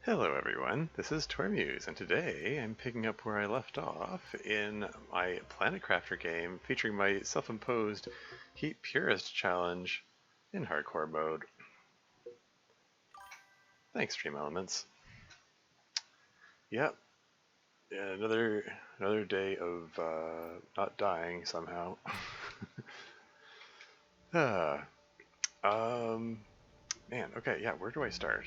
Hello everyone, this is Tormuse, and today I'm picking up where I left off in my Planet Crafter game featuring my self-imposed Heat Purist challenge in hardcore mode. Thanks, Stream Elements. Yep, yeah, another day of not dying somehow. ah, man, okay, yeah, where do I start?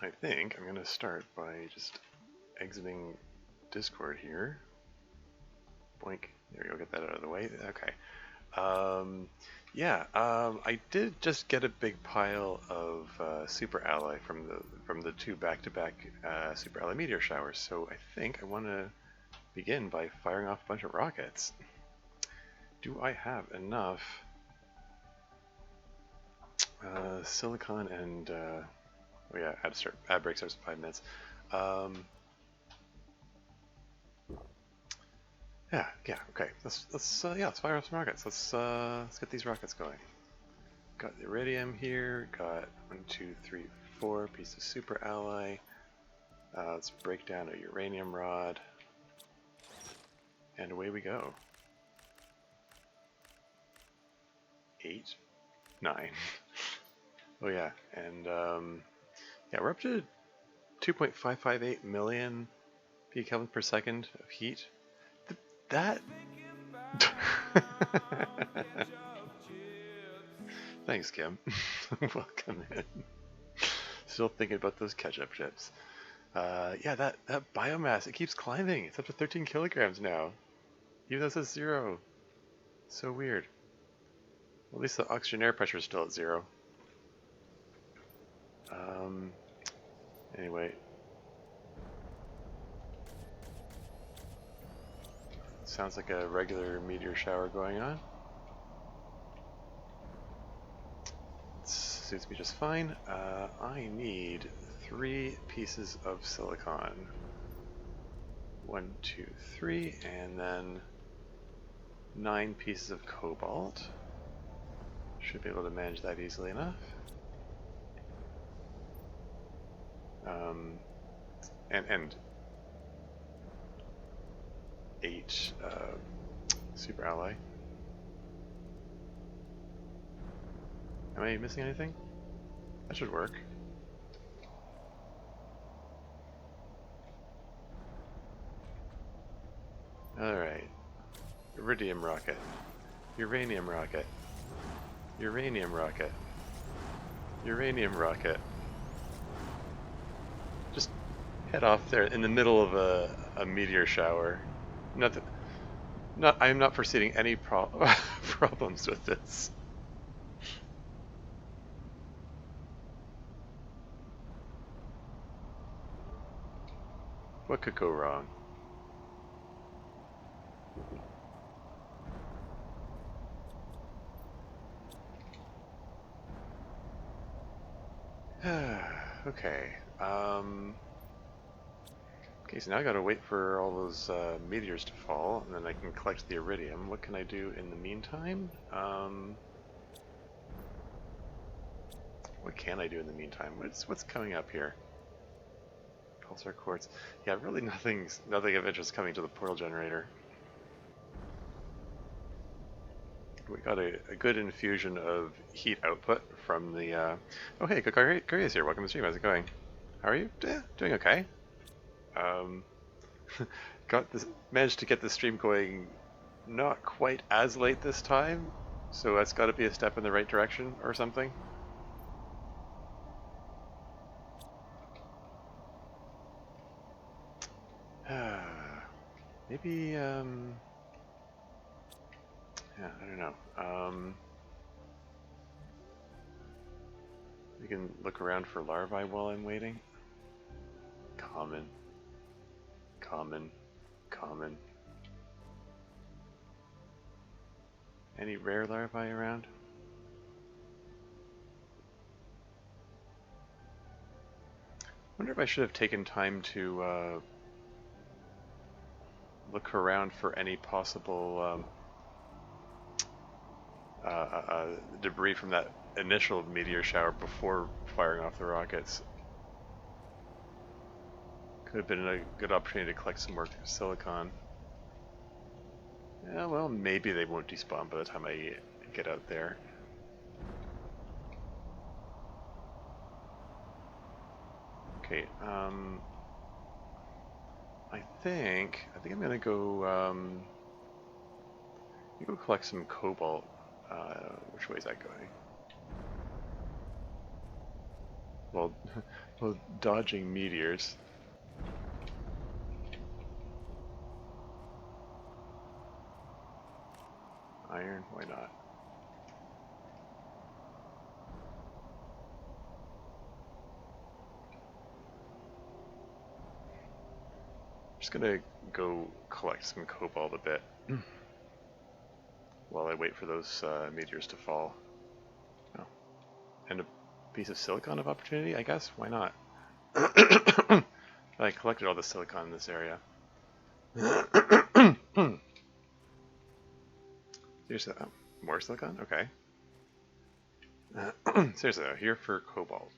I think I'm going to start by just exiting Discord here. Boink. There we go, get that out of the way. Okay. I did just get a big pile of Super Ally from the two back-to-back Super Ally meteor showers, so I think I want to begin by firing off a bunch of rockets. Do I have enough silicon and oh yeah, ad break starts in 5 minutes. Yeah, okay. Let's fire off some rockets. Let's get these rockets going. Got the iridium here. Got 1, 2, 3, 4 pieces of super ally. Let's break down a uranium rod, and away we go. 8, 9. Oh yeah, and yeah, we're up to 2.558 million pK per second of heat. That. Thanks, Kim. Welcome in. Still thinking about those ketchup chips. Yeah, that biomass, it keeps climbing. It's up to 13 kilograms now. Even though it says 0. So weird. Well, at least the oxygen air pressure is still at 0. Anyway. Sounds like a regular meteor shower going on. Suits me just fine. I need 3 pieces of silicon. 1, 2, 3, and then 9 pieces of cobalt. Should be able to manage that easily enough. And 8 super ally. Am I missing anything? That should work. Alright. Iridium rocket. Uranium rocket. Uranium rocket. Uranium rocket. Just head off there in the middle of a meteor shower. I am not foreseeing any problems with this. What could go wrong? Okay. Okay, so now I gotta wait for all those meteors to fall, and then I can collect the iridium. What can I do in the meantime? What can I do in the meantime? What's coming up here? Pulsar quartz. Yeah, really nothing of interest coming to the portal generator. We got a good infusion of heat output from the. Oh hey, Gary is here. Welcome to the stream. How's it going? How are you? Yeah, doing okay. Managed to get the stream going not quite as late this time, so that's got to be a step in the right direction or something. Maybe, yeah, I don't know. We can look around for larvae while I'm waiting. Common. Any rare larvae around? Wonder if I should have taken time to look around for any possible debris from that initial meteor shower before firing off the rockets. Could have been a good opportunity to collect some more silicon. Yeah, well, maybe they won't despawn by the time I get out there. Okay, I think I'm gonna go collect some cobalt. Which way is that going? Well, well, dodging meteors. Iron, why not? Just gonna go collect some cobalt a bit while I wait for those meteors to fall. Oh, and a piece of silicon of opportunity, I guess? Why not? I collected all the silicon in this area. Seriously, more silicon? Okay. Seriously, though, here for cobalt.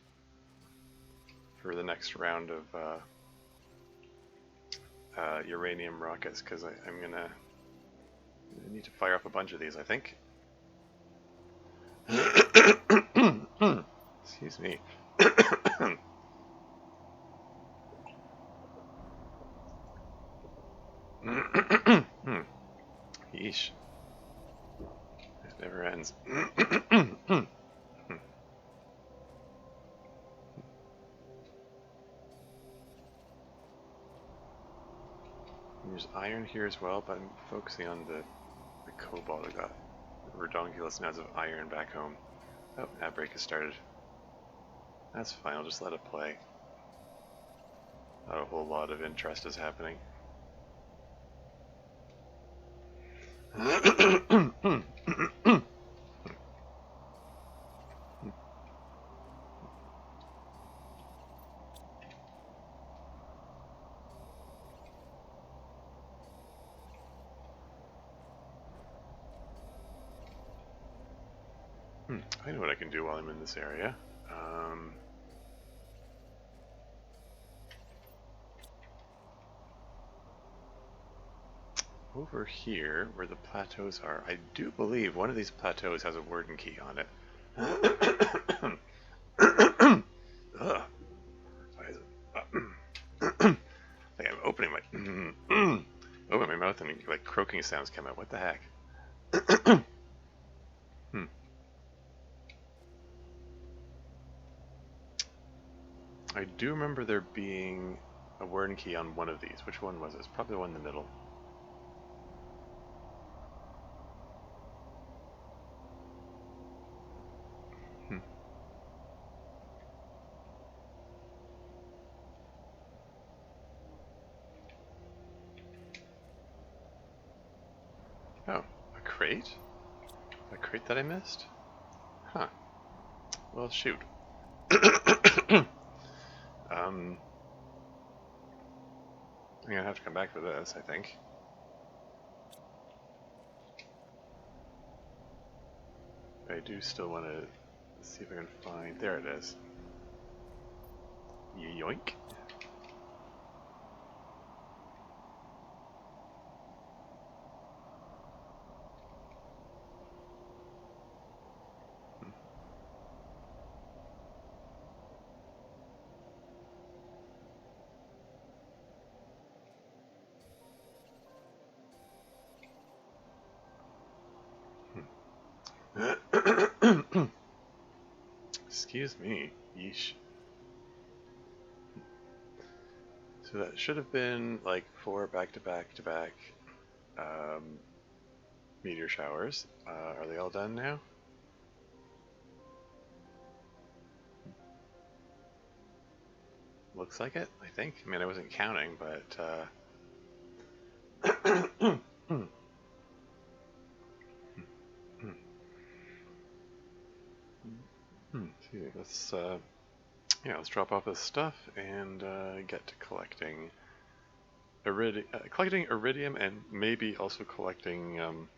For the next round of uranium rockets, because I'm gonna need to fire off a bunch of these, I think. Excuse me. Yeesh. It never ends. There's iron here as well, but I'm focusing on the cobalt. I got redonkulous amounts of iron back home. Oh, ad break has started. That's fine, I'll just let it play. Not a whole lot of interest is happening. I know what I can do while I'm in this area. Over here, where the plateaus are, I do believe one of these plateaus has a warden key on it. Ugh. Why is it? Like I'm opening my open my mouth and like croaking sounds come out. What the heck? I do remember there being a warden key on one of these. Which one was it? It's probably the one in the middle. Oh, a crate? A crate that I missed? Huh. Well, shoot. I'm gonna have to come back for this, I think. I do still want to see if I can find... There it is. Yoink. Excuse me. Yeesh. So that should have been like 4 back-to-back-to-back meteor showers. Are they all done now? Looks like it, I think. I mean, I wasn't counting, but let's let's drop off this stuff and get to collecting iridium and maybe also collecting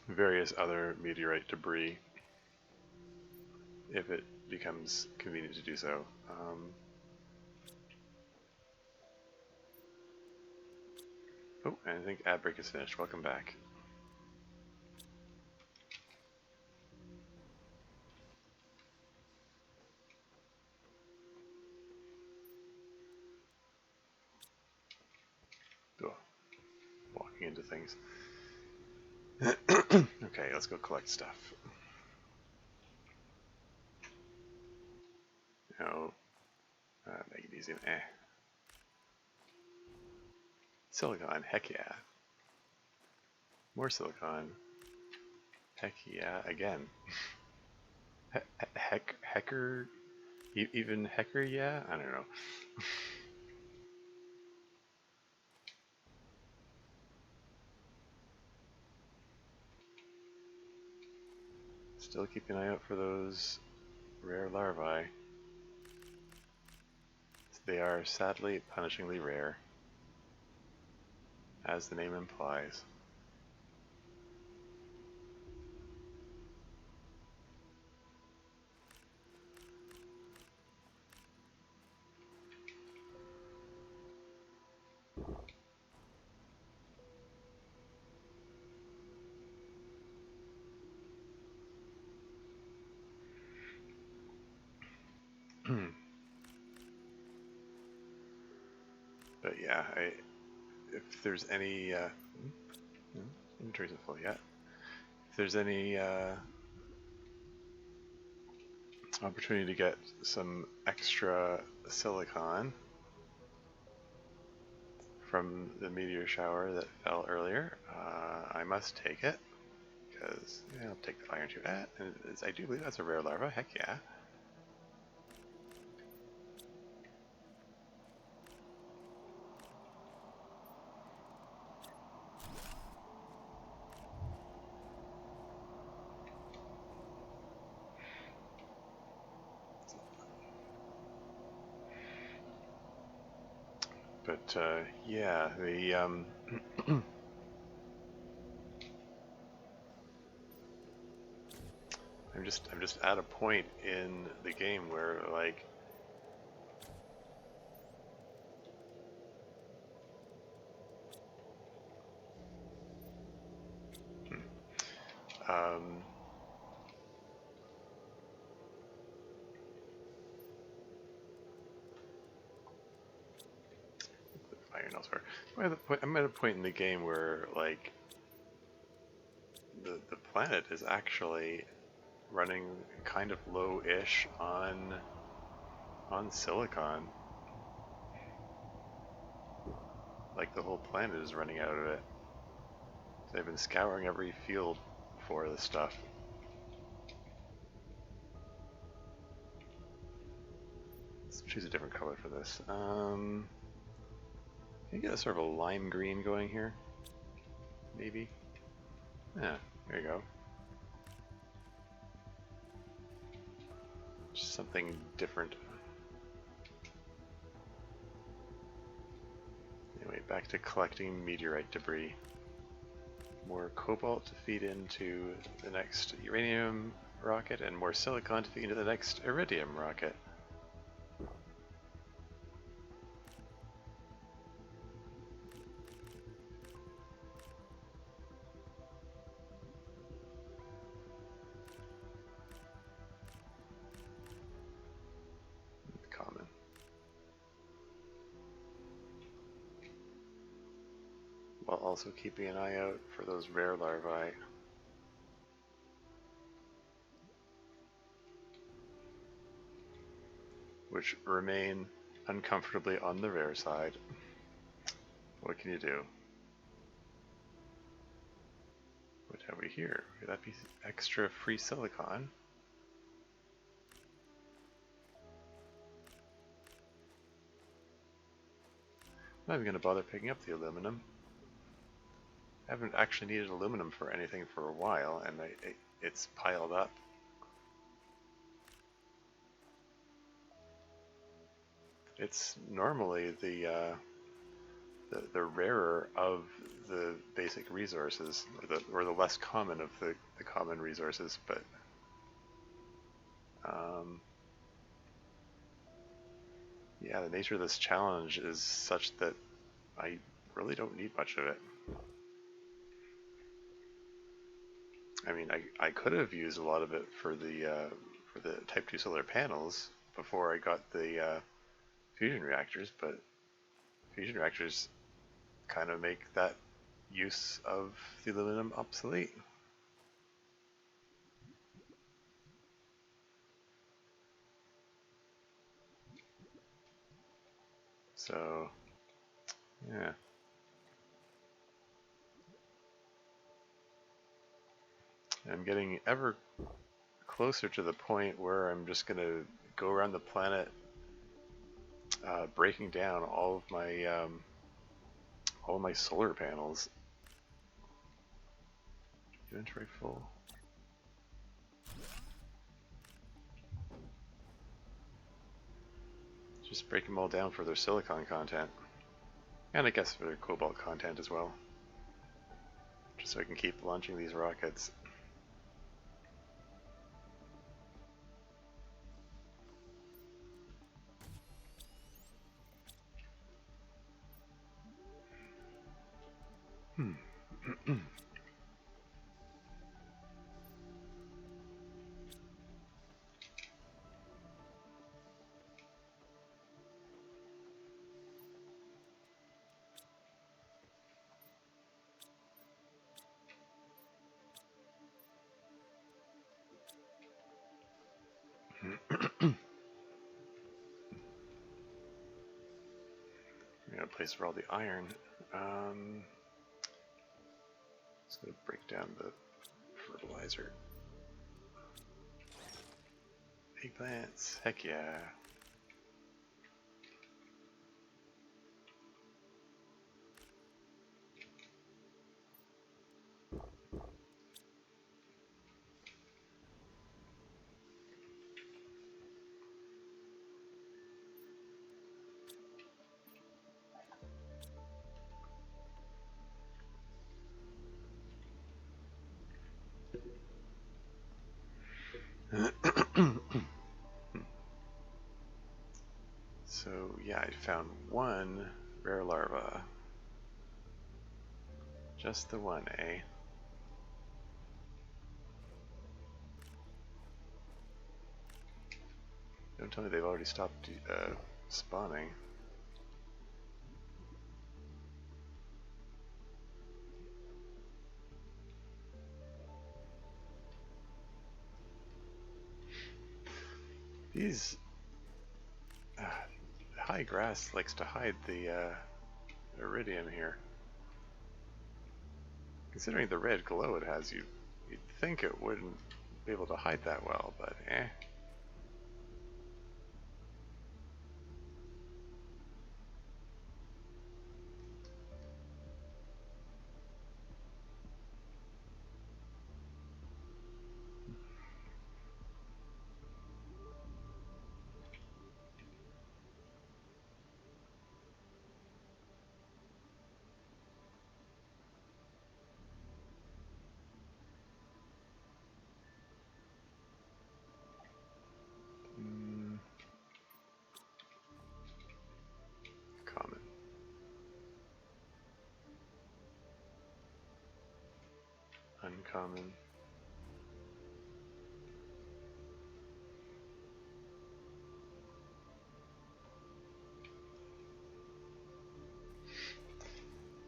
various other meteorite debris. if it becomes convenient to do so. Oh, and I think ad break is finished. Welcome back. Oh, walking into things. Okay, let's go collect stuff. No, magnesium, Silicon, heck yeah. More silicon, heck yeah, again. Hecker, even hecker, yeah? I don't know. Still keep an eye out for those rare larvae. They are sadly punishingly rare, as the name implies. But yeah, if there's any inventory isn't full yet. If there's any opportunity to get some extra silicon from the meteor shower that fell earlier, I must take it, because I'll take the iron too. And I do believe that's a rare larva. Heck yeah. But yeah, the I'm just at a point in the game where like um, iron elsewhere. I'm at a point in the game where like the planet is actually running kind of low-ish on silicon. Like the whole planet is running out of it. So they've been scouring every field for this stuff. Let's choose a different color for this. Can you get a sort of a lime green going here? Maybe? Yeah, there you go. Just something different. Anyway, back to collecting meteorite debris. More cobalt to feed into the next uranium rocket, and more silicon to feed into the next iridium rocket. Common. While also keeping an eye out for those rare larvae. Which remain uncomfortably on the rare side. What can you do? What have we here? Could that be extra free silicon? I'm not even going to bother picking up the aluminum. I haven't actually needed aluminum for anything for a while, and it's piled up. It's normally the rarer of the basic resources, or the less common of the common resources, but Yeah, the nature of this challenge is such that I really don't need much of it. I mean, I could have used a lot of it for the Type 2 solar panels before I got the fusion reactors, but fusion reactors kind of make that use of the aluminum obsolete. So, yeah. I'm getting ever closer to the point where I'm just going to go around the planet breaking down all of my solar panels. Inventory full. Just break them all down for their silicon content. And I guess for their cobalt content as well. Just so I can keep launching these rockets. We got a place for all the iron. Just gonna break down the fertilizer. Eggplants, heck yeah. So yeah, I found one rare larva. Just the one, eh? Don't tell me they've already stopped spawning. These high grass likes to hide the iridium here. Considering the red glow it has, you'd think it wouldn't be able to hide that well, but eh. Common. Uncommon.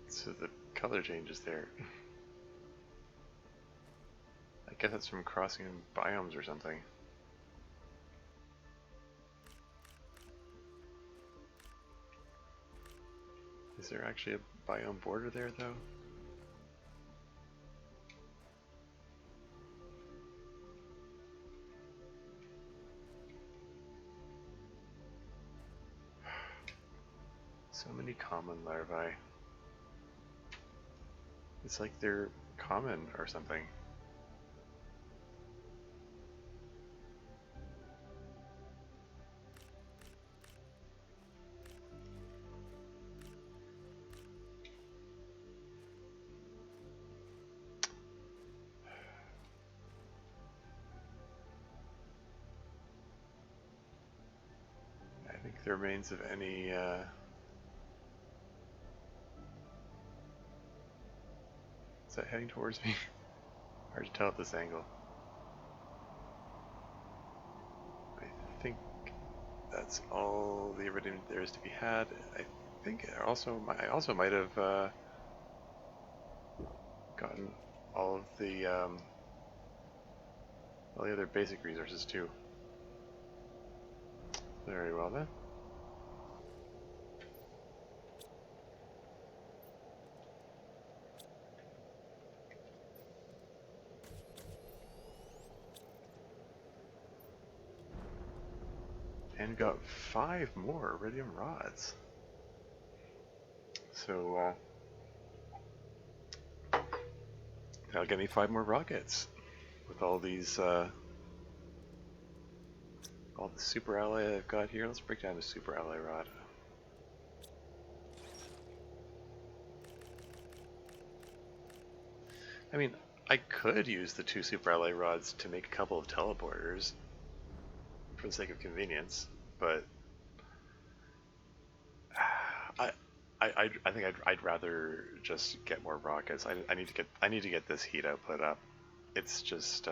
So the color changes there. I guess that's from crossing biomes or something. Is there actually a biome border there, though? So many common larvae. It's like they're common or something. I think the remains of any. Is that heading towards me? Hard to tell at this angle. I think that's all the iridium there is to be had. I think I also might have gotten all of the other basic resources too. Very well then. And got 5 more iridium rods. So that'll get me 5 more rockets with all these all the super alloy I've got here. Let's break down the super alloy rod. I mean, I could use the 2 super alloy rods to make a couple of teleporters for the sake of convenience, but I think I'd rather just get more rockets. I need to get this heat output up. It's just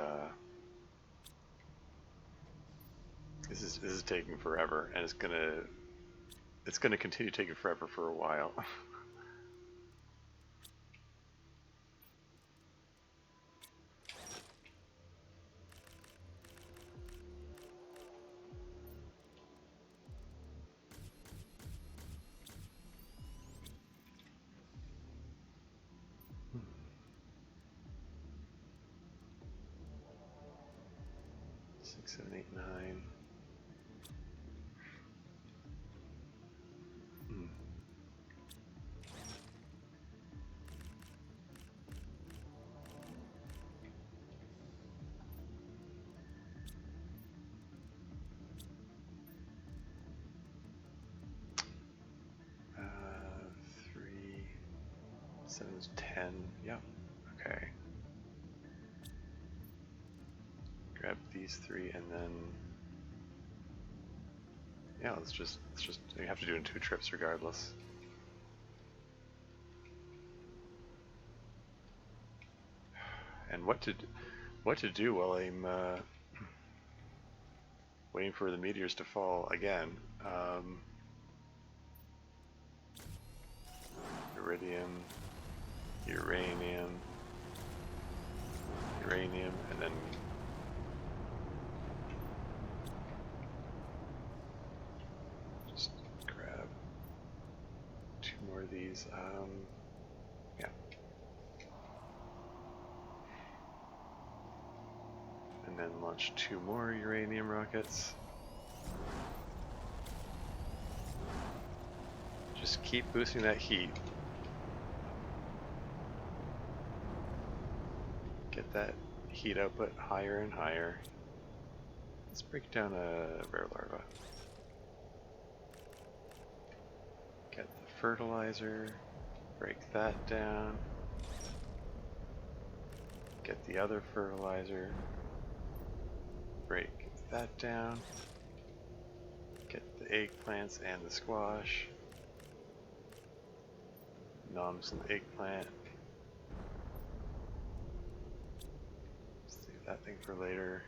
this is taking forever, and it's gonna continue taking forever for a while. 6, 7, 8, 9. 3, 7 is 10. Yep. Okay. Grab these 3 and then yeah, let's just you have to do it in 2 trips regardless. And what to do while I'm waiting for the meteors to fall again. Iridium, uranium, and then just grab 2 more of these. Yeah. And then launch 2 more uranium rockets. Just keep boosting that heat. Get that heat output higher and higher. Let's break down a rare larva. Get the fertilizer, break that down. Get the other fertilizer, break that down. Get the eggplants and the squash. Nom some eggplant. Save that thing for later.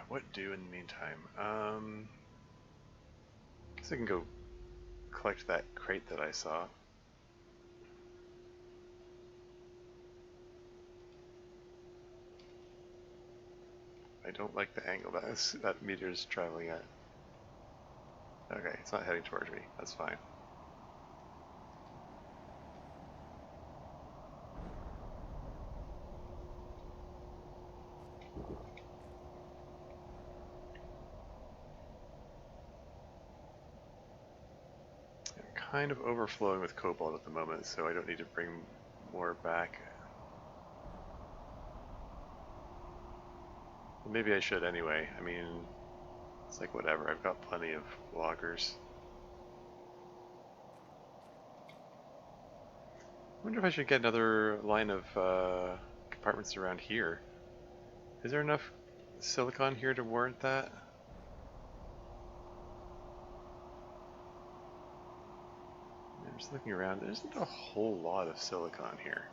What do in the meantime? Guess I can go collect that crate that I saw. I don't like the angle that meteor's traveling at. Okay, it's not heading towards me. That's fine. Kind of overflowing with cobalt at the moment, so I don't need to bring more back. Well, maybe I should anyway. I mean, it's like whatever. I've got plenty of loggers. I wonder if I should get another line of compartments around here. Is there enough silicon here to warrant that? I'm just looking around. There isn't a whole lot of silicon here.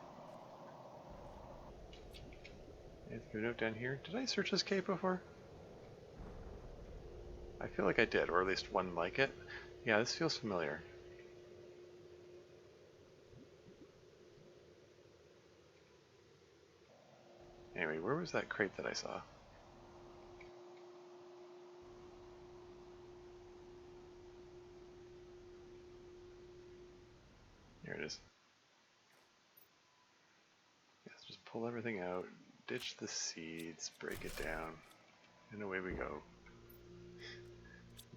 Is there a note down here? Did I search this cave before? I feel like I did, or at least one like it. Yeah, this feels familiar. Anyway, where was that crate that I saw? Here it is. Yes, just pull everything out, ditch the seeds, break it down, and away we go.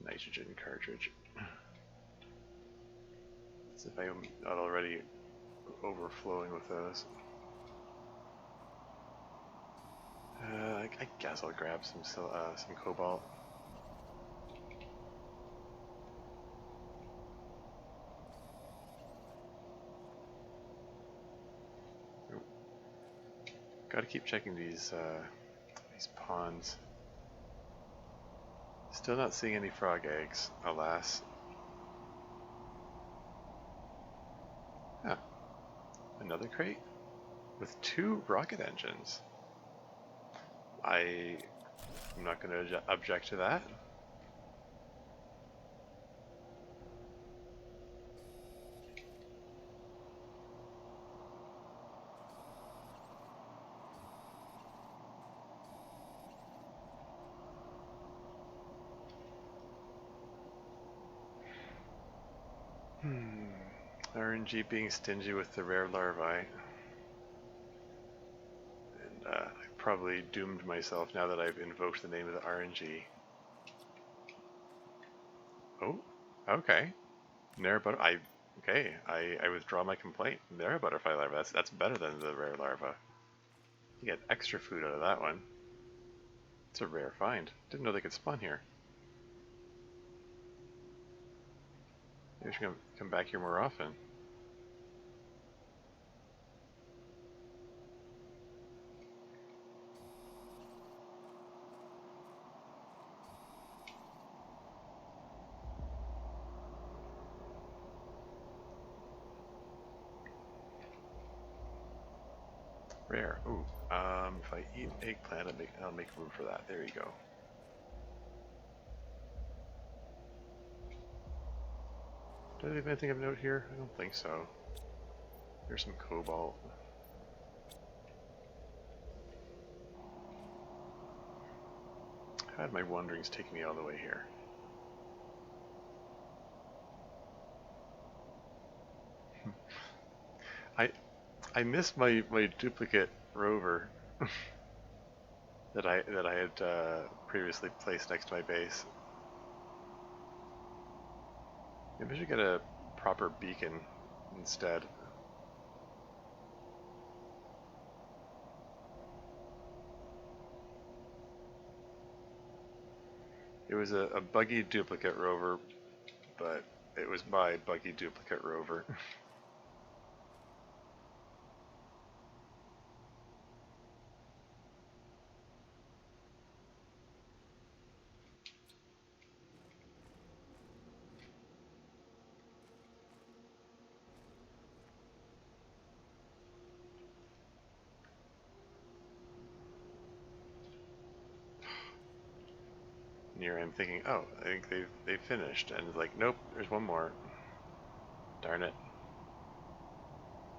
Nitrogen cartridge. As if I'm not already overflowing with those. I guess I'll grab some cobalt. Got to keep checking these ponds. Still not seeing any frog eggs, alas. Ah, another crate with 2 rocket engines. I'm not going to object to that. RNG being stingy with the rare larvae. And I probably doomed myself now that I've invoked the name of the RNG. Oh, okay. I withdraw my complaint. Nera butterfly larva. That's better than the rare larva. You get extra food out of that one. It's a rare find. Didn't know they could spawn here. Maybe I should come back here more often. Rare. Ooh. If I eat eggplant, I'll make room for that. There you go. Do I have anything of note here? I don't think so. There's some cobalt. How did my wanderings take me all the way here? I missed my duplicate rover that I had previously placed next to my base. Maybe I should get a proper beacon instead. It was a buggy duplicate rover, but it was my buggy duplicate rover. Here I'm thinking, oh, I think they've finished, and it's like, nope, there's one more. Darn it.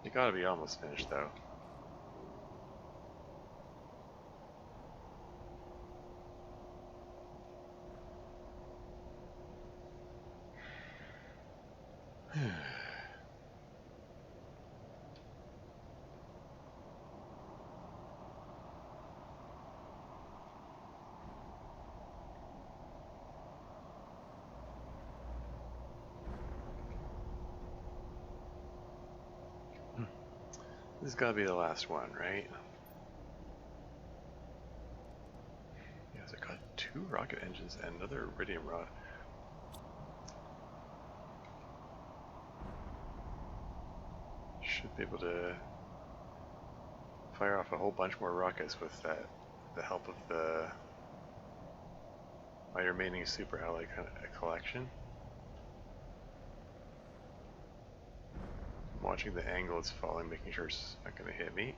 You gotta be almost finished though. This has gotta be the last one, right? 2 rocket engines and another iridium rod. Should be able to fire off a whole bunch more rockets with the help of my remaining super ally collection. I'm watching the angle it's falling, making sure it's not going to hit me.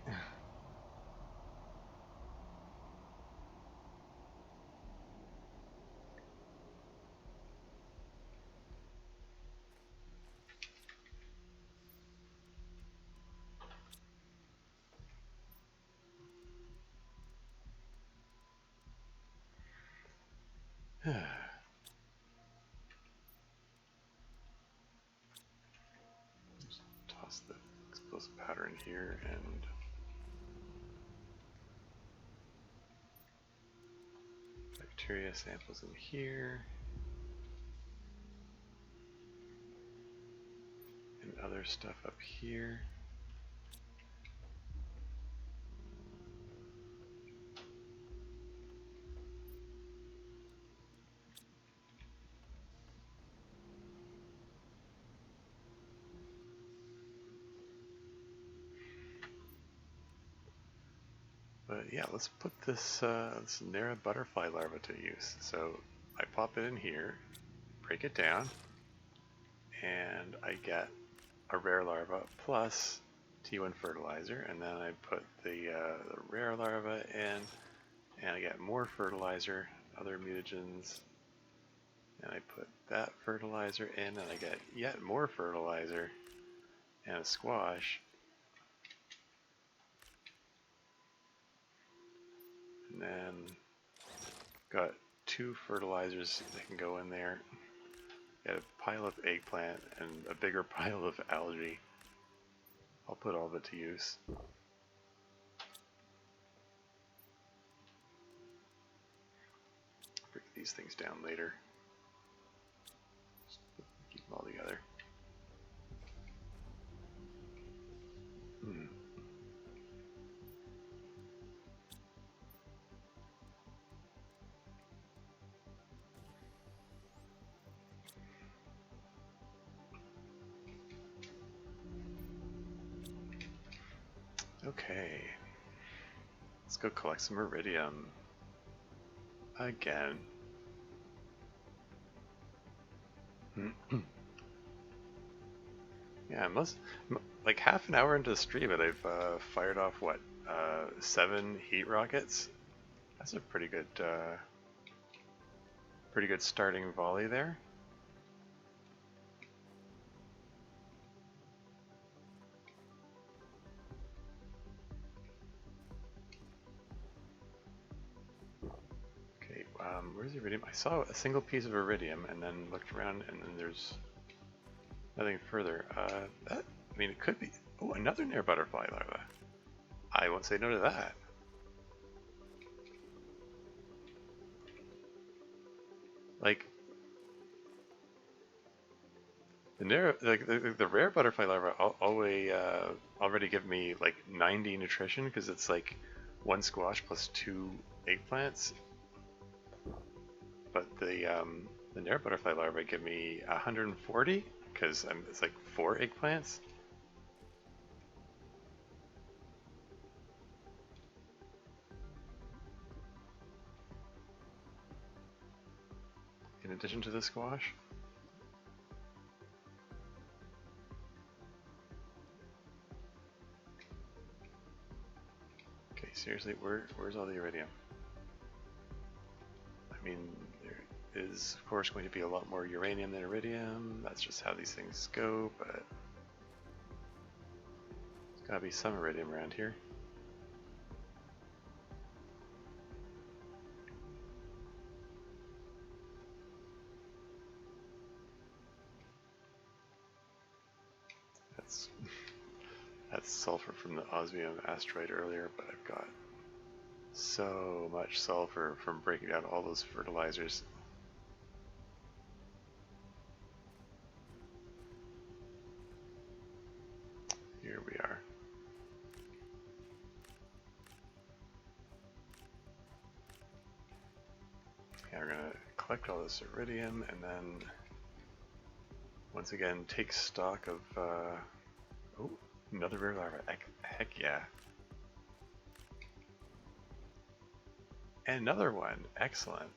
Just toss the explosive powder in here and bacteria samples in here. And other stuff up here. But yeah, let's put this Nera butterfly larva to use. So I pop it in here, break it down, and I get a rare larva plus T1 fertilizer, and then I put the rare larva in, and I get more fertilizer, other mutagens, and I put that fertilizer in, and I get yet more fertilizer and a squash. And then got 2 fertilizers that can go in there. Got a pile of eggplant and a bigger pile of algae. I'll put all of it to use. Break these things down later. Just keep them all together. Okay, let's go collect some iridium again. Yeah, like half an hour into the stream and I've fired off what, 7 heat rockets. That's a pretty good starting volley there. Where's the iridium? I saw a single piece of iridium and then looked around and then there's nothing further. I mean, it could be... Oh, another near butterfly larva. I won't say no to that. Like... The rare butterfly larva already give me like 90 nutrition because it's like 1 squash plus 2 eggplants. But the Nera butterfly larvae give me 140 because it's like 4 eggplants. In addition to the squash. Okay, seriously, where's all the iridium? I mean, there is, of course, going to be a lot more uranium than iridium. That's just how these things go, but there's gotta be some iridium around here. That's sulfur from the osmium asteroid earlier, but I've got so much sulfur from breaking down all those fertilizers. Here we are. collect all this iridium, and then once again take stock of. Oh, another rare larva. Heck yeah. And another one. Excellent.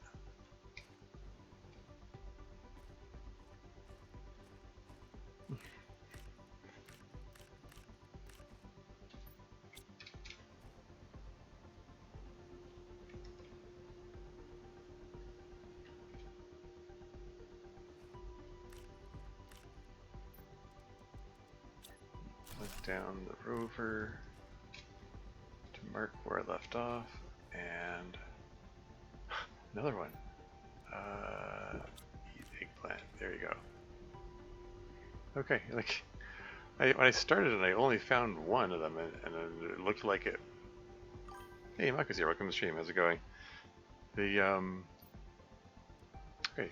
Put down the rover to mark where I left off, and another one. Eat eggplant. There you go. Okay, like when I started it, I only found one of them, and it looked like it. Hey, Marcus here. Welcome to the stream. How's it going? The Okay.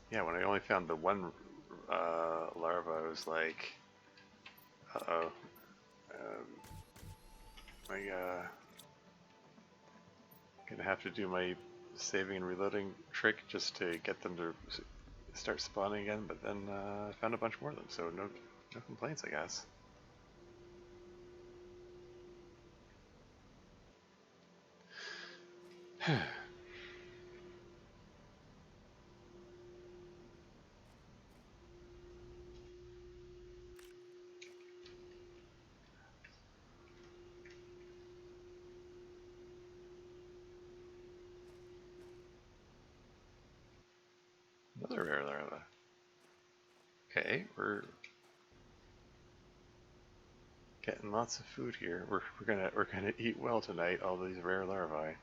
Yeah, when I only found the one larva, I was like, uh-oh. I gonna have to do my saving and reloading trick just to get them to start spawning again, but then I found a bunch more of them, so no complaints, I guess. Another rare larva. Okay, we're getting lots of food here. We're gonna eat well tonight. All these rare larvae.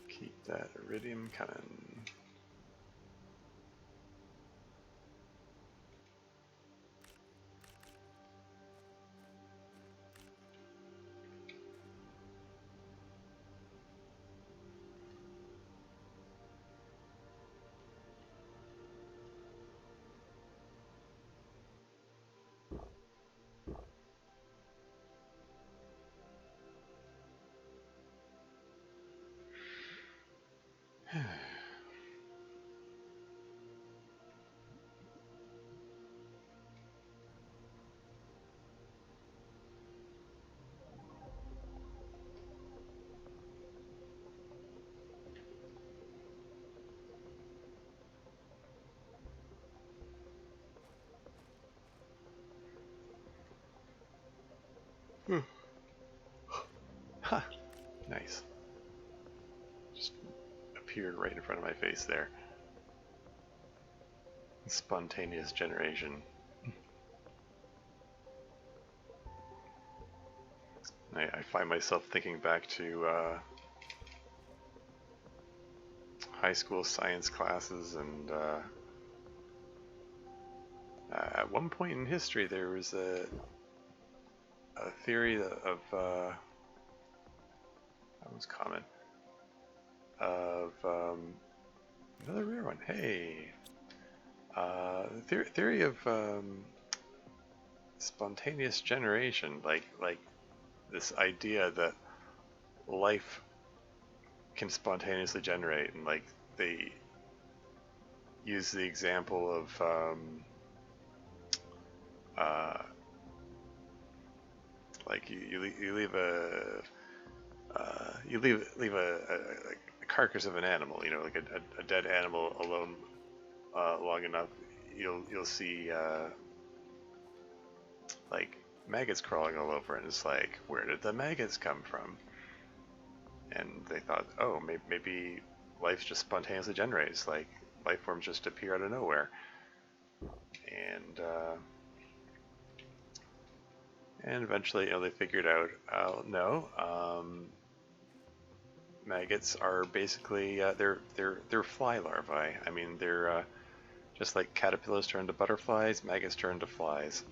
Keep that iridium coming. Ha! Nice. Just appeared right in front of my face there. Spontaneous generation. I find myself thinking back to high school science classes, and at one point in history there was a theory of that was common, of another rare one. Hey, theory of spontaneous generation, like this idea that life can spontaneously generate, and like they use the example of like you leave a carcass of an animal, you know, like a dead animal alone long enough, you'll see like maggots crawling all over it, and it's like, where did the maggots come from? And they thought, oh, maybe life just spontaneously generates, like life forms just appear out of nowhere. And and eventually, they figured out, no, maggots are basically they're fly larvae. I mean, they're just like caterpillars turn to butterflies, maggots turn to flies,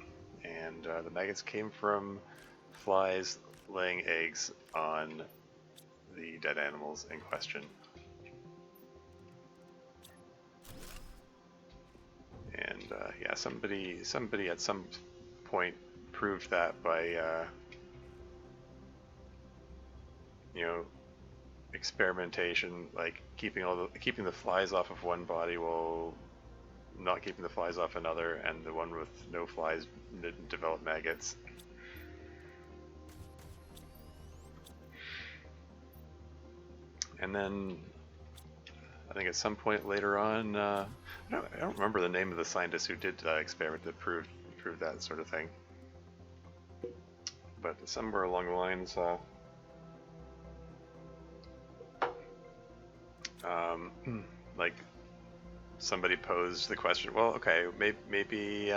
and the maggots came from flies laying eggs on the dead animals in question. And yeah, somebody at some point proved that by you know experimentation, like keeping the flies off of one body while not keeping the flies off another, and the one with no flies didn't develop maggots. And then I think at some point later on, I don't remember the name of the scientist who did experiment that proved that sort of thing. But somewhere along the lines, like somebody posed the question, well, okay, maybe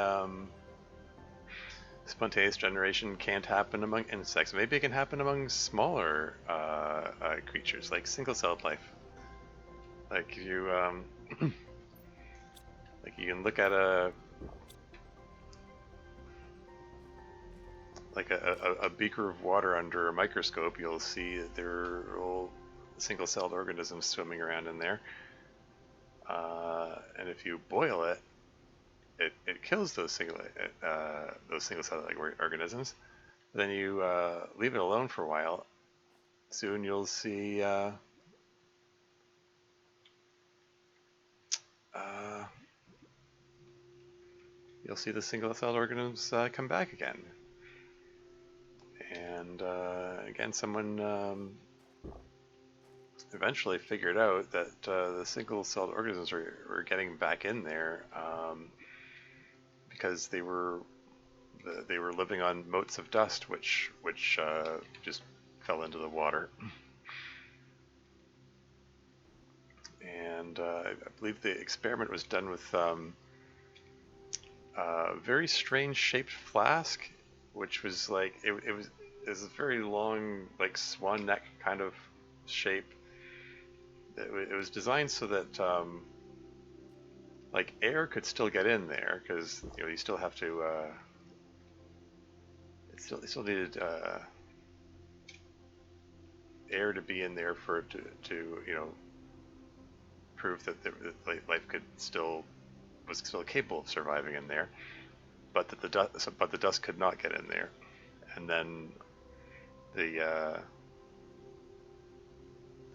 spontaneous generation can't happen among insects. Maybe it can happen among smaller creatures, like single-celled life. Like you, like you can look at a beaker of water under a microscope. You'll see that there are all single-celled organisms swimming around in there. And if you boil it, it kills those single-celled organisms. Then you leave it alone for a while. Soon you'll see the single-celled organisms come back again. And again, someone eventually figured out that the single-celled organisms were getting back in there because they were living on motes of dust, which just fell into the water. And I believe the experiment was done with a very strange shaped flask, which was like it was a very long, like swan neck kind of shape. It was designed so that like air could still get in there, because you still have to it still needed air to be in there for it to prove that life was still capable of surviving in there, but that the dust could not get in there, and then the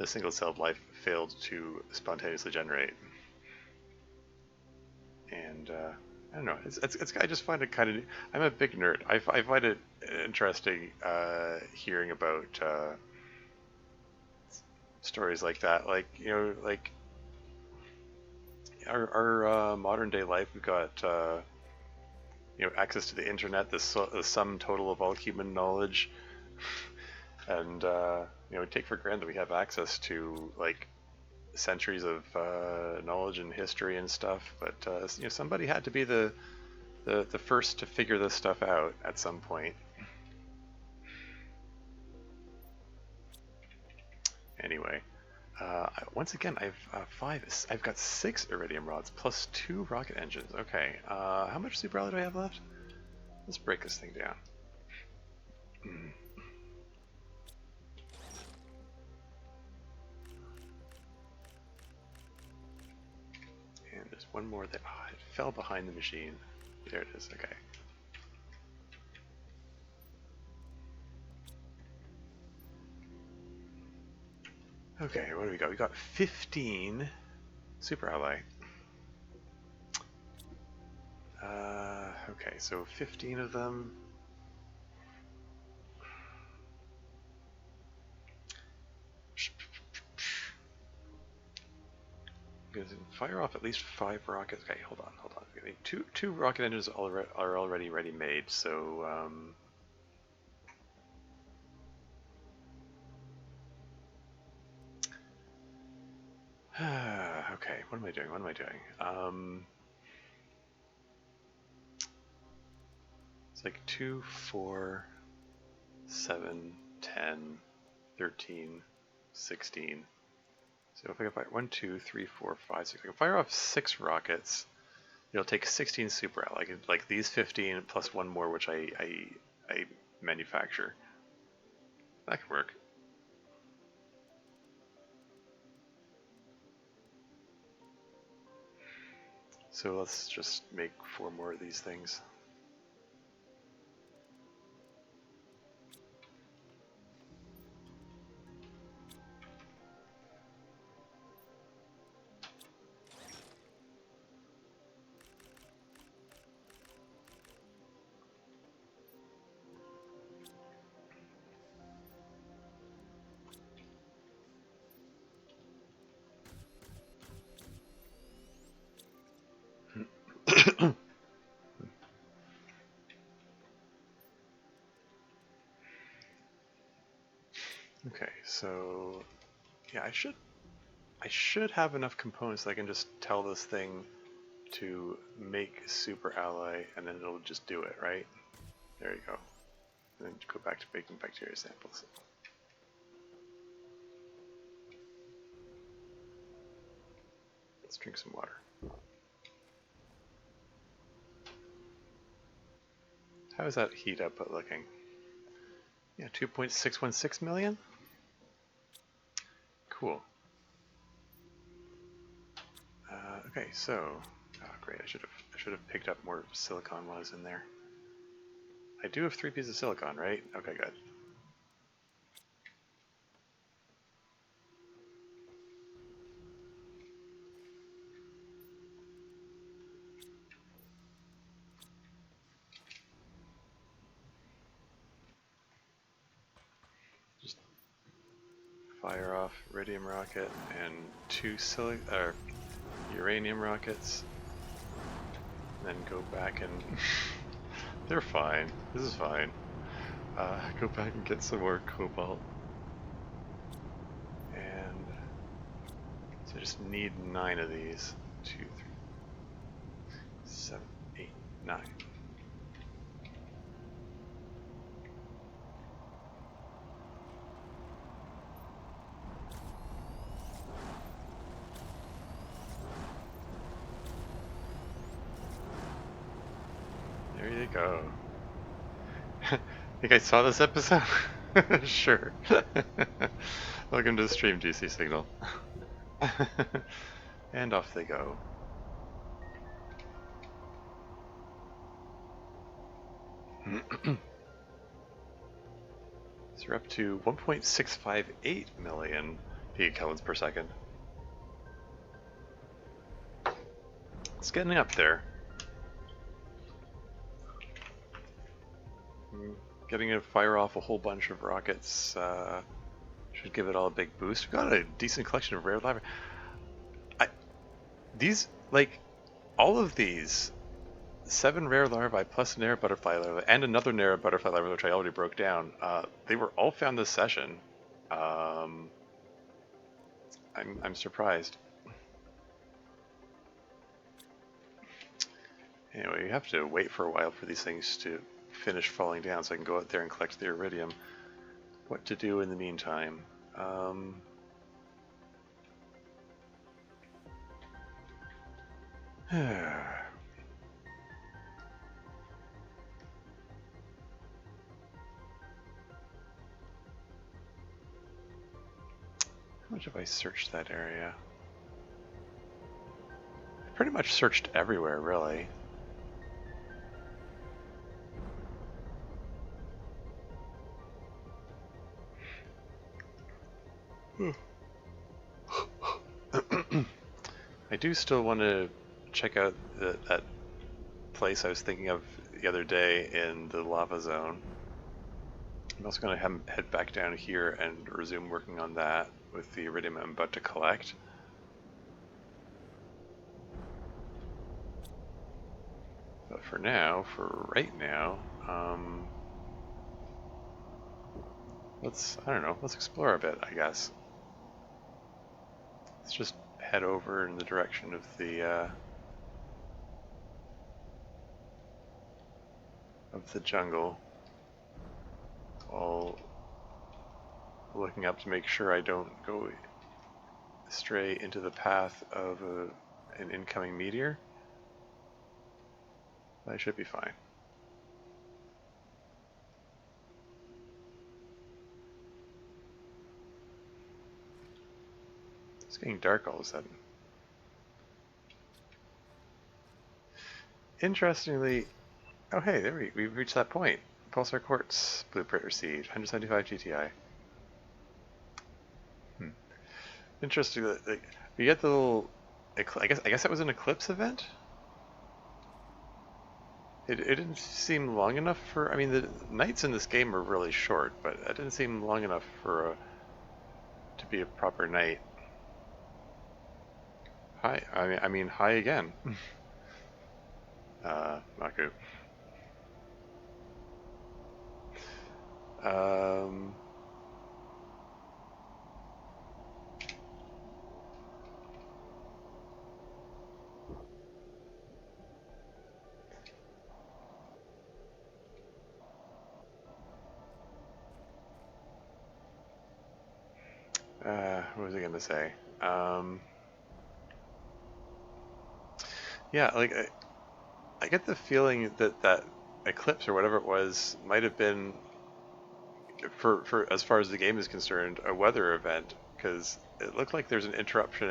single-celled life failed to spontaneously generate. And I don't know. I just find it kind of. I'm a big nerd. I find it interesting hearing about stories like that. Like like our modern day life, we've got access to the internet, the sum total of all human knowledge, and we take for granted that we have access to like centuries of knowledge and history and stuff. But somebody had to be the first to figure this stuff out at some point. Anyway, once again, I've got 6 iridium rods plus 2 rocket engines. Okay, how much super alloy do I have left? Let's break this thing down. And there's one more that it fell behind the machine. There it is. Okay. Okay, what do we got? We got 15 super alloy. Okay, so 15 of them. Fire off at least 5 rockets. Okay, hold on. I mean, two rocket engines are already ready made, so okay, what am I doing? It's like 2, 4, 7, 10, 13, 16. So if I fire 1, 2, 3, 4, 5, 6, I can fire off 6 rockets. It'll take 16 super out, like these 15 plus one more, which I manufacture. That could work. So let's just make 4 more of these things. Okay, so yeah, I should have enough components that I can just tell this thing to make super ally, and then it'll just do it, right? There you go. And then go back to making bacteria samples. Let's drink some water. How is that heat output looking? Yeah, 2.616 million? Cool. Okay, so great. I should have picked up more silicon while I was in there. I do have 3 pieces of silicon, right? Okay, good. Just fire off iridium rocket and 2 uranium rockets, and then go back and they're fine. This is fine. Go back and get some more cobalt. And so I just need 9 of these. 2, 3, 7, 8, 9. There you go. Think I saw this episode? Sure. Welcome to the stream, GC Signal. And off they go. So we're up to 1.658 million gigakelvins per second. It's getting up there. Getting to fire off a whole bunch of rockets should give it all a big boost. We've got a decent collection of rare larvae. These, like, all of these, 7 rare larvae plus an air butterfly larva and another rare butterfly larva, which I already broke down, they were all found this session. I'm surprised. Anyway, you have to wait for a while for these things to finish falling down so I can go out there and collect the iridium. What to do in the meantime? How much have I searched that area? I pretty much searched everywhere, really. I do still want to check out that place I was thinking of the other day in the lava zone. I'm also going to head back down here and resume working on that with the iridium I'm about to collect. But for now, for right now, I don't know, let's explore a bit, I guess. Let's just head over in the direction of the of the jungle, all looking up to make sure I don't go stray into the path of an incoming meteor. I should be fine. It's getting dark all of a sudden. Interestingly, oh hey, there we've reached that point. Pulsar Quartz blueprint received, 175 GTI. Interesting that like, we get the little. I guess that was an eclipse event. It didn't seem long enough for. I mean, the nights in this game are really short, but it didn't seem long enough for to be a proper night. Hi, I mean, hi again. Maku. Um. What was I gonna say? Yeah, like I get the feeling that that eclipse or whatever it was might have been for as far as the game is concerned a weather event because it looked like there's an interruption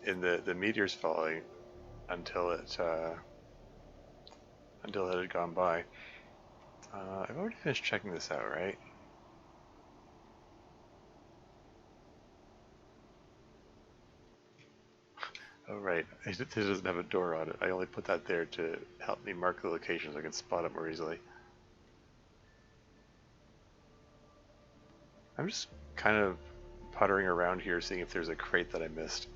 in the meteors falling until it had gone by. I've already finished checking this out, right? Oh, right. It doesn't have a door on it. I only put that there to help me mark the location so I can spot it more easily. I'm just kind of puttering around here seeing if there's a crate that I missed.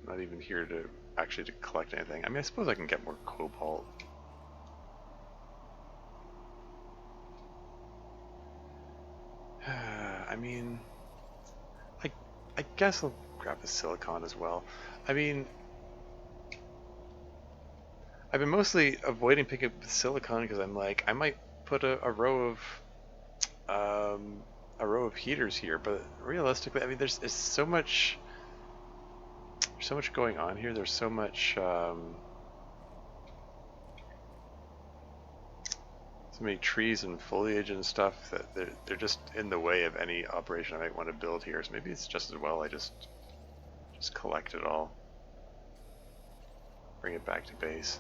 I'm not even here to actually to collect anything. I mean, I suppose I can get more cobalt. I mean, I, I guess I'll grab the silicon as well. I mean, I've been mostly avoiding picking up the silicon because I'm like, I might put um, a row of heaters here, but realistically, I mean, there's so much going on here. There's so much, so many trees and foliage and stuff that they're just in the way of any operation I might want to build here. So maybe it's just as well I just collect it all, bring it back to base.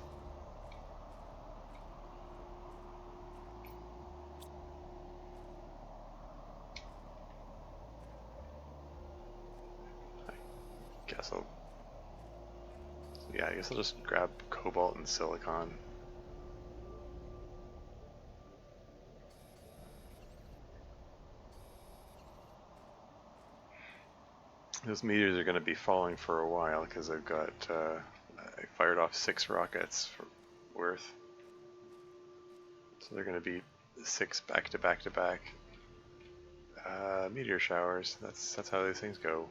Guess I'll, yeah, I guess I'll just grab cobalt and silicon. Those meteors are going to be falling for a while because I've got, I fired off 6 rockets worth. So they're going to be 6 back to back to back. Meteor showers, that's how these things go.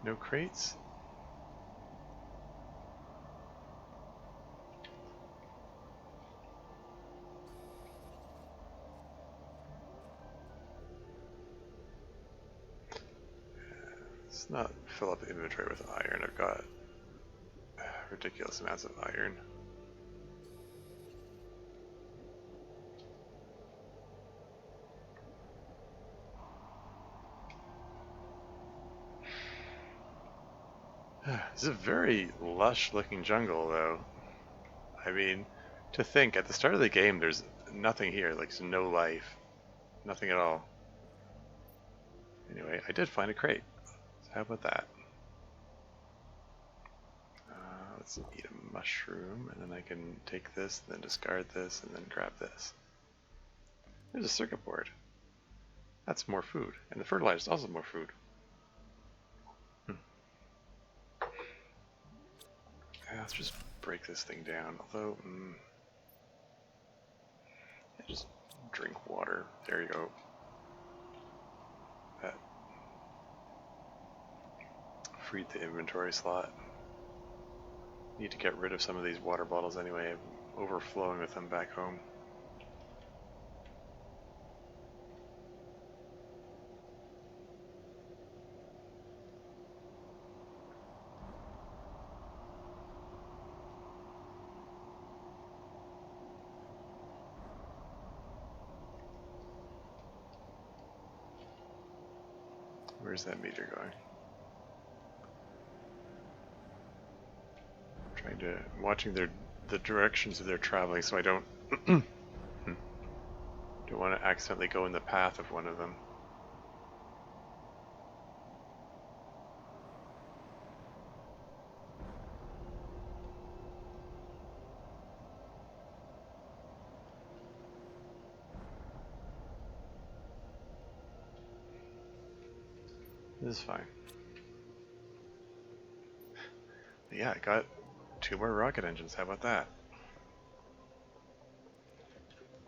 No crates? Let's not fill up the inventory with iron. I've got ridiculous amounts of iron. This is a very lush looking jungle though. I mean, to think at the start of the game there's nothing here, like no life. Nothing at all. Anyway, I did find a crate. So how about that? Let's eat a mushroom, and then I can take this, and then discard this, and then grab this. There's a circuit board. That's more food. And the fertilizer is also more food. Yeah, let's just break this thing down. Although, yeah, just drink water. There you go. That freed the inventory slot. Need to get rid of some of these water bottles anyway. I'm overflowing with them back home. Where's that meter going? Watching the directions of their traveling, so I don't don't want to accidentally go in the path of one of them. This is fine. Yeah, I got 2 more rocket engines. How about that?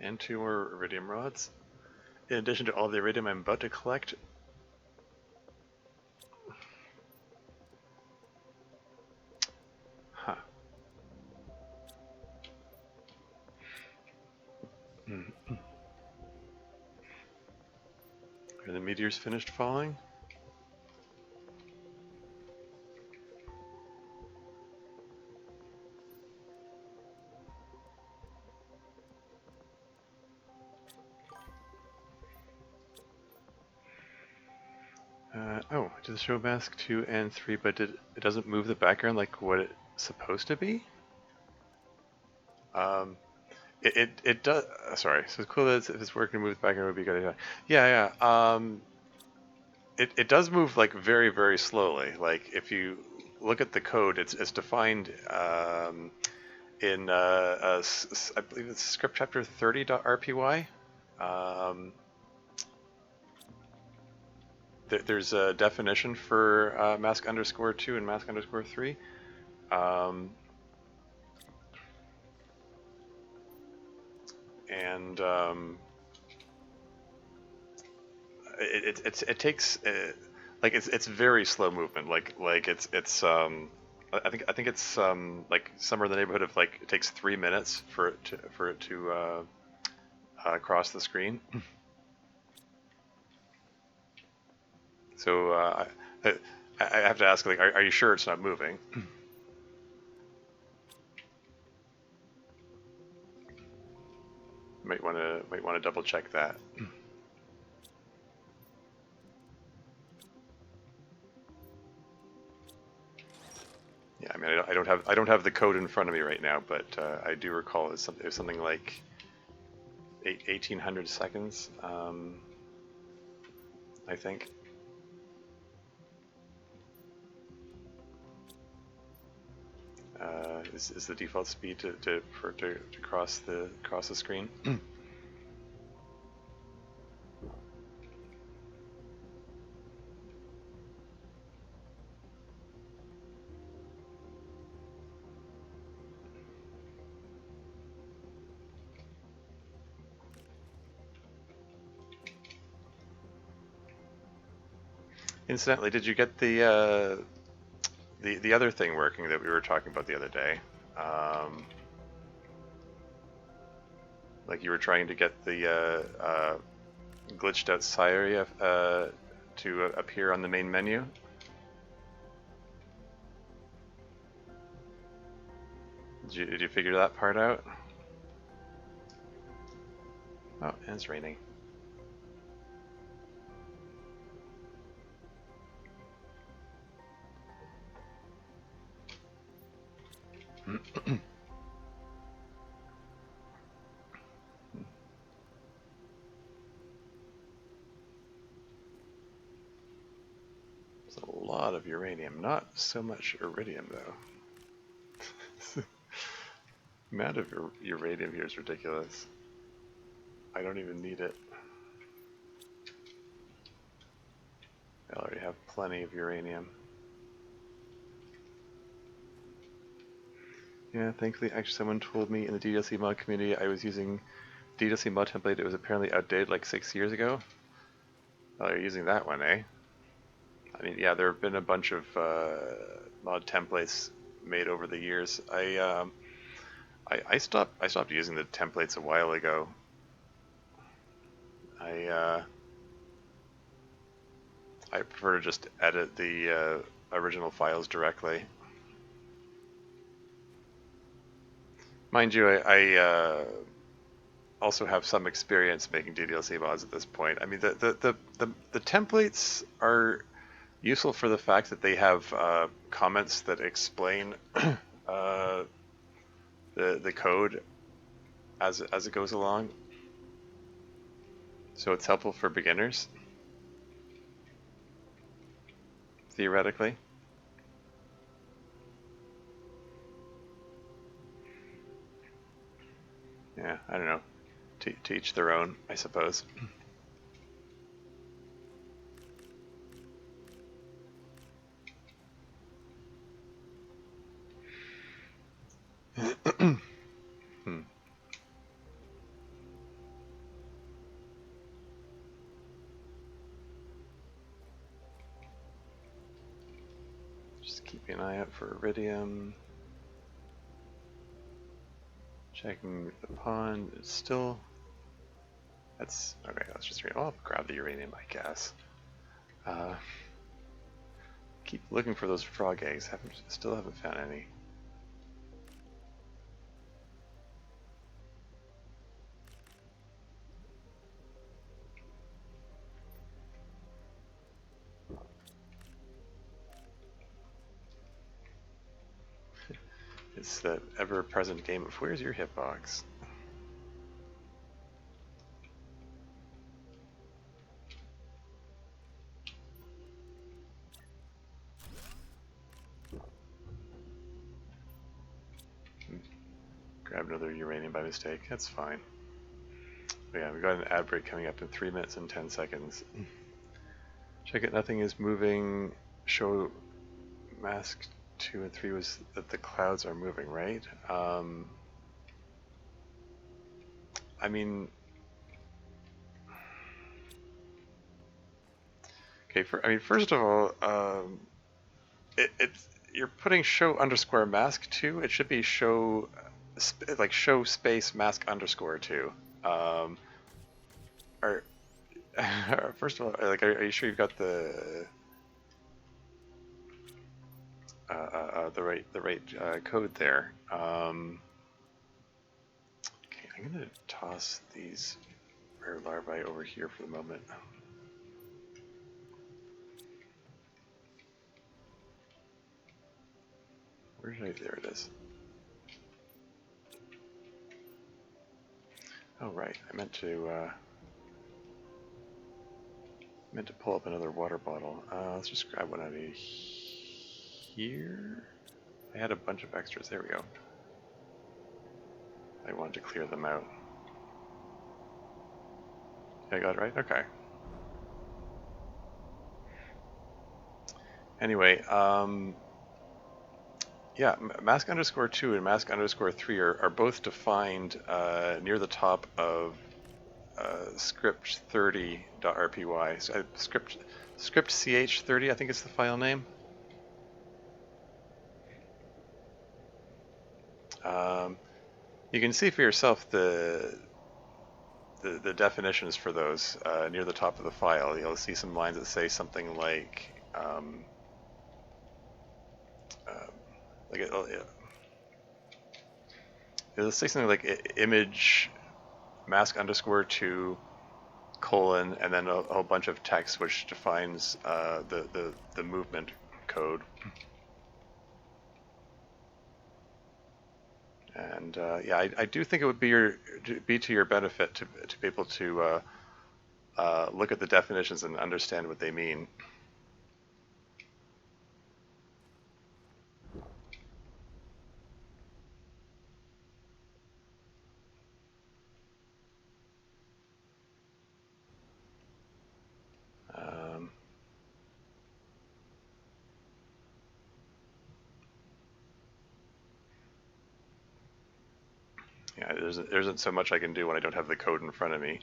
And 2 more iridium rods. In addition to all the iridium I'm about to collect. Huh. Are the meteors finished falling? Oh, it does show mask 2 and 3, but it doesn't move the background like what it's supposed to be? It does. Sorry, so it's cool that if it's working to move the background, it would be good. Yeah, yeah. It does move like very, very slowly. Like if you look at the code, it's defined in I believe it's script chapter 30.rpy. There's a definition for mask underscore 2 and mask underscore 3. It takes like it's very slow movement. Like it's I think it's like somewhere in the neighborhood of like it takes 3 minutes for it to cross the screen. So I have to ask, like, are you sure it's not moving? Might want to double check that. Yeah, I mean, I don't have the code in front of me right now, but I do recall it was something like 1800 seconds, I think. Is the default speed to cross the screen. Incidentally, did you get the other thing working that we were talking about the other day? Like you were trying to get the glitched out Syria to appear on the main menu. Did you figure that part out? Oh, and it's raining. There's a of uranium. Not so much iridium, though. The amount of uranium here is ridiculous. I don't even need it. I already have plenty of uranium. Yeah, thankfully, actually someone told me in the DDLC mod community I was using DDLC mod template. It was apparently outdated like 6 years ago. Oh, you're using that one, eh? I mean, yeah, there have been a bunch of mod templates made over the years. I stopped using the templates a while ago. I prefer to just edit the original files directly. Mind you, I also have some experience making DDLC mods at this point. I mean, the templates are useful for the fact that they have comments that explain the code as it goes along. So it's helpful for beginners, theoretically. Yeah, I don't know. To each their own, I suppose. Just keeping an eye out for iridium. Checking the pond. It's still. That's okay. Let's just. I'll grab the uranium, I guess. Keep looking for those frog eggs. Still haven't found any. It's that ever-present game of where's your hitbox? Grab another uranium by mistake. That's fine. But yeah, we got an ad break coming up in 3 minutes and 10 seconds. Check it. Nothing is moving. Show mask 2 and 3 was that the clouds are moving, right? I mean, okay. First of all, you're putting show underscore mask 2. It should be show like show space mask underscore 2. First of all, like, are you sure you've got the right code there? Okay, I'm gonna toss these rare larvae over here for the moment. Where did I? There it is. Oh right, I meant to pull up another water bottle. Let's just grab one out of here. I had a bunch of extras. There we go. I wanted to clear them out. I got it right? Okay. Anyway, yeah, mask underscore 2 and mask underscore 3 are both defined near the top of script 30.rpy. So, script ch30, I think it's the file name. You can see for yourself the definitions for those near the top of the file. You'll see some lines that say something like it'll say something like image mask underscore 2 colon and then a whole bunch of text which defines the movement code. And yeah, I do think it would be to your benefit to be able to look at the definitions and understand what they mean. Yeah, there isn't so much I can do when I don't have the code in front of me.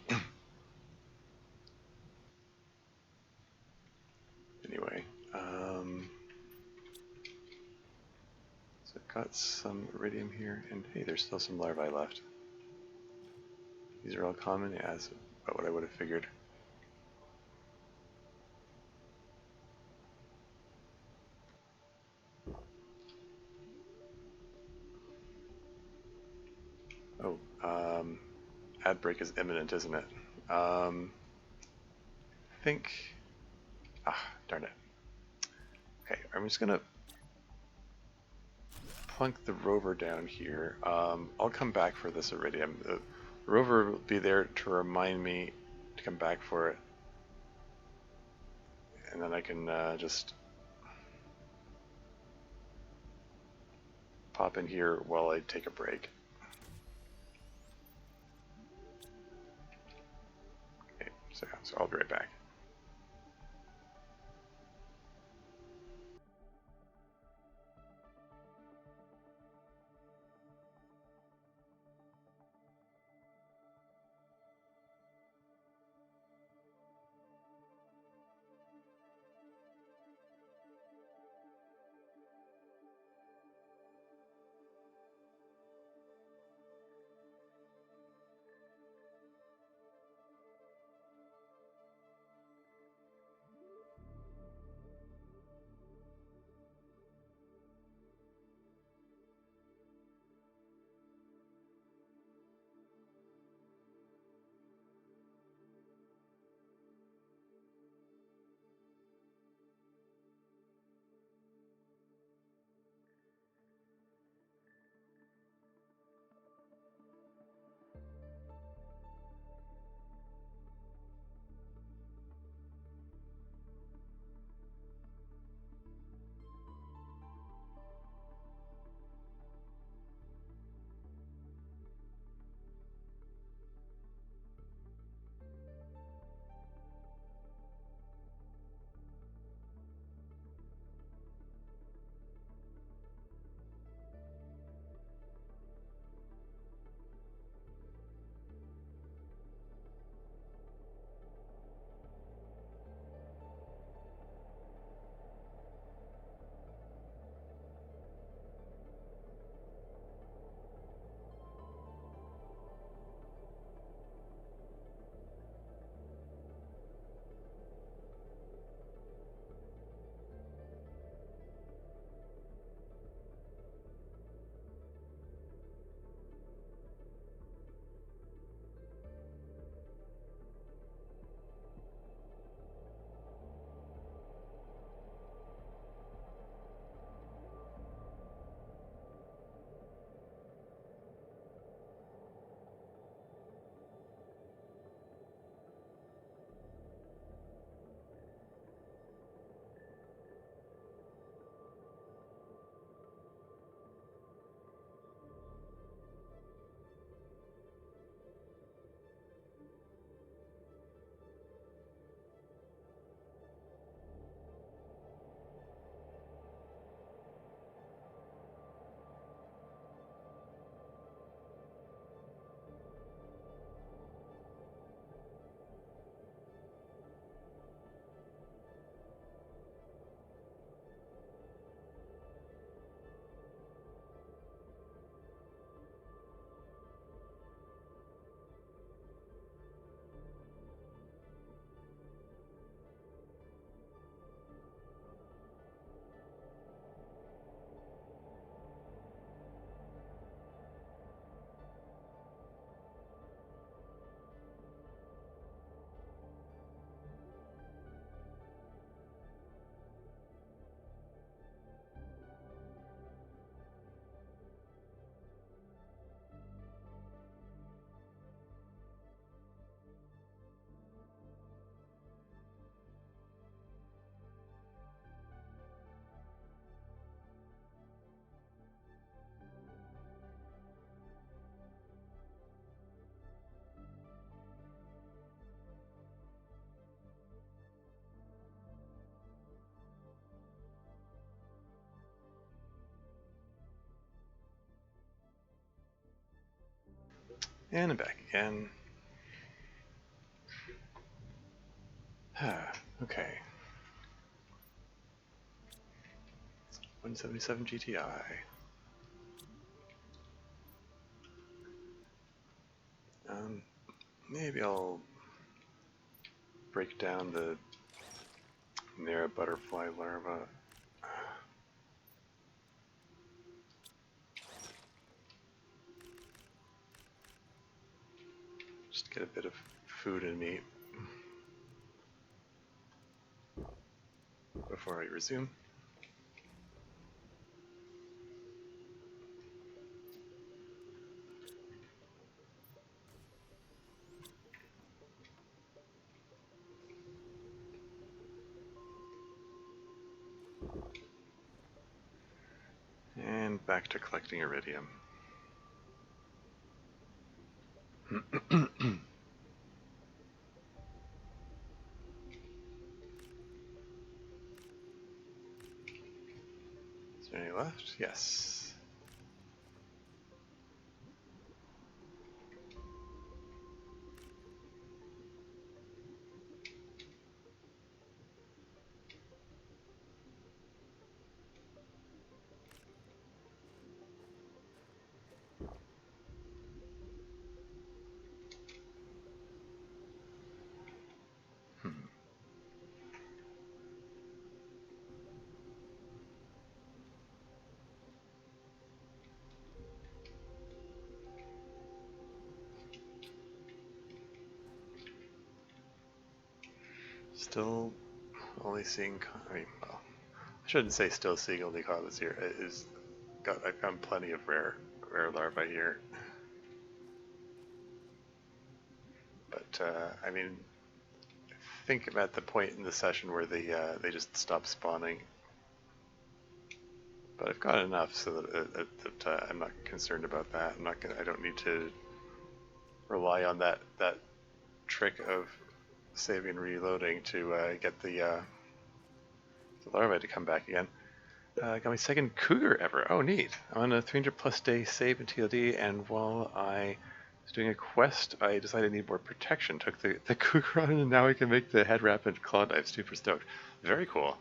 Anyway, so I've got some iridium here, and hey, there's still some larvae left. These are all common, yeah, that's about what I would have figured. Oh, ad break is imminent, isn't it? I think, darn it. Okay, I'm just gonna plunk the rover down here. I'll come back for this iridium. The rover will be there to remind me to come back for it. And then I can just pop in here while I take a break. Okay, so I'll be right back. And I'm back again. Okay. 177 GTI. Maybe I'll break down the Mira butterfly larva. Just get a bit of food in me before I resume. And back to collecting iridium. Is there any left? Yes. Still only seeing, well, I shouldn't say still seeing only commons here. I found plenty of rare larvae here. But, I mean, I think I'm at the point in the session where they just stop spawning. But I've got enough so that I'm not concerned about that. I don't need to rely on that trick of saving and reloading to get the larvae to come back again. Got my second cougar ever. Oh, neat. I'm on a 300+ day save in TLD, and while I was doing a quest, I decided I need more protection. Took the cougar on, and now I can make the head wrap and claw knives. Super stoked. Very cool.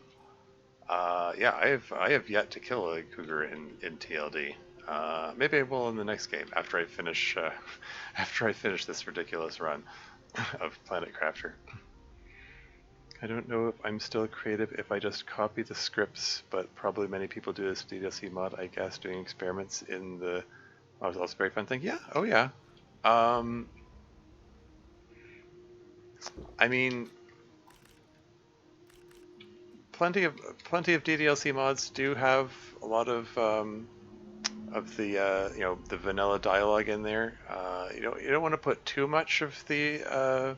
Yeah, I have yet to kill a cougar in TLD. Maybe I will in the next game after I finish this ridiculous run of Planet Crafter. I don't know if I'm still creative if I just copy the scripts, but probably many people do this DDLC mod, I guess, doing experiments in the... Oh, it's also a very fun thing. Yeah, oh yeah. I mean, plenty of DDLC mods do have a lot of the the vanilla dialogue in there. You don't want to put too much of the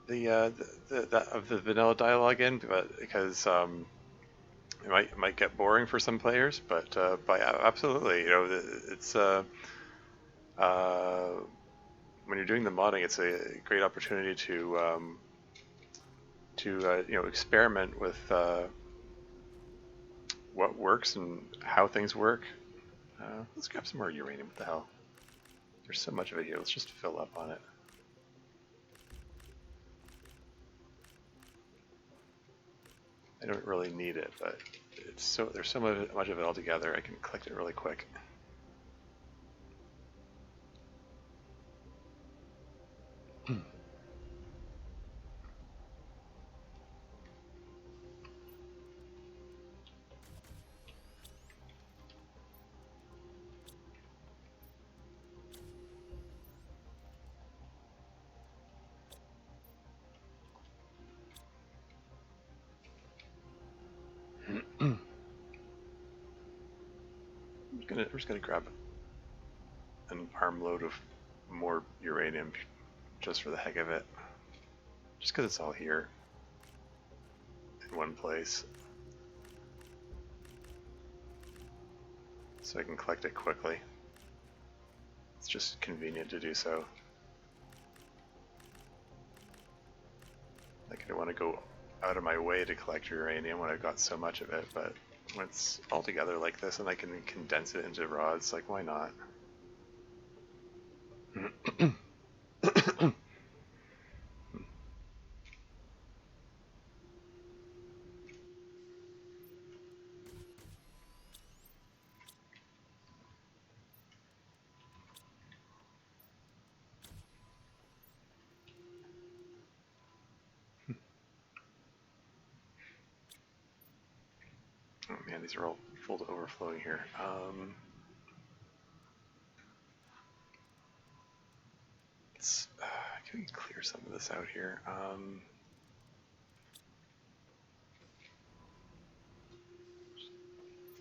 vanilla dialogue in, but because it might get boring for some players. But absolutely, it's when you're doing the modding, it's a great opportunity to experiment with what works and how things work. Let's grab some more uranium. What the hell? There's so much of it here. Let's just fill up on it. I don't really need it, but there's so much of it all together. I can collect it really quick. I'm just gonna grab an armload of more uranium just for the heck of it. Just because it's all here in one place. So I can collect it quickly. It's just convenient to do so. Like I don't want to go out of my way to collect uranium when I've got so much of it, but when it's all together like this and I can condense it into rods, like why not? Oh man, these are all full to overflowing here. Can we clear some of this out here?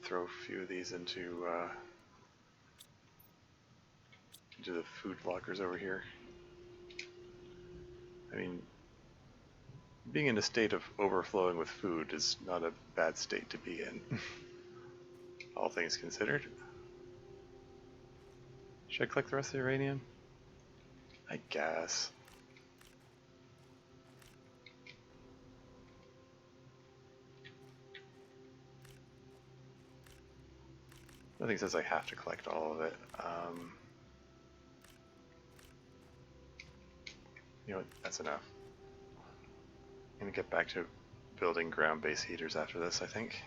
Throw a few of these into the food lockers over here. I mean, being in a state of overflowing with food is not a bad state to be in, all things considered. Should I collect the rest of the uranium? I guess. Nothing says I have to collect all of it. You know what? That's enough. I'm gonna get back to building ground-based heaters after this, I think.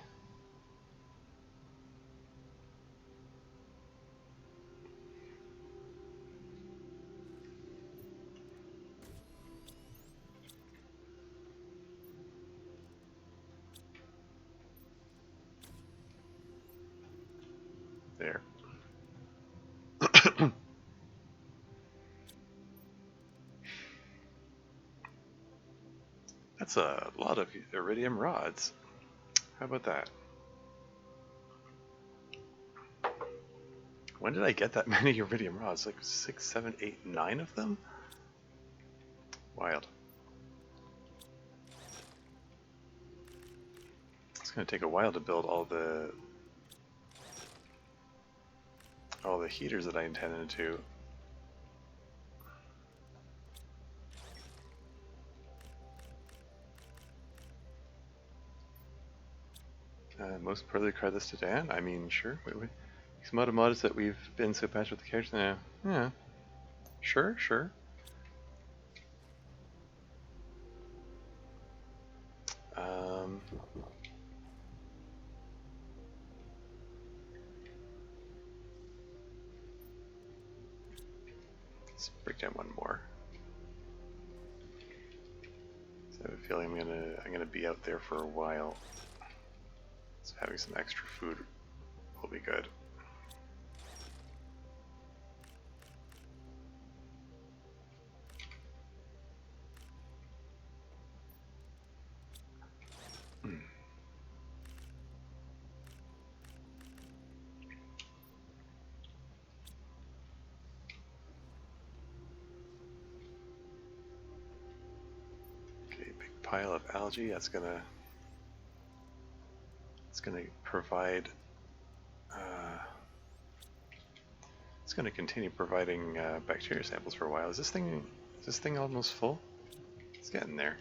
There. That's a lot of iridium rods. How about that? When did I get that many iridium rods? Like 6, 7, 8, 9 of them? Wild. It's gonna take a while to build all the heaters that I intended to. Most poorly cry this to Dan? I mean, sure. Wait. Some mod is that we've been so patched with the characters now. Yeah. Sure. Let's break down one more. So I have a feeling I'm gonna be out there for a while. So having some extra food will be good. Okay, big pile of algae. It's gonna provide. It's gonna continue providing bacteria samples for a while. Is this thing almost full? It's getting there.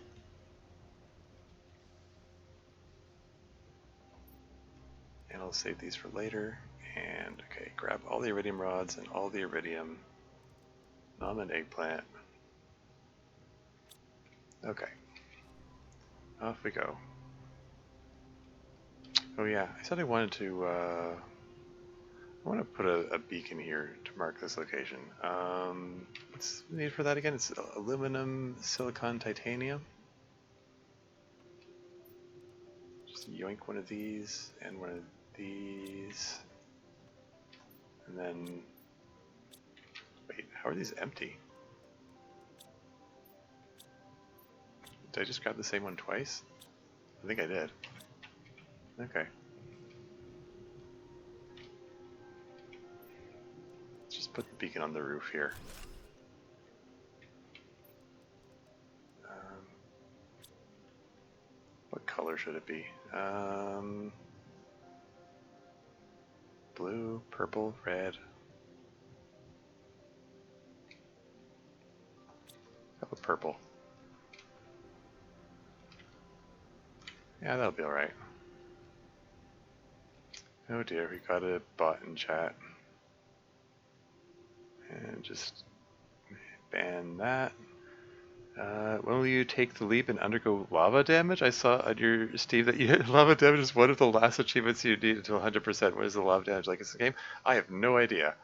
And I'll save these for later. And okay, grab all the iridium rods and all the iridium. Nom and eggplant. Okay. Off we go. Oh yeah, I said I wanted to I want to put a beacon here to mark this location. What's the need for that again? It's aluminum, silicon, titanium. Just yoink one of these and one of these. And then, wait, how are these empty? Did I just grab the same one twice? I think I did. Okay. Let's just put the beacon on the roof here. What color should it be? Blue, purple, red. How about purple? Yeah, that'll be alright. Oh dear, we got a bot in chat. And just ban that. When will you take the leap and undergo lava damage? I saw on your Steve that you lava damage is one of the last achievements you need until 100%. What is the lava damage like in this game? I have no idea.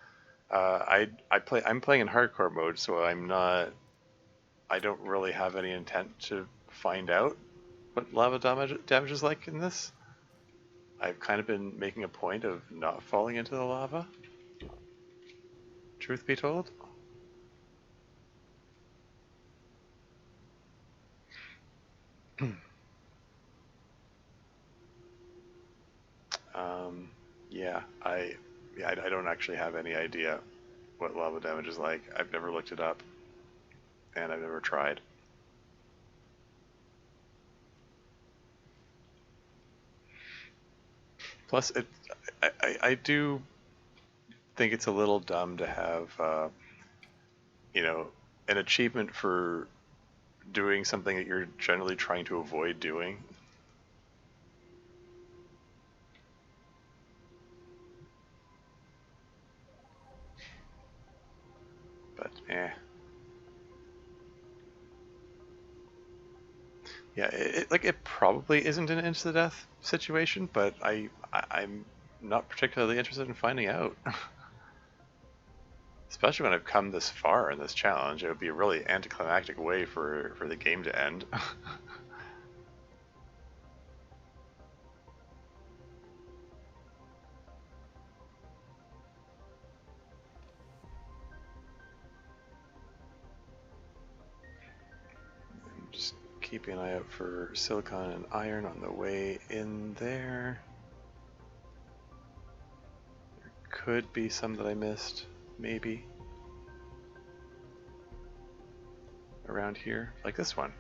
I'm playing in hardcore mode, so I don't really have any intent to find out what lava damage is like in this. I've kind of been making a point of not falling into the lava. Truth be told. Yeah, I don't actually have any idea what lava damage is like. I've never looked it up, and I've never tried. Plus, I do think it's a little dumb to have, you know, an achievement for doing something that you're generally trying to avoid doing. But, eh. Yeah, it probably isn't an insta-death situation, but I'm not particularly interested in finding out. Especially when I've come this far in this challenge, it would be a really anticlimactic way for the game to end. Just keeping an eye out for silicon and iron on the way in there. There could be some that I missed, maybe. Around here, like this one.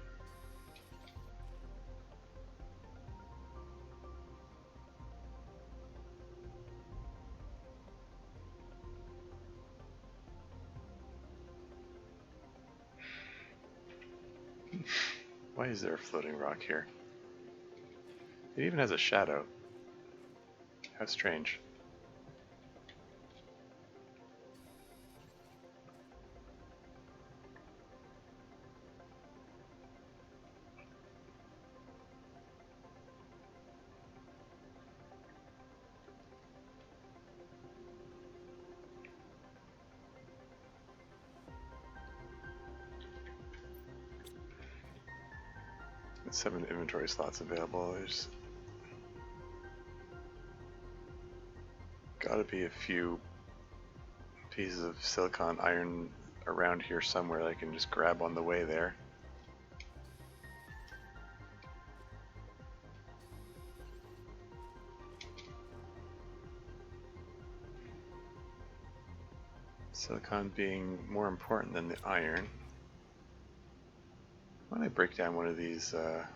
Why is there a floating rock here? It even has a shadow. How strange. There's 7 inventory slots available. There's gotta be a few pieces of silicon iron around here somewhere that I can just grab on the way there. Silicon being more important than the iron. Why don't I break down one of these, let's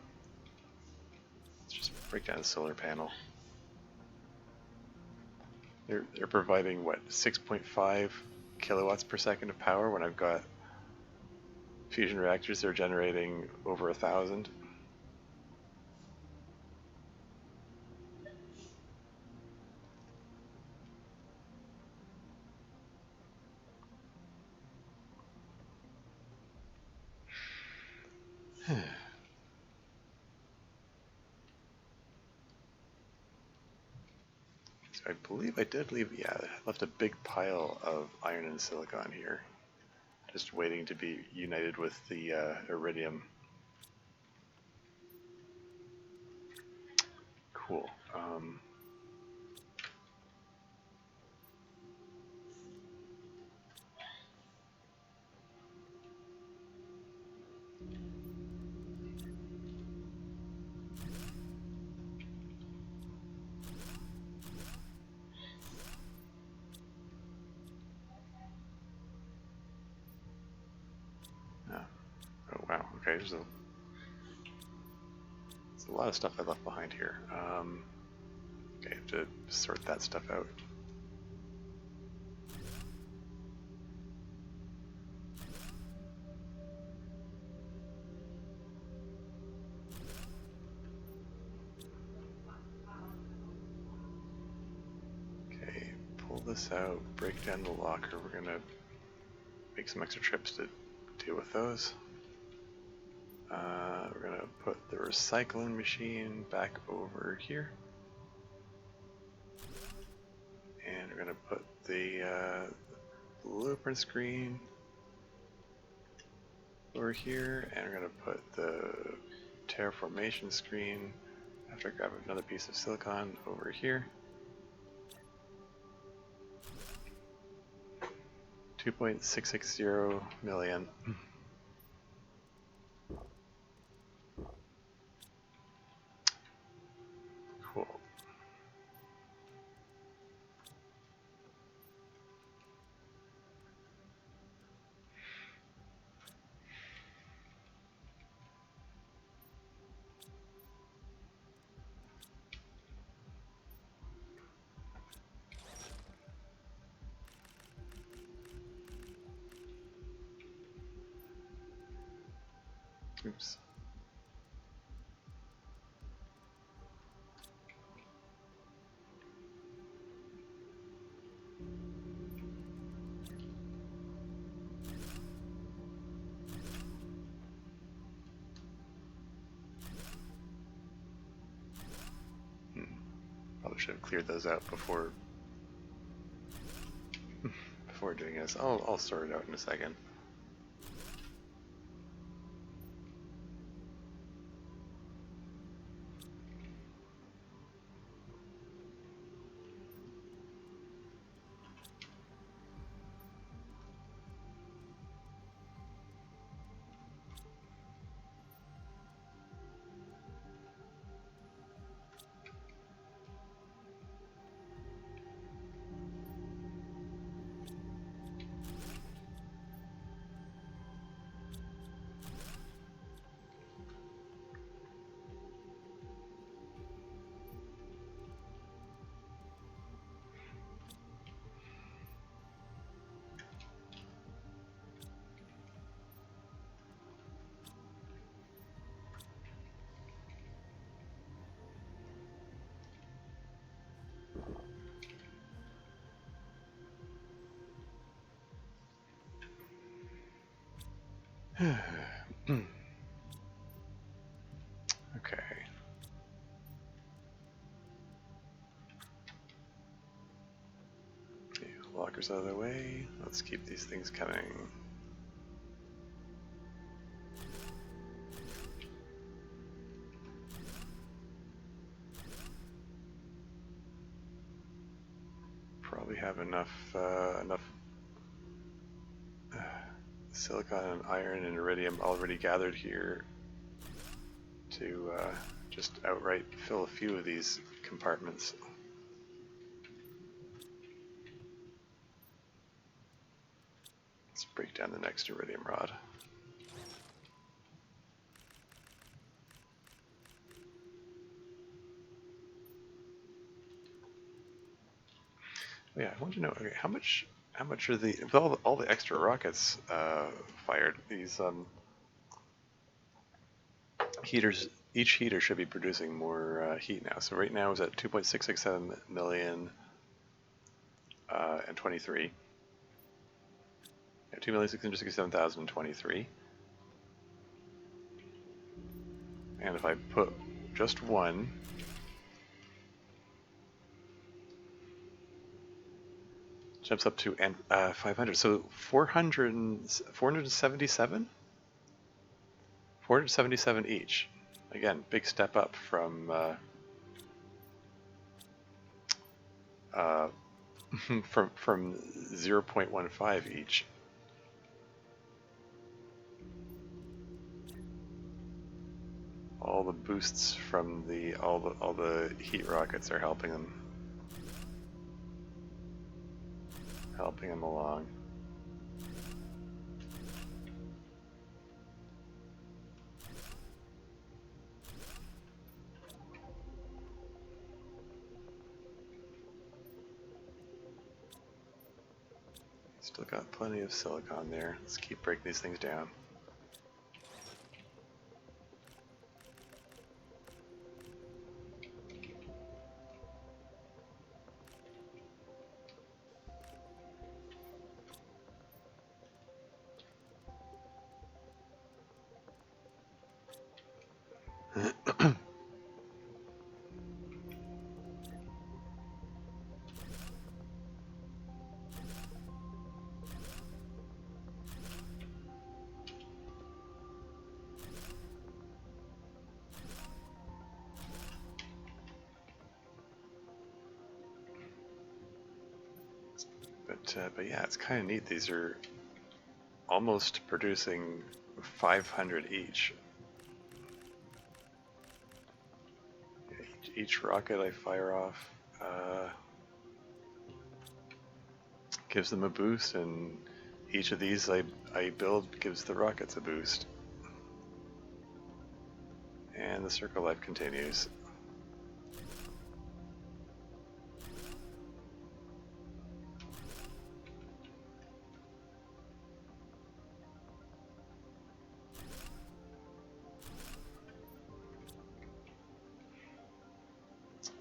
just break down the solar panel. They're providing, what, 6.5 kilowatts per second of power when I've got fusion reactors that are generating over 1,000. I believe I did leave, yeah, I left a big pile of iron and silicon here, just waiting to be united with the iridium. Cool. Oh wow, okay, there's a lot of stuff I left behind here. Okay, I have to sort that stuff out. Okay, pull this out, break down the locker. We're gonna make some extra trips to deal with those. We're going to put the recycling machine back over here. And we're going to put the blueprint screen over here. And we're going to put the terraformation screen, after I grab another piece of silicon, over here. 2.660 million. Cool. Oops. Probably should have cleared those out before doing this. I'll sort it out in a second. Okay. Lockers out of the way. Let's keep these things coming. Probably have enough silicon and iron and iridium already gathered here to just outright fill a few of these compartments. Let's break down the next iridium rod. Oh, yeah, I want to know, okay, how much are the, with all the extra rockets fired, these heaters, each heater should be producing more heat now. So right now it's at 2.667 million and 23. Yeah, 2,667,023. And if I put just one, jumps up to 500. So 477? 477 each. Again, big step up from from 0.15 each. All the boosts from all the heat rockets are helping them along. Still got plenty of silicon there. Let's keep breaking these things down. But yeah, it's kind of neat. These are almost producing 500 each. Each rocket I fire off gives them a boost, and each of these I build gives the rockets a boost. And the circle life continues.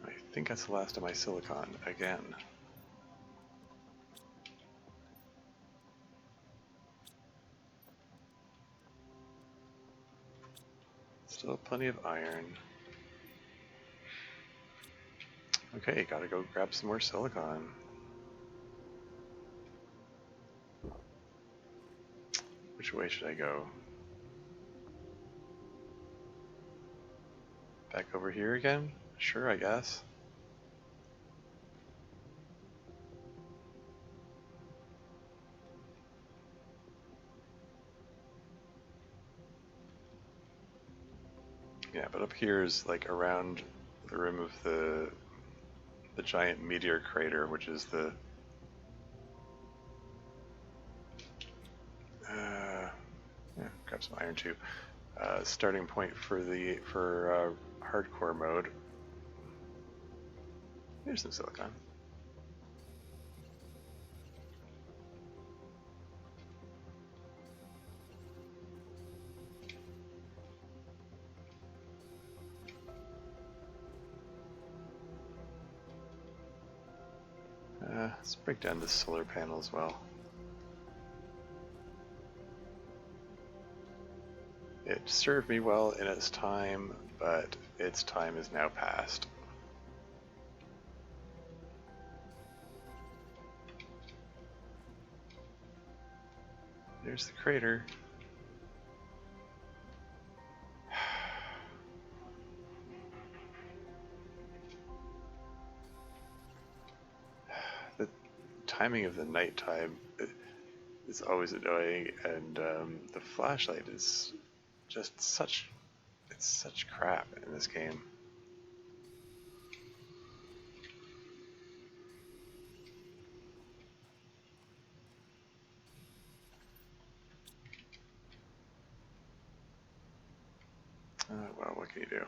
I think that's the last of my silicon again. Still plenty of iron. Okay, gotta go grab some more silicon. Which way should I go? Back over here again? Sure, I guess. Yeah, but up here is like around the rim of the giant meteor crater, which is the yeah, grab some iron too. Starting point for the hardcore mode. Here's some silicon. Let's break down this solar panel as well. It served me well in its time, but its time is now past. There's the crater. The timing of the nighttime is always annoying, and the flashlight is just such crap in this game. Well, what can you do?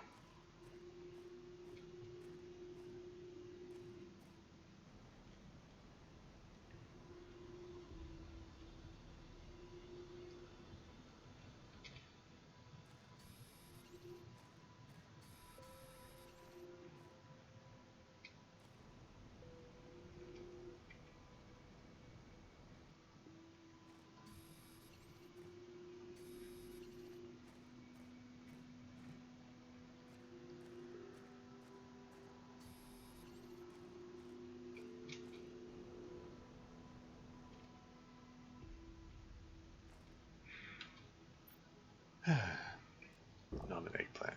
Not an eggplant.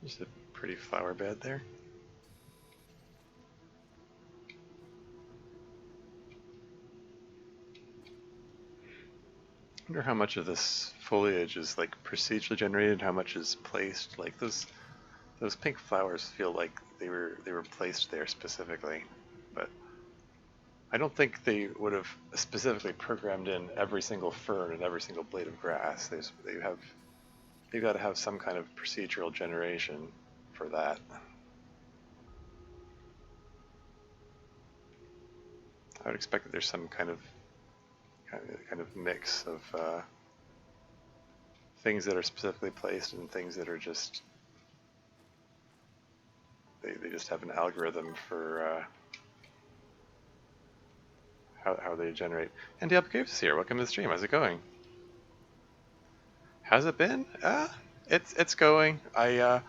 Just a pretty flower bed there. I wonder how much of this foliage is like procedurally generated, how much is placed. Like those pink flowers feel like they were placed there specifically, but I don't think they would have specifically programmed in every single fern and every single blade of grass. They've got to have some kind of procedural generation for that. I would expect that there's some kind of mix of things that are specifically placed and things that are just they just have an algorithm for how they generate. And the Caves is here. Welcome to the stream. How's it going? How's it been? It's going. I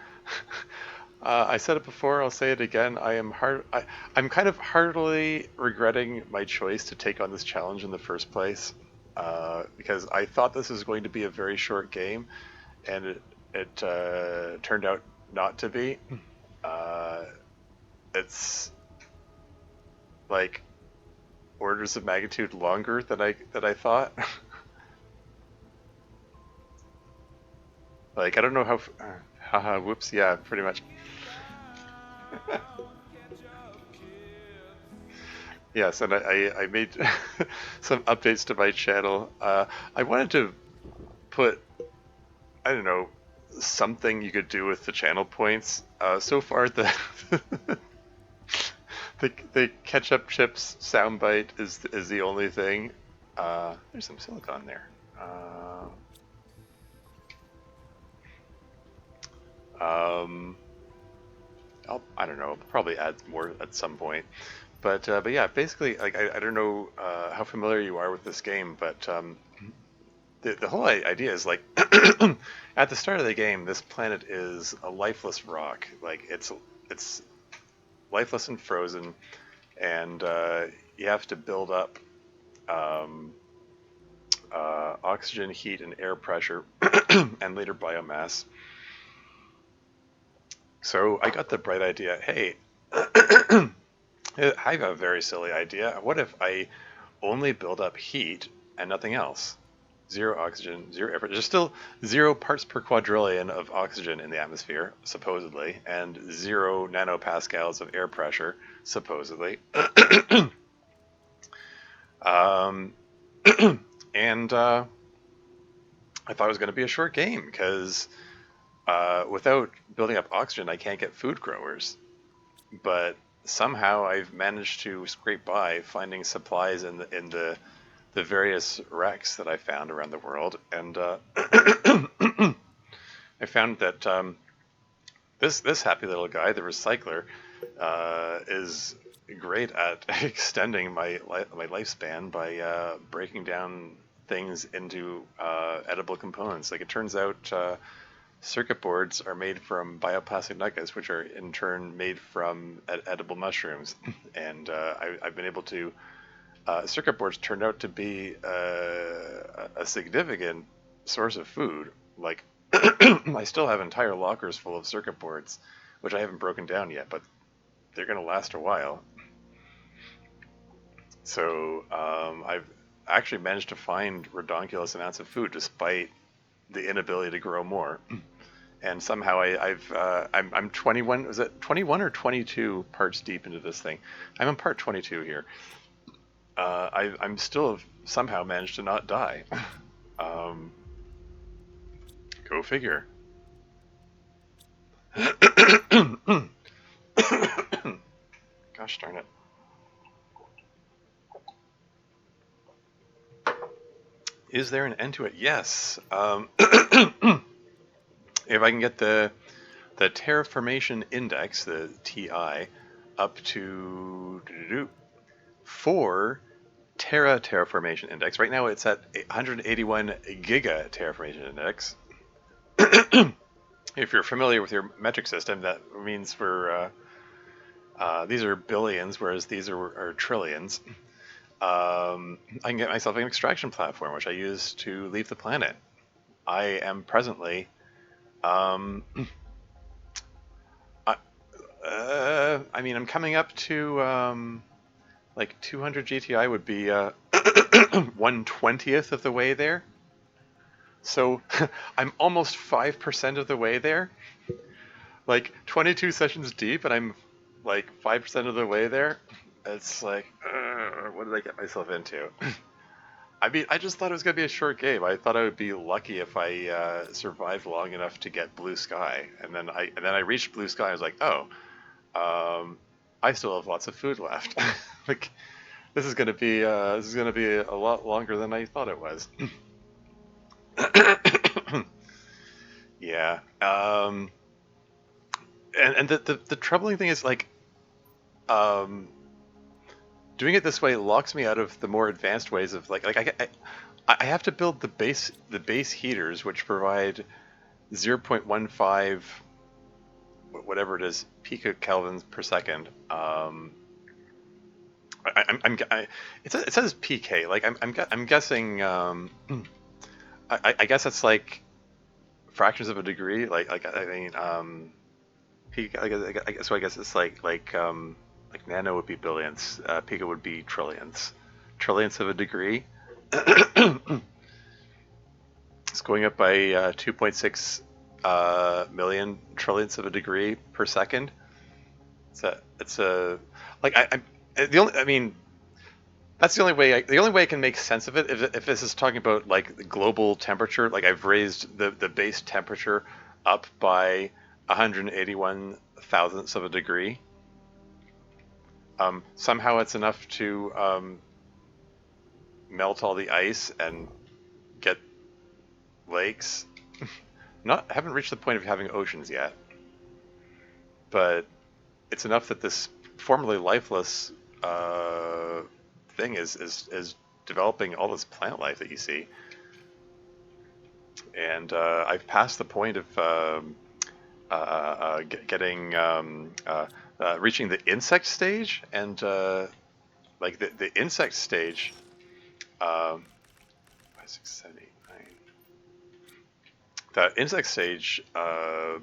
said it before. I'll say it again. I'm kind of heartily regretting my choice to take on this challenge in the first place, because I thought this was going to be a very short game, and it turned out not to be. Uh, it's like orders of magnitude longer than I thought. Like I don't know how. Haha, whoops. Yeah, pretty much. Yes, and I made some updates to my channel. I wanted to put, I don't know, something you could do with the channel points. So far, the ketchup chips soundbite is the only thing. There's some silicon there. Um, I don't know. I'll probably add more at some point. But yeah, basically, like I don't know how familiar you are with this game, but the whole idea is like at the start of the game, this planet is a lifeless rock. Like it's lifeless and frozen, and you have to build up um, oxygen, heat, and air pressure, and later biomass. So I got the bright idea. Hey, I have a very silly idea. What if I only build up heat and nothing else? Zero oxygen, zero air pressure. There's still 0 parts per quadrillion of oxygen in the atmosphere, supposedly, and 0 nanopascals of air pressure, supposedly. um, and I thought it was going to be a short game because without building up oxygen, I can't get food growers. But somehow I've managed to scrape by finding supplies in the various wrecks that I found around the world, and I found that this happy little guy, the recycler, is great at extending my lifespan by breaking down things into edible components. Like it turns out, circuit boards are made from bioplastic nuggets, which are in turn made from edible mushrooms, and I've been able to. Circuit boards turned out to be a significant source of food. Like, I still have entire lockers full of circuit boards, which I haven't broken down yet, but they're going to last a while. So I've actually managed to find redonkulous amounts of food despite the inability to grow more. And somehow I'm 21. Was it 21 or 22 parts deep into this thing? I'm on part 22 here. I'm still somehow managed to not die. um, Go figure. Gosh darn it. Is there an end to it? Yes. If I can get the terraformation index, the TI, up to 4 terraformation index. Right now it's at 181 giga terraformation index. If you're familiar with your metric system, that means these are billions, whereas these are trillions. I can get myself an extraction platform, which I use to leave the planet. I am presently, I mean, I'm coming up to like 200 GTI would be 1/20th of the way there. So I'm almost 5% of the way there. Like 22 sessions deep, and I'm like 5% of the way there. It's like, what did I get myself into? I mean, I just thought it was gonna be a short game. I thought I would be lucky if I survived long enough to get blue sky, and then I reached blue sky. I was like, oh, I still have lots of food left. Like, this is gonna be a lot longer than I thought it was. Yeah. And the troubling thing is like, um, doing it this way locks me out of the more advanced ways of like I have to build the base heaters, which provide 0.15 whatever it is picokelvins per second. It says PK. Like I'm guessing. I guess it's like fractions of a degree. I mean, so I guess it's like nano would be billionths, pico would be trillionths, trillionths of a degree. It's going up by 2.6 million trillionths of a degree per second. It's a like the only I mean that's the only way I can make sense of it if this is talking about like the global temperature. Like I've raised the base temperature up by 181 thousandths of a degree. Somehow it's enough to melt all the ice and get lakes. Not haven't reached the point of having oceans yet, but it's enough that this formerly lifeless thing is developing all this plant life that you see. And I've passed the point of getting reaching the insect stage, and like the insect stage. 6, 7, 8, 9. The insect stage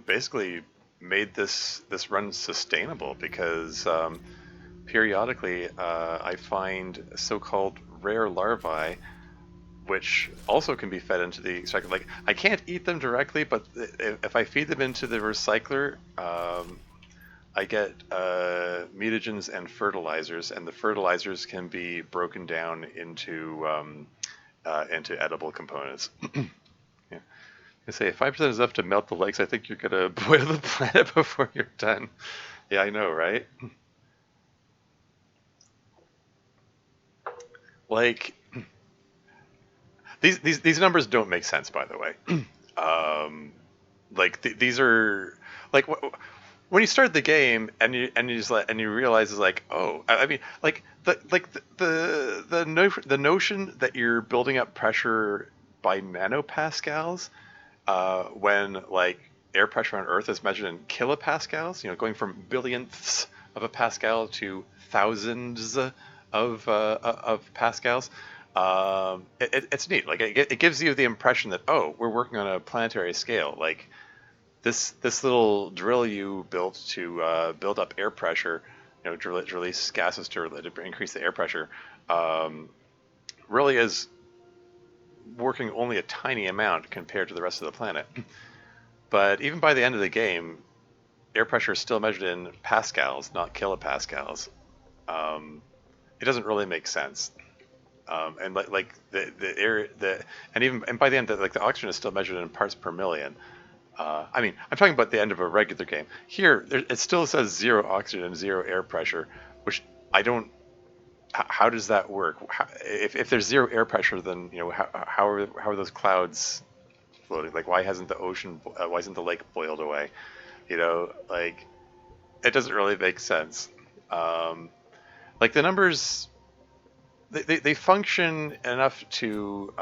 basically made this run sustainable because periodically I find so-called rare larvae, which also can be fed into the extractor. Like I can't eat them directly, but if I feed them into the recycler, I get mutagens and fertilizers, and the fertilizers can be broken down into edible components. Yeah. I say if 5% is enough to melt the lakes, I think you're gonna boil the planet before you're done. Yeah, I know, right? Like these numbers don't make sense, by the way. Like these are like when you start the game and you just and you realize it's like, oh, I mean, like the notion that you're building up pressure by nanopascals when like air pressure on Earth is measured in kilopascals, going from billionths of a pascal to thousands of pascals. It's neat. Like it gives you the impression that, oh, we're working on a planetary scale. Like this little drill you built to build up air pressure, to release gases to increase the air pressure, really is working only a tiny amount compared to the rest of the planet. But even by the end of the game, air pressure is still measured in pascals, not kilopascals. It doesn't really make sense. And like the air and by the end the oxygen is still measured in parts per million. I mean, I'm talking about the end of a regular game. Here, it still says 0 oxygen and 0 air pressure, which I don't. How does that work? If there's 0 air pressure, then how are those clouds floating? Like, why hasn't the ocean? Why isn't the lake boiled away? Like it doesn't really make sense. Like the numbers, they function enough to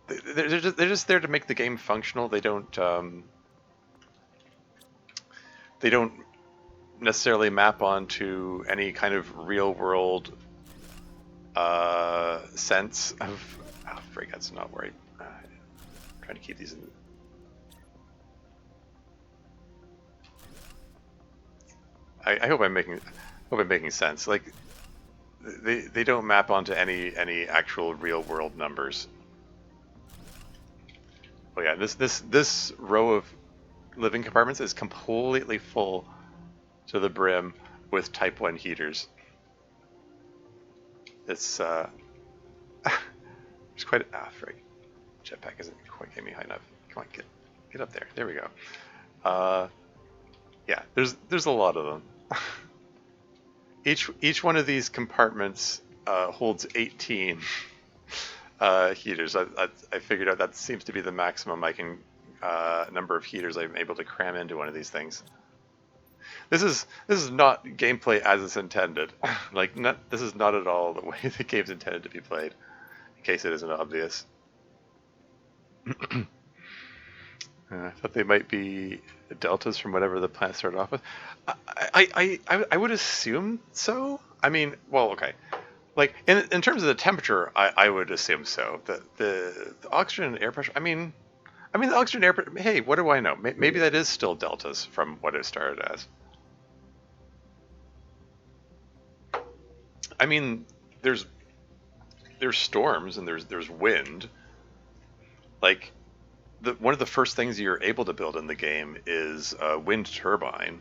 they're just there to make the game functional. They don't necessarily map onto any kind of real world sense of. Oh, frig, that's not where I'm trying to keep these in. I hope I'm making sense. Like they don't map onto any actual real world numbers. Oh yeah, this row of living compartments is completely full to the brim with Type 1 heaters. It's it's quite frig. Jetpack isn't quite getting me high enough. Come on, get up there. There we go. Yeah, there's a lot of them. Each one of these compartments holds 18 heaters. I figured out that seems to be the maximum number of heaters I'm able to cram into one of these things. This is not gameplay as it's intended. Like this is not at all the way the game's intended to be played. In case it isn't obvious. I thought they might be deltas from whatever the planet started off with. I would assume so. I mean, well, okay. Like in terms of the temperature, I would assume so. The oxygen and air pressure. I mean, I mean, the oxygen air. Hey, what do I know? Maybe that is still deltas from what it started as. I mean, there's there's storms and there's wind. Like one of the first things you're able to build in the game is a wind turbine.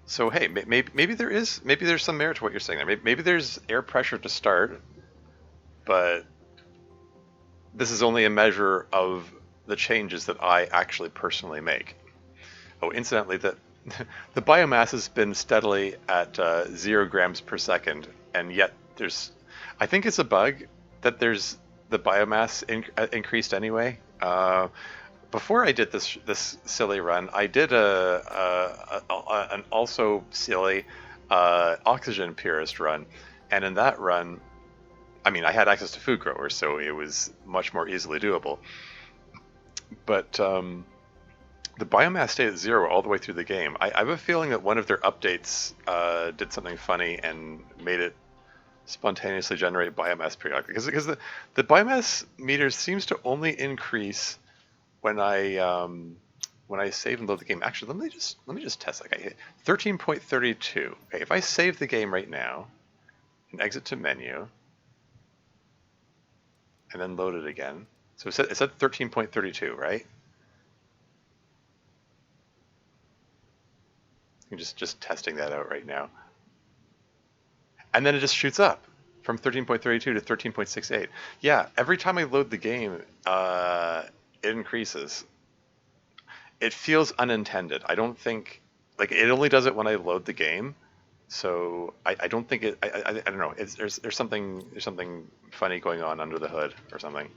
So hey, maybe there's some merit to what you're saying there. Maybe there's air pressure to start, but this is only a measure of the changes that I actually personally make. Oh, incidentally, the biomass has been steadily at 0 grams per second, and yet I think it's a bug that there's the biomass increased anyway. Before I did this silly run, I did an also silly oxygen purist run, and in that run, I mean, I had access to food growers, so it was much more easily doable. But the biomass stayed at 0 all the way through the game. I have a feeling that one of their updates did something funny and made it spontaneously generate biomass periodically. Because the biomass meter seems to only increase when I save and load the game. Actually, let me just test that guy. 13.32. Okay, if I save the game right now and exit to menu and then load it again, so it said 13.32, right? I'm just testing that out right now. And then it just shoots up from 13.32 to 13.68. Yeah, every time I load the game, it increases. It feels unintended. I don't think, like, it only does it when I load the game. So I don't think I don't know. There's something funny going on under the hood or something.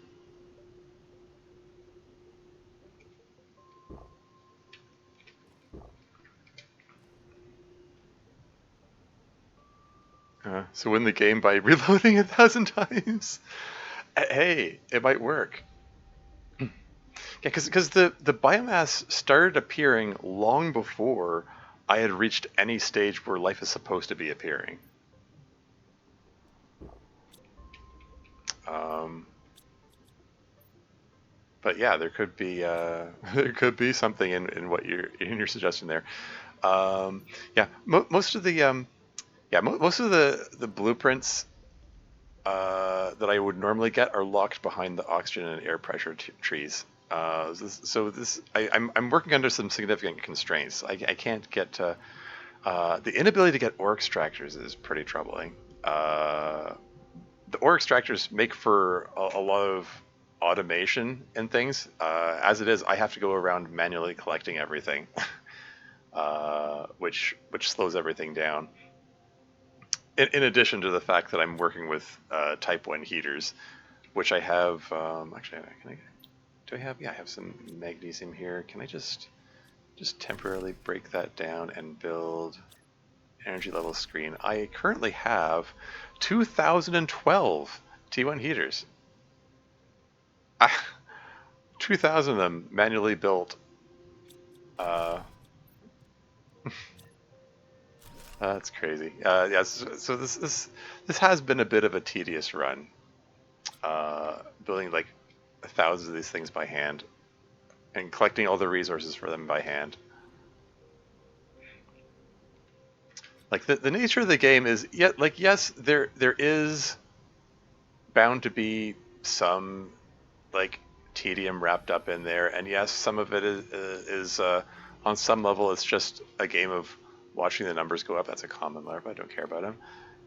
So win the game by reloading 1,000 times. Hey, it might work. Yeah, because the biomass started appearing long before I had reached any stage where life is supposed to be appearing. Um, but yeah, there could be there could be something in what you're in your suggestion there. Yeah, most of the most of the blueprints that I would normally get are locked behind the oxygen and air pressure trees. I'm working under some significant constraints. I can't get the inability to get ore extractors is pretty troubling. The ore extractors make for a lot of automation and things. As it is, I have to go around manually collecting everything, which slows everything down. In addition to the fact that I'm working with Type 1 heaters, which I have, actually, do I have, yeah, I have some magnesium here. Can I just temporarily break that down and build energy level screen? I currently have 2012 T1 heaters. 2,000 of them manually built. That's crazy. Yes, so this has been a bit of a tedious run, building like thousands of these things by hand and collecting all the resources for them by hand. Like the nature of the game is, yet like yes, there is bound to be some like tedium wrapped up in there, and yes, some of it is on some level it's just a game of watching the numbers go up. That's a common larva. I don't care about him.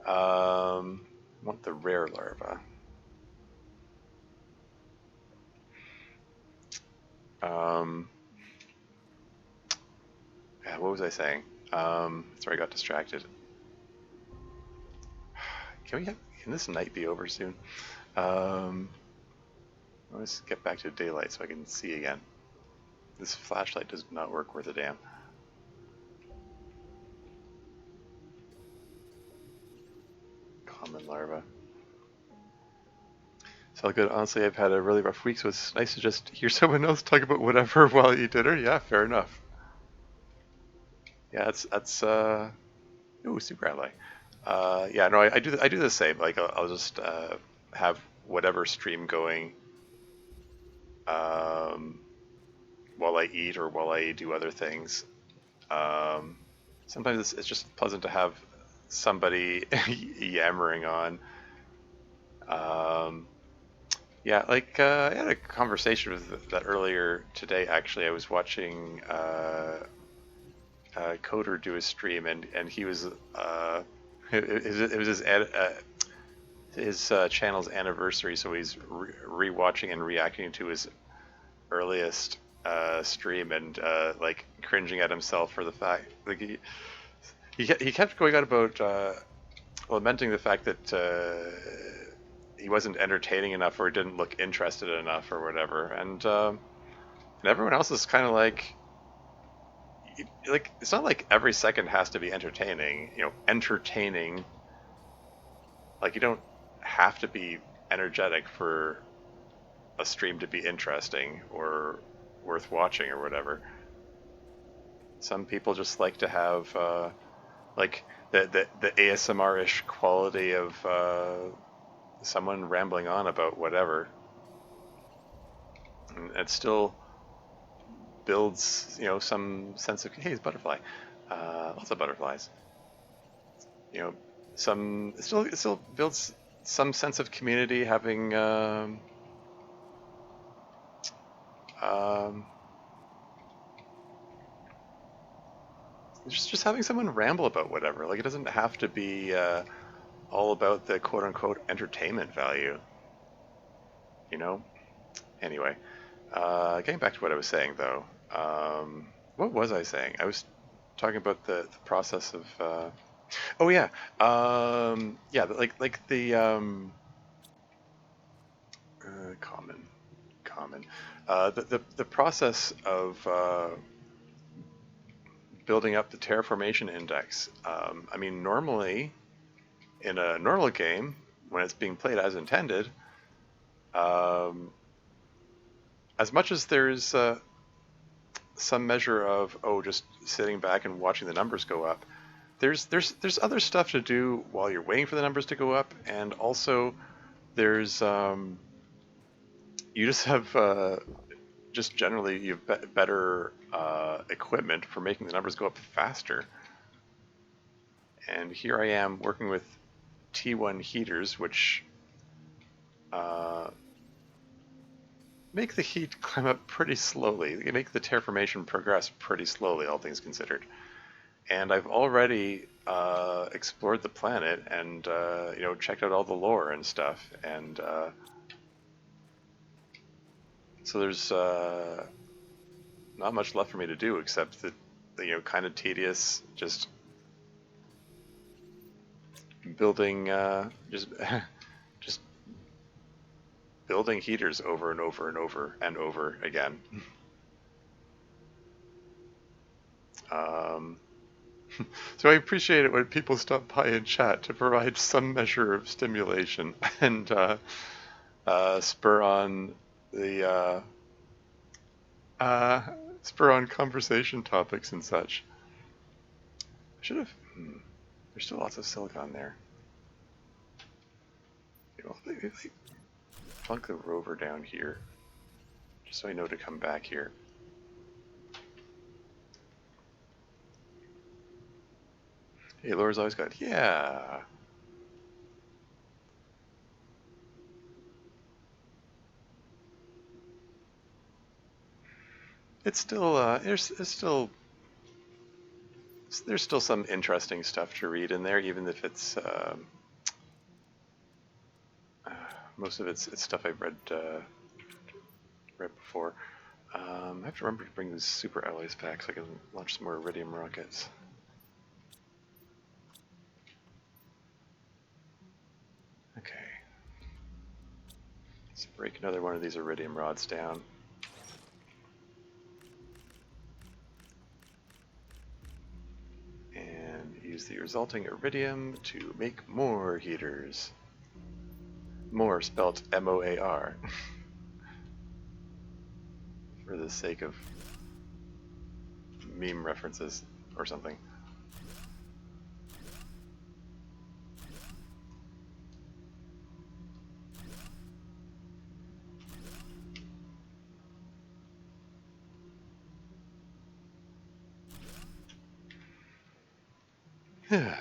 I want the rare larva. Yeah, what was I saying? Sorry, I got distracted. Can this night be over soon? Let's get back to daylight so I can see again. This flashlight does not work worth a damn. Common larva. It's all good. Honestly, I've had a really rough week, so it's nice to just hear someone else talk about whatever while you dinner. Yeah, fair enough. Yeah, that's ooh, super ally. Yeah, no, I do the same. Like I'll just have whatever stream going. Um, while I eat or while I do other things. Um, Sometimes it's just pleasant to have somebody yammering on. Um, yeah, like I had a conversation with that earlier today. Actually, I was watching Coder do a stream, and he was it was his channel's anniversary, so he's rewatching and reacting to his earliest stream and like cringing at himself for the fact like he kept going on about lamenting the fact that he wasn't entertaining enough or didn't look interested enough or whatever, and everyone else is kind of like it's not like every second has to be entertaining, entertaining. Like you don't have to be energetic for a stream to be interesting or worth watching or whatever. Some people just like to have like the ASMR-ish quality of someone rambling on about whatever, and it still builds some sense of hey, it's butterfly, lots of butterflies. Some it still builds some sense of community having um, just having someone ramble about whatever. Like it doesn't have to be all about the quote unquote entertainment value, you know? Anyway, getting back to what I was saying though, what was I saying? I was talking about the process of, oh yeah, yeah, like the, common, the process of, building up the terraformation index. I mean, normally, in a normal game, when it's being played as intended, um, as much as there's some measure of just sitting back and watching the numbers go up, there's other stuff to do while you're waiting for the numbers to go up, and also there's you just have just generally you have better equipment for making the numbers go up faster. And here I am working with T1 heaters, which make the heat climb up pretty slowly. They make the terraformation progress pretty slowly, all things considered. And I've already explored the planet and checked out all the lore and stuff. And so there's not much left for me to do except the kind of tedious just building just building heaters over and over and over and over again. So I appreciate it when people stop by and chat to provide some measure of stimulation and spur on the spur on conversation topics and such. I should have. There's still lots of silicon there. They plunk the rover down here, just so I know to come back here. Hey, Laura's always got, yeah. It's still, there's still some interesting stuff to read in there, even if it's, most of it's stuff I've read before. I have to remember to bring these super alloys back so I can launch some more iridium rockets. Okay. Let's break another one of these iridium rods down. And use the resulting iridium to make more heaters. More spelt M-O-A-R. For the sake of meme references or something. Yeah,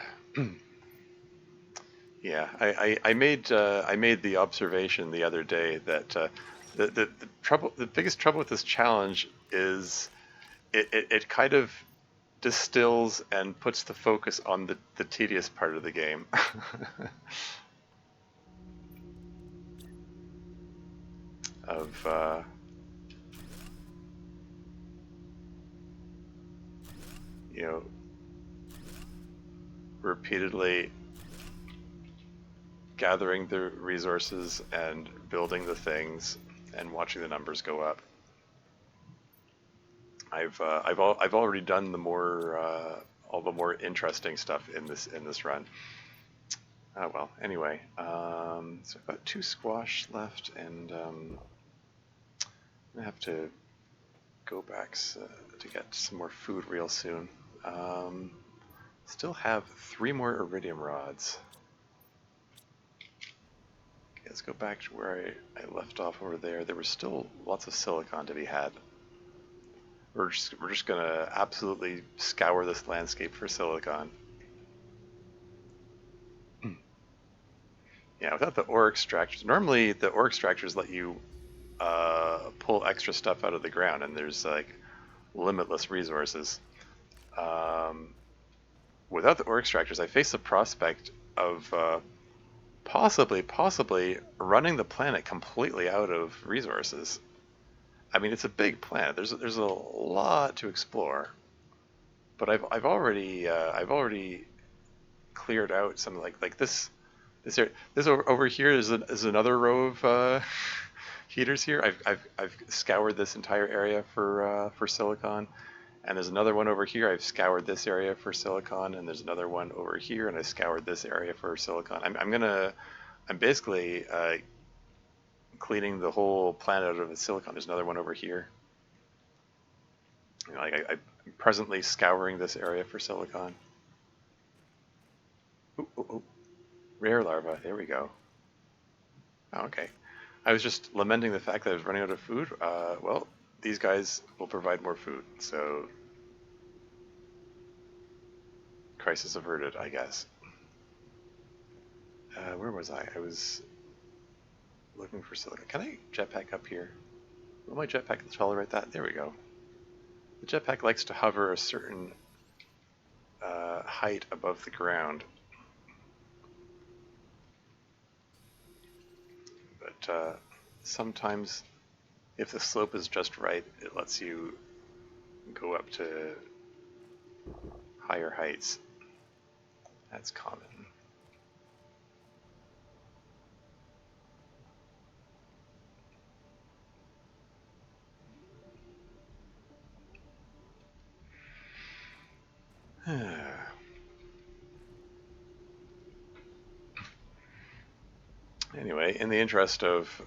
I made the observation the other day that the biggest trouble with this challenge is it kind of distills and puts the focus on the tedious part of the game. of you know, repeatedly gathering the resources and building the things and watching the numbers go up. I've already done the more all the more interesting stuff in this run. Oh well. Anyway, so I've got 2 squash left, and I have to go back to get some more food real soon. Still have 3 more iridium rods. Okay, let's go back to where I left off over there. There was still lots of silicon to be had. We're just gonna absolutely scour this landscape for silicon. Yeah, without the ore extractors. Normally, the ore extractors let you pull extra stuff out of the ground, and there's like limitless resources. Without the ore extractors, I face the prospect of possibly running the planet completely out of resources. I mean, it's a big planet. There's a lot to explore, but I've already cleared out some like this over here is another row of heaters here. I've scoured this entire area for silicon, and there's another one over here. I've scoured this area for silicon, and there's another one over here, and I scoured this area for silicon. I'm basically cleaning the whole planet out of its silicon. There's another one over here. You know, I'm presently scouring this area for silicon. Ooh, ooh, ooh. Rare larva. There we go. Oh, okay. I was just lamenting the fact that I was running out of food. Well, these guys will provide more food, so crisis averted, I guess. Where was I? I was looking for silicon. Can I jetpack up here? Will my jetpack tolerate that? There we go. The jetpack likes to hover a certain height above the ground. But sometimes, if the slope is just right, it lets you go up to higher heights. That's common. Anyway, in the interest of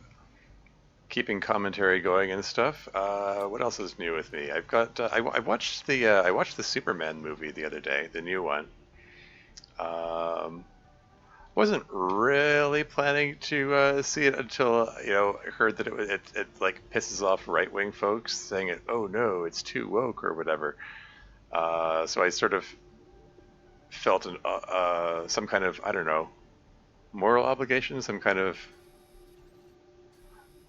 keeping commentary going and stuff, what else is new with me? I've got I watched the Superman movie the other day, the new one. Wasn't really planning to see it until I heard that it like pisses off right wing folks saying it. Oh no, it's too woke or whatever. So I sort of felt some kind of, I don't know, moral obligation, some kind of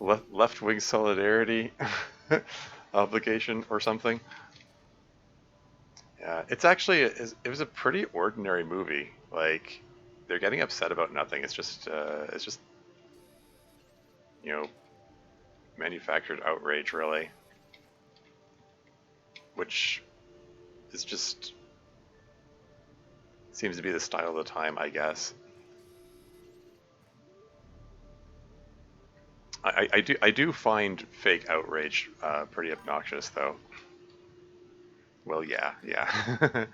left-wing solidarity obligation or something. Yeah, it was a pretty ordinary movie. Like, they're getting upset about nothing. It's just you know manufactured outrage, really, which is just seems to be the style of the time, I guess. I do find fake outrage pretty obnoxious, though. Well, yeah, yeah.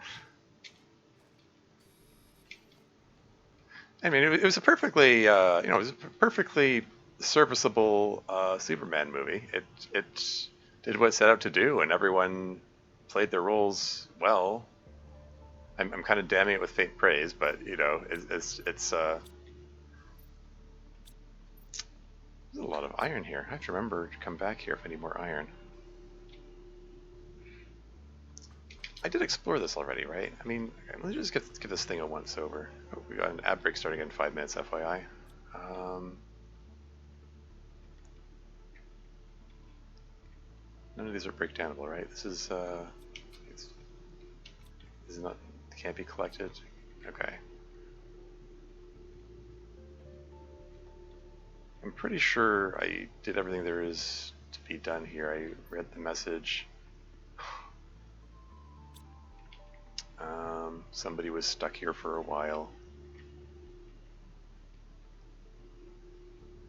I mean, it was a perfectly, it was a perfectly serviceable Superman movie. It did what it set out to do, and everyone played their roles well. I'm kind of damning it with faint praise, but there's a lot of iron here. I have to remember to come back here if I need more iron. I did explore this already, right? I mean, let me just give this thing a once over. Oh, we got an ad break starting in 5 minutes, FYI. None of these are breakdownable, right? This is not, can't be collected. Okay. I'm pretty sure I did everything there is to be done here. I read the message. Somebody was stuck here for a while.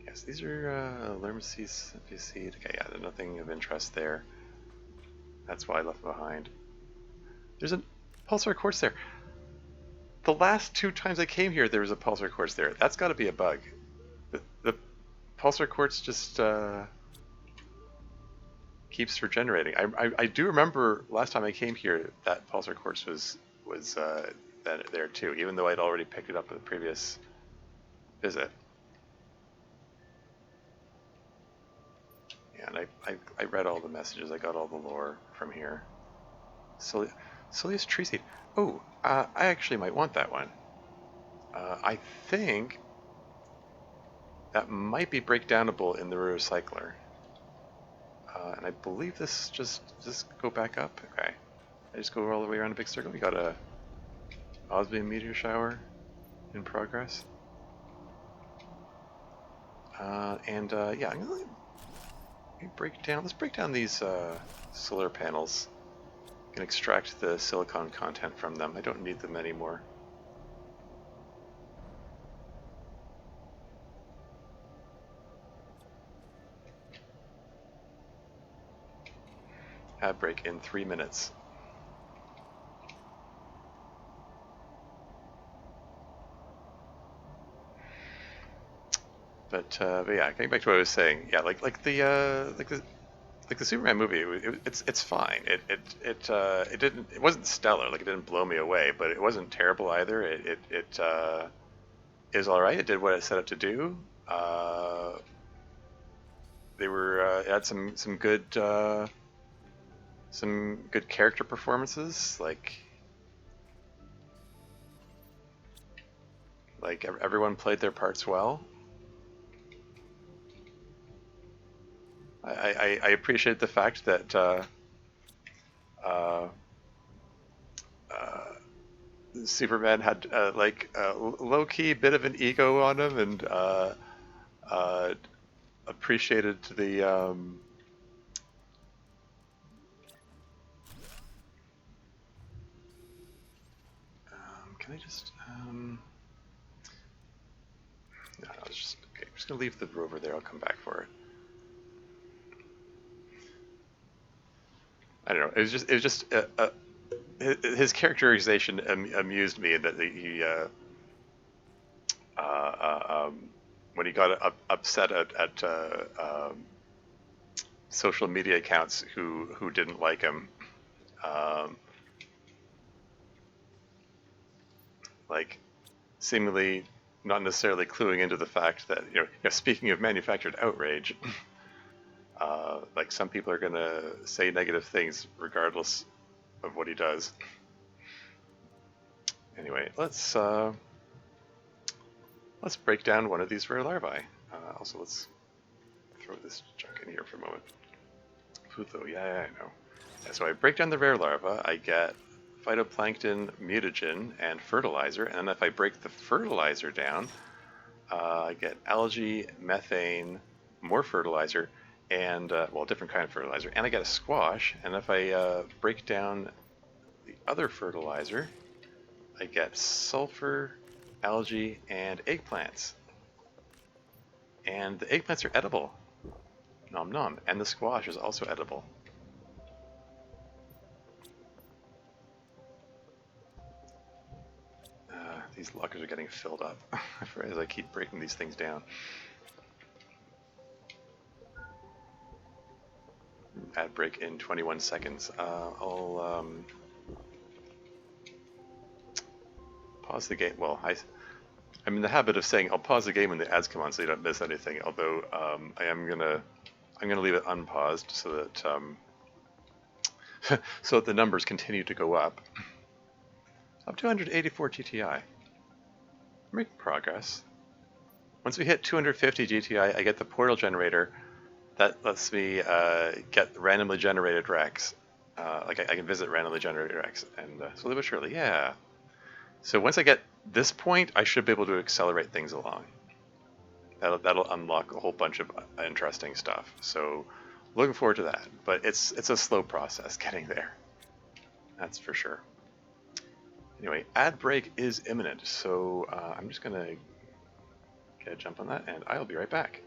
Yes, these are Lermacies, seed. Okay, yeah, there's nothing of interest there. That's why I left behind. There's a pulsar quartz there. The last 2 times I came here, there was a pulsar quartz there. That's got to be a bug. The pulsar quartz just keeps regenerating. I do remember last time I came here that pulsar quartz was there too, even though I'd already picked it up at the previous visit. Yeah, and I read all the messages. I got all the lore from here. Soleus tree seed. Oh, I actually might want that one. I think that might be breakdownable in the recycler. And I believe this just go back up. Okay. I just go all the way around a big circle. We got a Osmium meteor shower in progress. Yeah, I'm gonna let's break down these solar panels. I can extract the silicon content from them. I don't need them anymore. Ad break in 3 minutes. But yeah, getting back to what I was saying, yeah, like the Superman movie, it's fine. It wasn't stellar, like it didn't blow me away, but it wasn't terrible either. It is all right. It did what it set out to do. It had some good character performances, like everyone played their parts well. I appreciate the fact that Superman had low-key bit of an ego on him, and appreciated the can I just no, I'm just gonna leave the rover there. I'll come back for it. I don't know. It was just his characterization amused me, that he when he got upset at social media accounts who didn't like him, like seemingly not necessarily cluing into the fact that speaking of manufactured outrage. Like some people are gonna say negative things regardless of what he does. Anyway, let's break down one of these rare larvae. Also, let's throw this junk in here for a moment. Putho, yeah, I know. Yeah, so I break down the rare larva. I get phytoplankton, mutagen, and fertilizer. And if I break the fertilizer down, I get algae, methane, more fertilizer, and well, different kind of fertilizer, and I get a squash. And if I break down the other fertilizer, I get sulfur, algae, and eggplants. And the eggplants are edible. Nom nom. And the squash is also edible. These lockers are getting filled up as I keep breaking these things down. Ad break in 21 seconds. I'll pause the game. Well, I'm in the habit of saying I'll pause the game when the ads come on so you don't miss anything. Although I'm gonna leave it unpaused so that so the numbers continue to go up. Up to 284 GTI. Making progress. Once we hit 250 GTI, I get the portal generator. That lets me get randomly generated Rex. Like I can visit randomly generated Rex, and slowly but surely, yeah. So once I get this point, I should be able to accelerate things along. That'll unlock a whole bunch of interesting stuff. So looking forward to that. But it's a slow process getting there. That's for sure. Anyway, ad break is imminent, so I'm just gonna get a jump on that, and I'll be right back.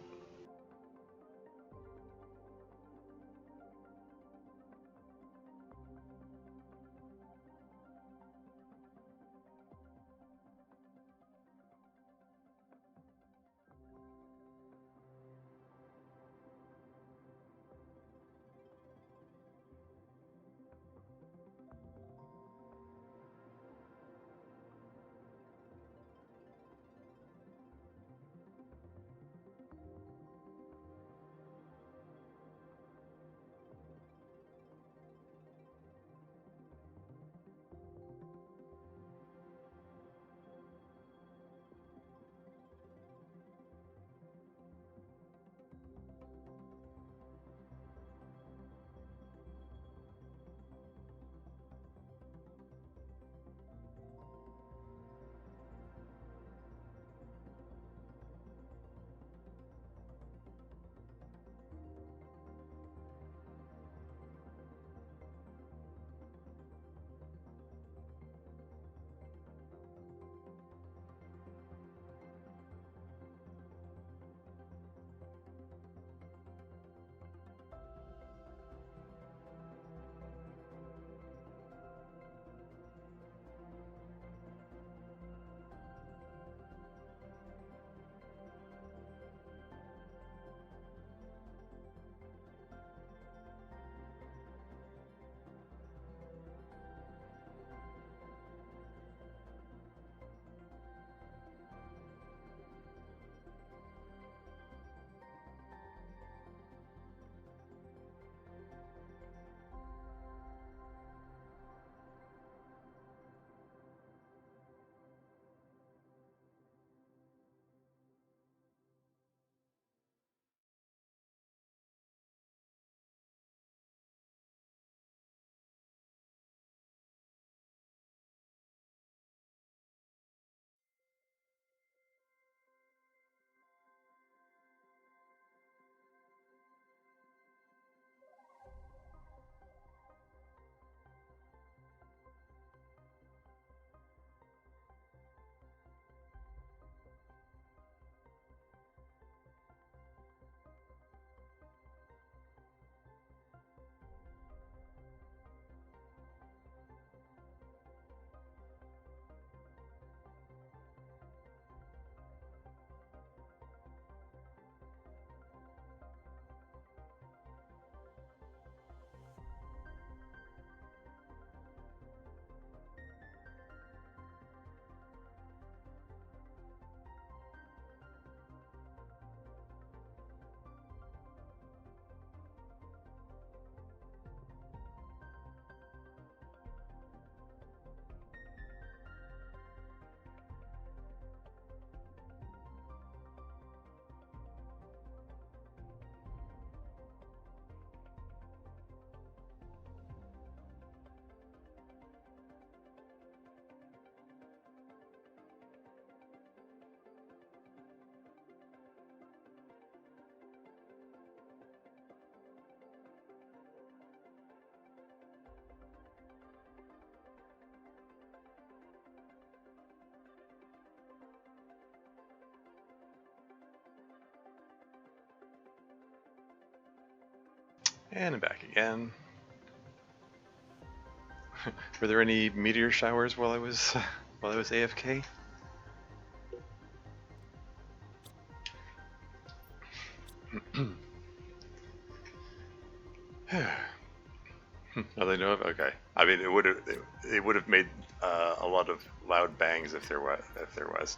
And I'm back again. Were there any meteor showers while I was AFK? Oh, they know of? Okay. I mean, it would have made a lot of loud bangs if there was.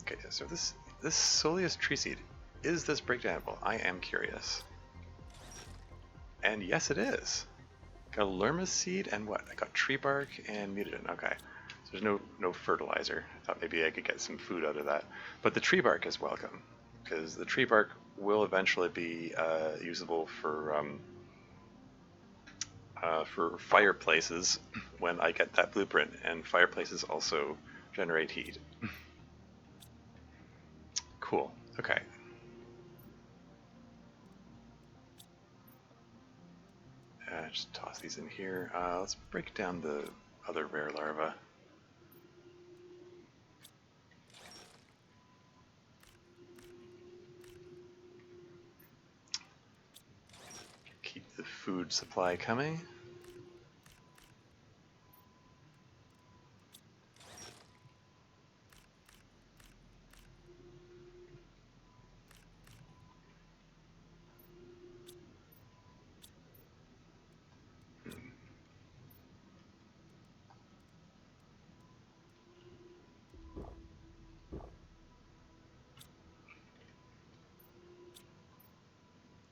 Okay, so this Soleus tree seed, is this breakdownable? I am curious. And yes, it is. Got a lerma seed and what? I got tree bark and mutagen. Okay. So there's no fertilizer. I thought maybe I could get some food out of that. But the tree bark is welcome, because the tree bark will eventually be usable for fireplaces when I get that blueprint, and fireplaces also generate heat. Cool. Okay. Just toss these in here. Let's break down the other rare larva. Keep the food supply coming.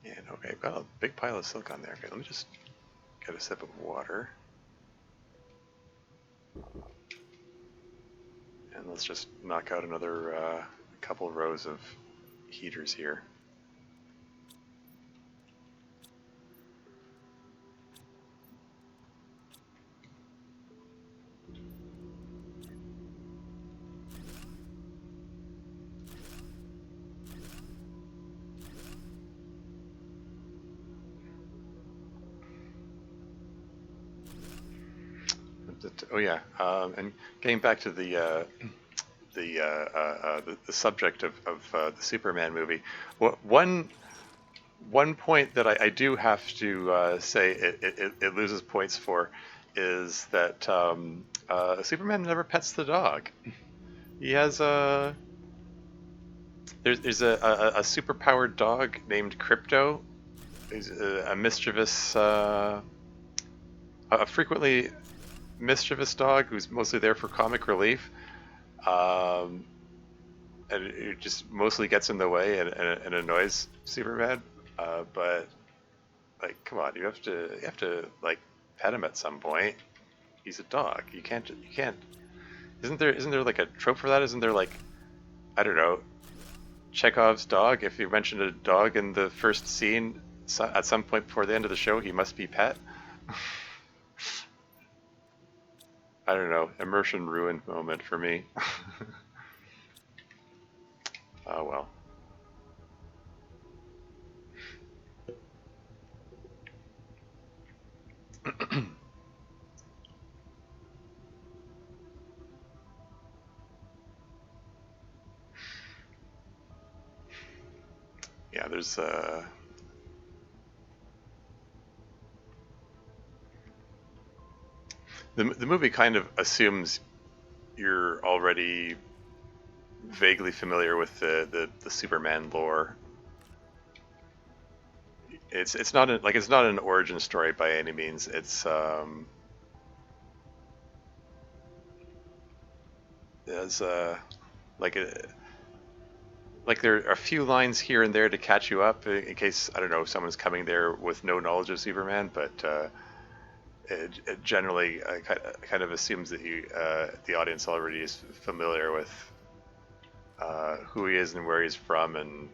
And okay, I've got a big pile of silk on there. Okay, let me just get a sip of water. And let's just knock out another couple rows of heaters here. Oh yeah, and getting back to the subject of the Superman movie, one point that I do have to say it loses points for is that Superman never pets the dog. He has there's a superpowered dog named Crypto. He's a mischievous, a frequently mischievous dog who's mostly there for comic relief, and it just mostly gets in the way and annoys Superman. But like, come on, you have to like pet him at some point. He's a dog. You can't. Isn't there like a trope for that? Isn't there like, I don't know, Chekhov's dog? If you mention a dog in the first scene, at some point before the end of the show, he must be pet. I don't know, immersion ruined moment for me. Oh well. Yeah, there's the movie kind of assumes you're already vaguely familiar with the Superman lore. It's not it's not an origin story by any means. It's as like a like there are a few lines here and there to catch you up in case, I don't know, someone's coming there with no knowledge of Superman, but it generally kind of assumes that the audience already is familiar with who he is and where he's from, and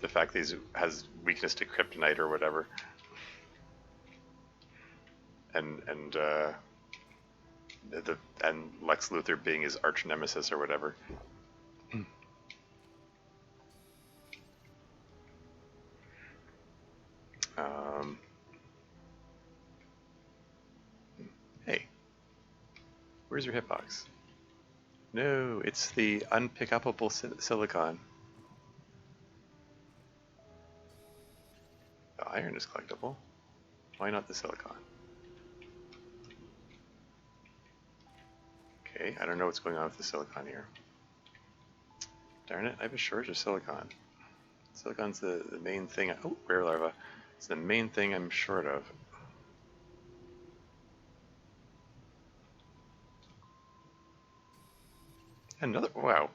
the fact that he has weakness to kryptonite or whatever, and and Lex Luthor being his arch nemesis or whatever. Hey, where's your hitbox? No, it's the unpickupable silicon. The iron is collectible. Why not the silicon? Okay, I don't know what's going on with the silicon here. Darn it, I have a shortage of silicon. Silicon's the main thing. Oh, rare larva. It's the main thing I'm short of. Another, wow.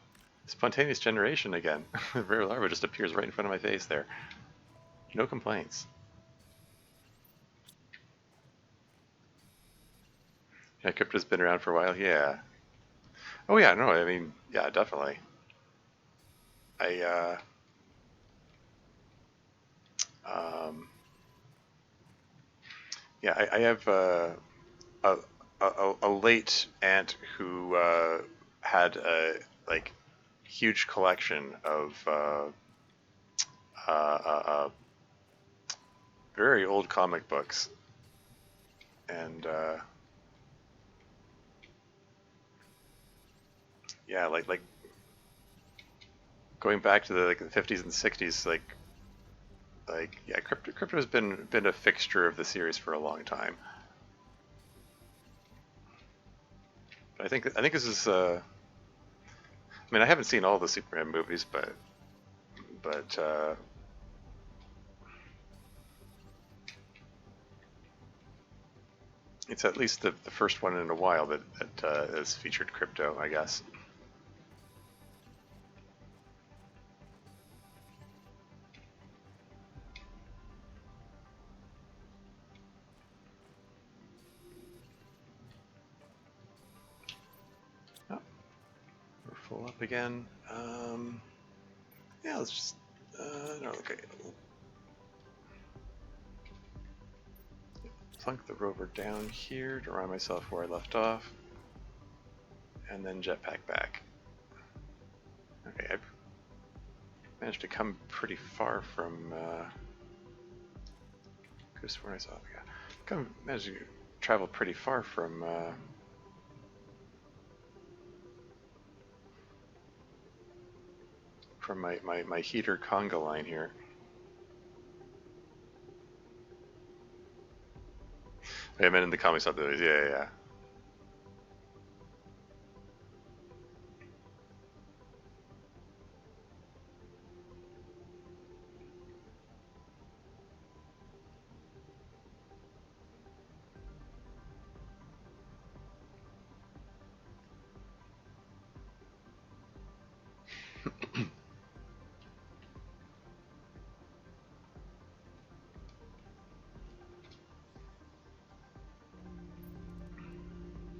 Spontaneous generation again. Rare larva just appears right in front of my face there. No complaints. Yeah, crypto's been around for a while. Yeah. Oh yeah, no, I mean, yeah, definitely. I um, yeah, I have a, a late aunt who had a like huge collection of very old comic books, and yeah, like going back to the like the 50s and 60s, like yeah, crypto has been a fixture of the series for a long time. But I think this is I mean I haven't seen all the Superman movies, but it's at least the first one in a while that has featured crypto, I guess. Oh, we're full up again. Yeah, let's just no, okay. Plunk the rover down here to remind myself where I left off, and then jetpack back. Okay, I've managed to come pretty far from. Could have sworn I saw. Yeah, managed to travel pretty far from my heater conga line here. I meant in the comics, not the movies. Yeah, yeah.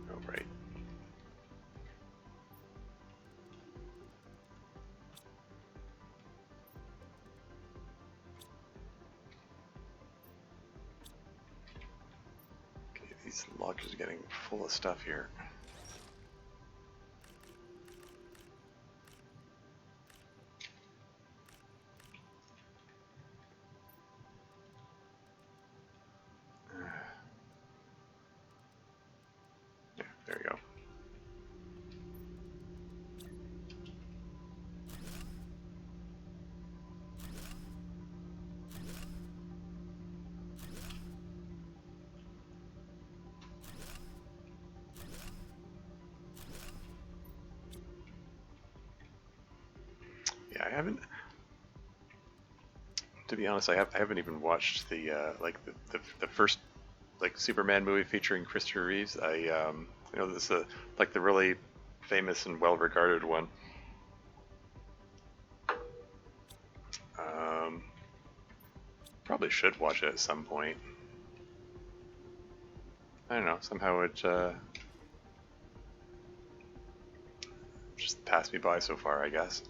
Oh, right. Okay, these lockers are getting full of stuff here. Yeah, there we go. Yeah, I haven't. To be honest, I haven't even watched the like the first like Superman movie featuring Christopher Reeves. You know, this is like the really famous and well regarded one. Um, Probably should watch it at some point. I don't know. Somehow it just passed me by so far, I guess.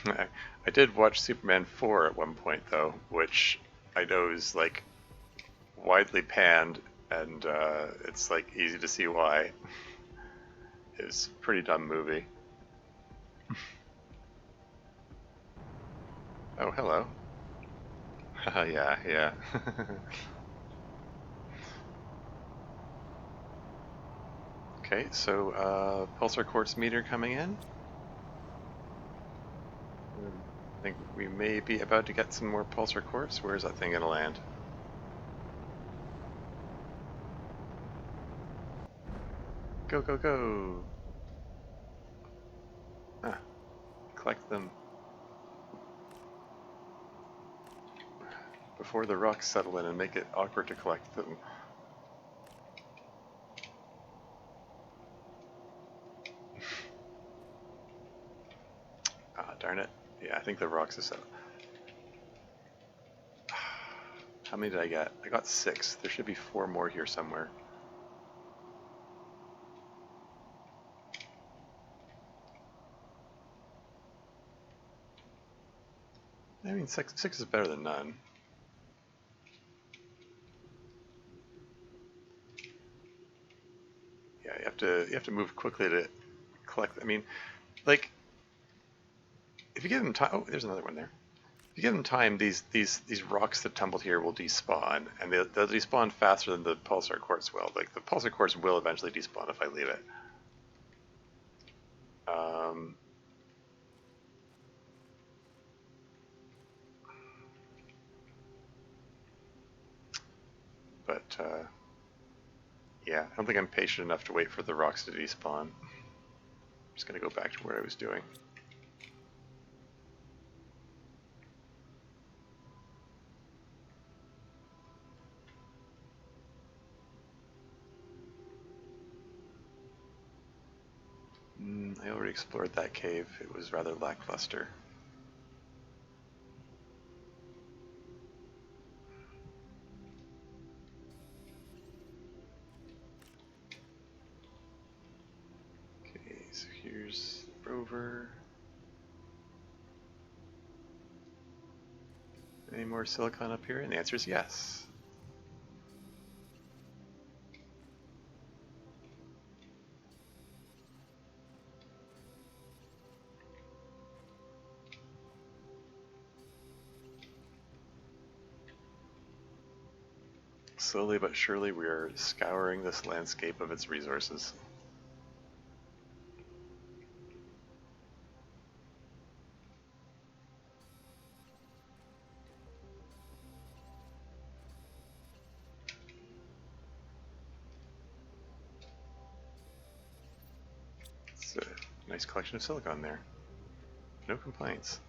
I did watch Superman 4 at one point though, which I know is like widely panned, and it's like easy to see why. It's a pretty dumb movie. Oh, hello. Yeah, yeah. Okay, so pulsar quartz meter coming in. I think we may be about to get some more pulsar quartz. Where's that thing gonna land? Go, go, go! Ah, collect them before the rocks settle in and make it awkward to collect them. darn it. Yeah, I think the rocks are so. How many did I get? I got 6. There should be 4 more here somewhere. I mean, 6 is better than none. Yeah, you have to move quickly to collect. I mean, like, if you give them time. Oh, there's another one there. If you give them time, these rocks that tumbled here will despawn, and they'll despawn faster than the pulsar quartz will. Like, the pulsar quartz will eventually despawn if I leave it. But yeah, I don't think I'm patient enough to wait for the rocks to despawn. I'm just gonna go back to what I was doing. I already explored that cave. It was rather lackluster. Okay, so here's the rover. Any more silicon up here? And the answer is yes. Slowly but surely we are scouring this landscape of its resources. It's a nice collection of silicon there. No complaints.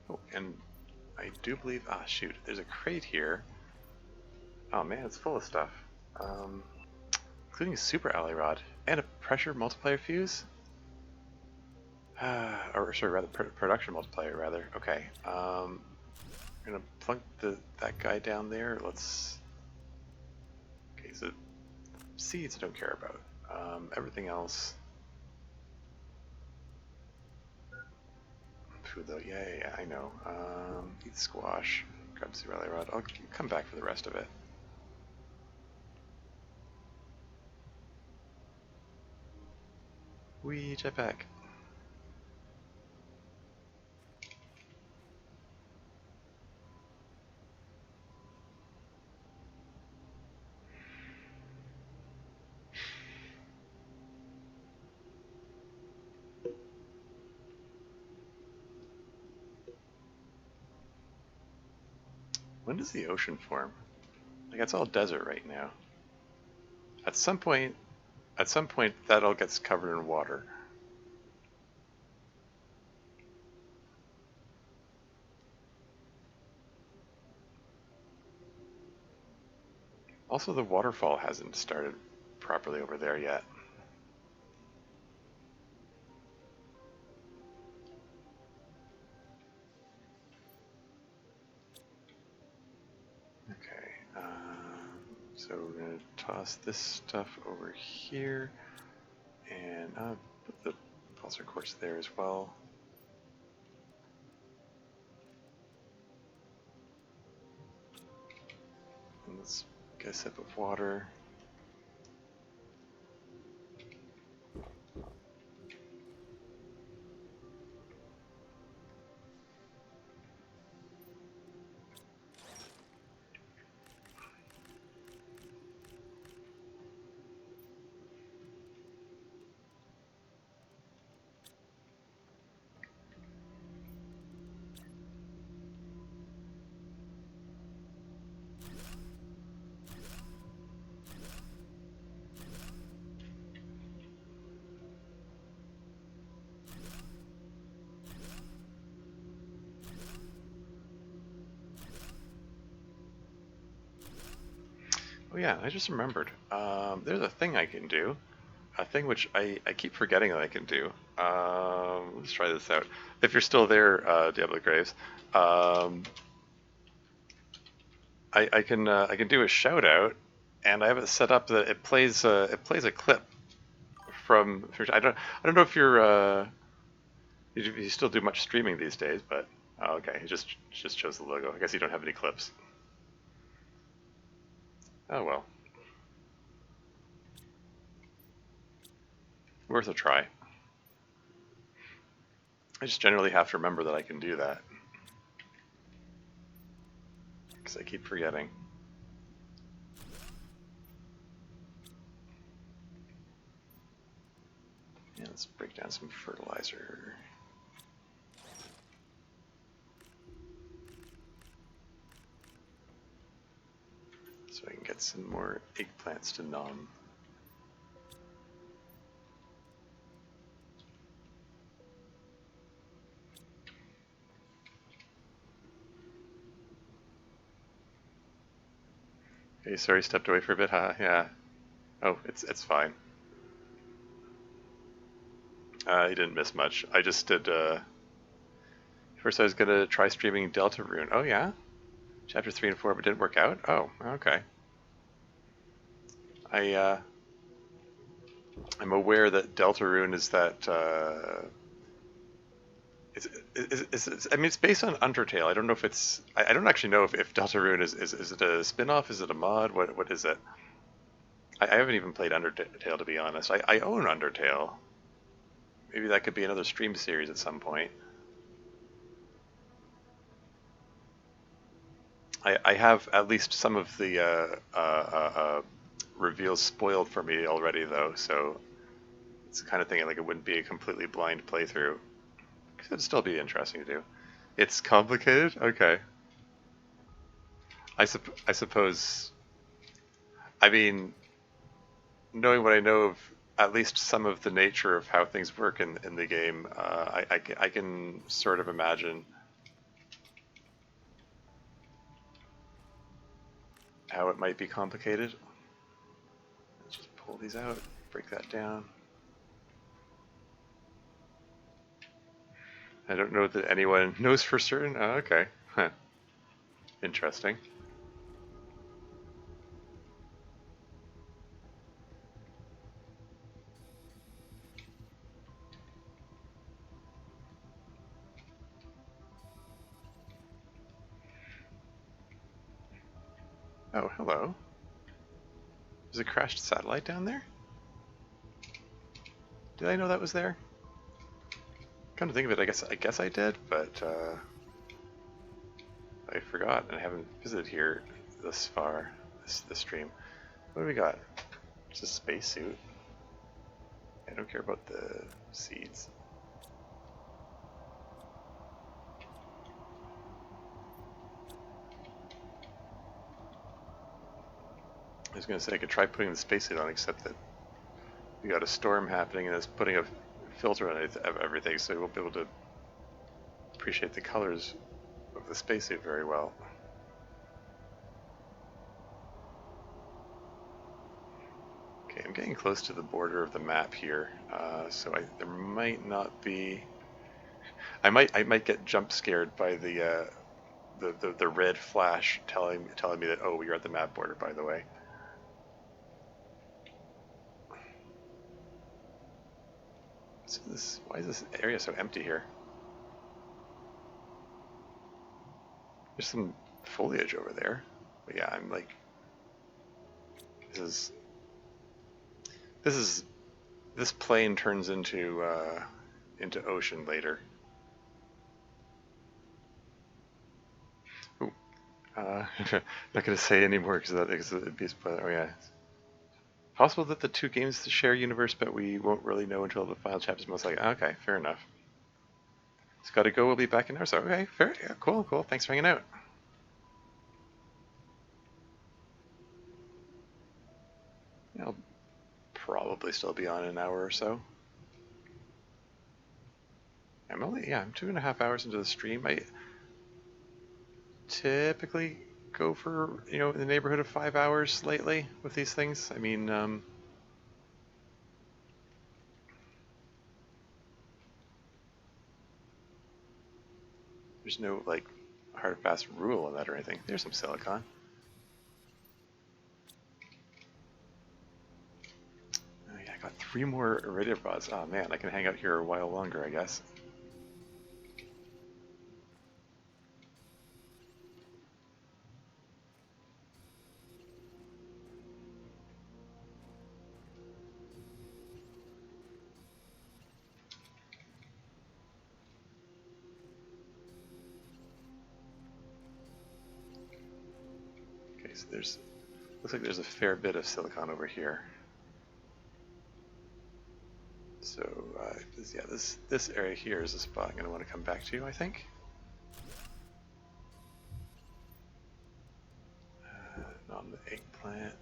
Oh, and I do believe, shoot, there's a crate here. Oh man, it's full of stuff. Including a super ally rod and a pressure multiplier fuse. Or sorry, rather production multiplier rather. Okay. I'm gonna plunk that guy down there. Let's. Okay, so seeds I don't care about. Everything else. Food though, yeah, I know. Eat squash. Grab the rally rod. I'll come back for the rest of it. Wee jetpack. When does the ocean form? Like, it's all desert right now. At some point that all gets covered in water. Also, the waterfall hasn't started properly over there yet. Okay, so we're going to toss this stuff over here, and put the pulsar quartz there as well. And let's get a sip of water. Oh yeah, I just remembered. There's a thing I can do. A thing which I keep forgetting that I can do. Let's try this out. If you're still there, Diablo Graves, um, I can do a shout out, and I have it set up that it plays a clip from. I don't know if you still do much streaming these days, but oh, okay, it just shows the logo. I guess you don't have any clips. Oh well, worth a try. I just generally have to remember that I can do that because I keep forgetting. Yeah, let's break down some fertilizer. So I can get some more eggplants to nom. Hey, sorry, stepped away for a bit, huh? Yeah. Oh, it's fine. You didn't miss much. I just did, first I was gonna try streaming Deltarune. Oh yeah? Chapter 3 and 4, but didn't work out? Oh, okay. I, I'm aware that Deltarune is that, I mean, it's based on Undertale. I don't know if it's, I don't actually know if Deltarune is it a spin-off? Is it a mod? What is it? I haven't even played Undertale, to be honest. I own Undertale. Maybe that could be another stream series at some point. I have at least some of the reveals spoiled for me already, though, so it's the kind of thing like it wouldn't be a completely blind playthrough. It'd still be interesting to do. It's complicated? Okay. I suppose, I mean, knowing what I know of at least some of the nature of how things work in the game, I can sort of imagine how it might be complicated. Let's just pull these out, break that down. I don't know that anyone knows for certain. Oh, okay. Huh. Interesting. Oh, hello. There's a crashed satellite down there? Did I know that was there? Come to think of it, I guess I did, but I forgot and I haven't visited here this far, this stream. What do we got? It's a spacesuit. I don't care about the seeds. I was gonna say I could try putting the spacesuit on, except that we got a storm happening and it's putting a filter on everything, so you won't be able to appreciate the colors of the spacesuit very well. Okay, I'm getting close to the border of the map here, so there might not be. I might get jump scared by the red flash telling me that, oh, you're at the map border, by the way. So why is this area so empty here? There's some foliage over there, but yeah, I'm like, this is this plain turns into ocean later. Ooh, not gonna say anymore because it'd be a spoiler. Oh yeah. Possible that the two games share universe, but we won't really know until the final chapter's most likely. Okay, fair enough. It's gotta go. We'll be back in hour. So okay, fair. Yeah, cool. Thanks for hanging out. Yeah, I'll probably still be on an hour or so. I'm 2.5 hours into the stream. I typically go for, you know, in the neighborhood of 5 hours lately with these things. I mean, there's no like hard and fast rule on that or anything. There's some silicon. Oh, yeah, I got 3 more iridium rods. Oh man, I can hang out here a while longer, I guess. Okay, so there's, looks like there's a fair bit of silicon over here. So yeah, this area here is a spot I'm going to want to come back to, I think. On the eggplant.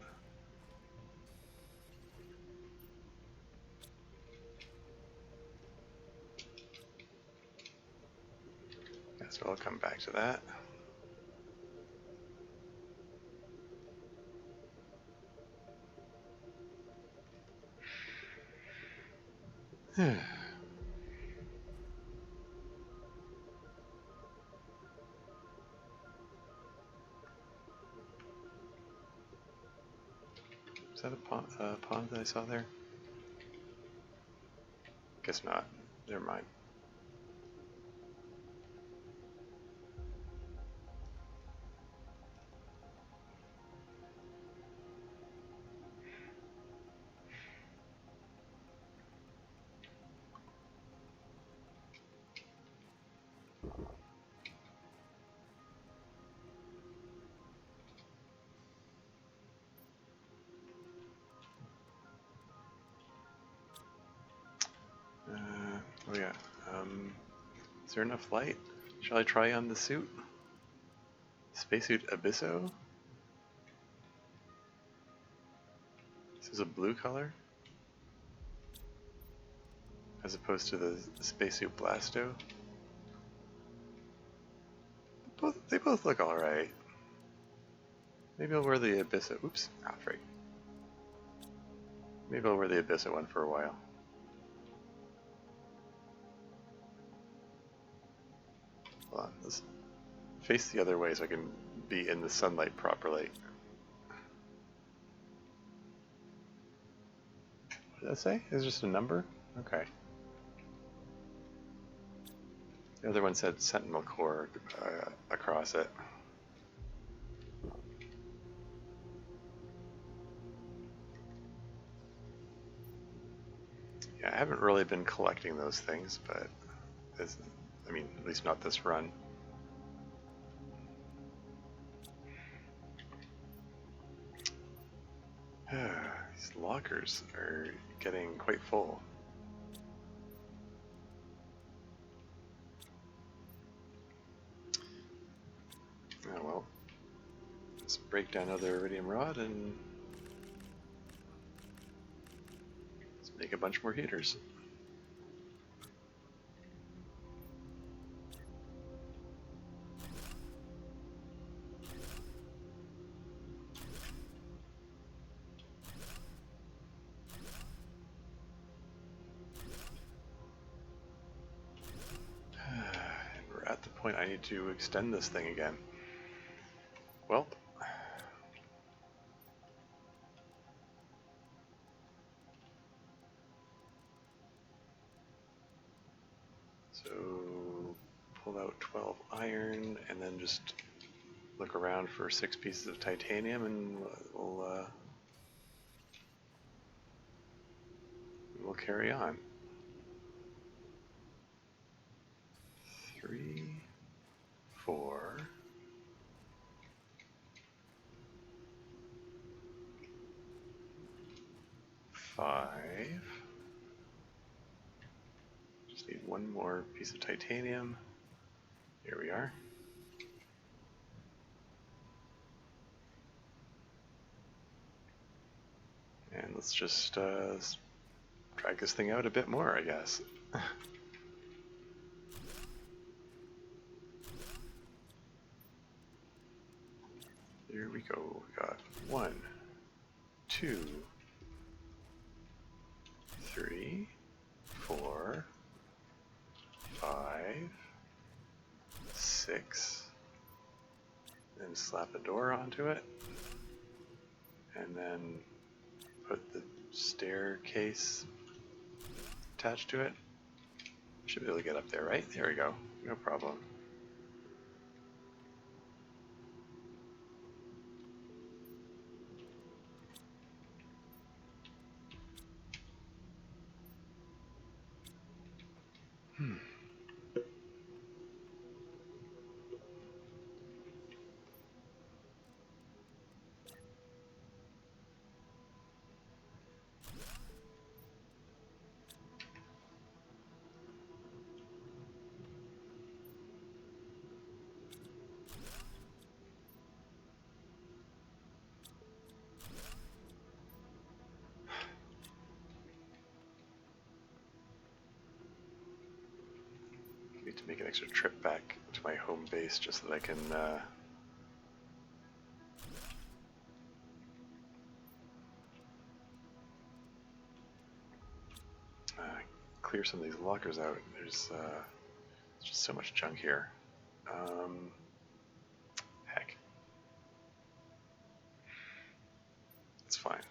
Yeah, so I'll come back to that. Is that a pond that I saw there? Guess not. Never mind. Oh yeah. Is there enough light? Shall I try on the suit? Spacesuit Abysso? This is a blue color? As opposed to the Spacesuit Blasto? They both look alright. Maybe I'll wear the Abysso. Oops. Ah, freak. Maybe I'll wear the Abysso one for a while. Hold on. Let's face the other way so I can be in the sunlight properly. What did that say? Is it just a number? Okay. The other one said Sentinel Core across it. Yeah, I haven't really been collecting those things, but I mean, at least not this run. These lockers are getting quite full. Oh well. Let's break down another iridium rod and let's make a bunch more heaters. We're at the point I need to extend this thing again. Well, so pull out 12 iron and then just look around for 6 pieces of titanium and we'll carry on. 3, 4, 5. Just need one more piece of titanium. Here we are. And let's just drag this thing out a bit more, I guess. Here we go. We got 1, 2, 3, 4, 5, 6. Then slap a door onto it. And then put the staircase attached to it. Should be able to get up there, right? There we go. No problem. Need to make an extra trip back to my home base just so that I can clear some of these lockers out. There's just so much junk here. Heck. It's fine.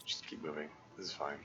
Just keep moving. This is fine.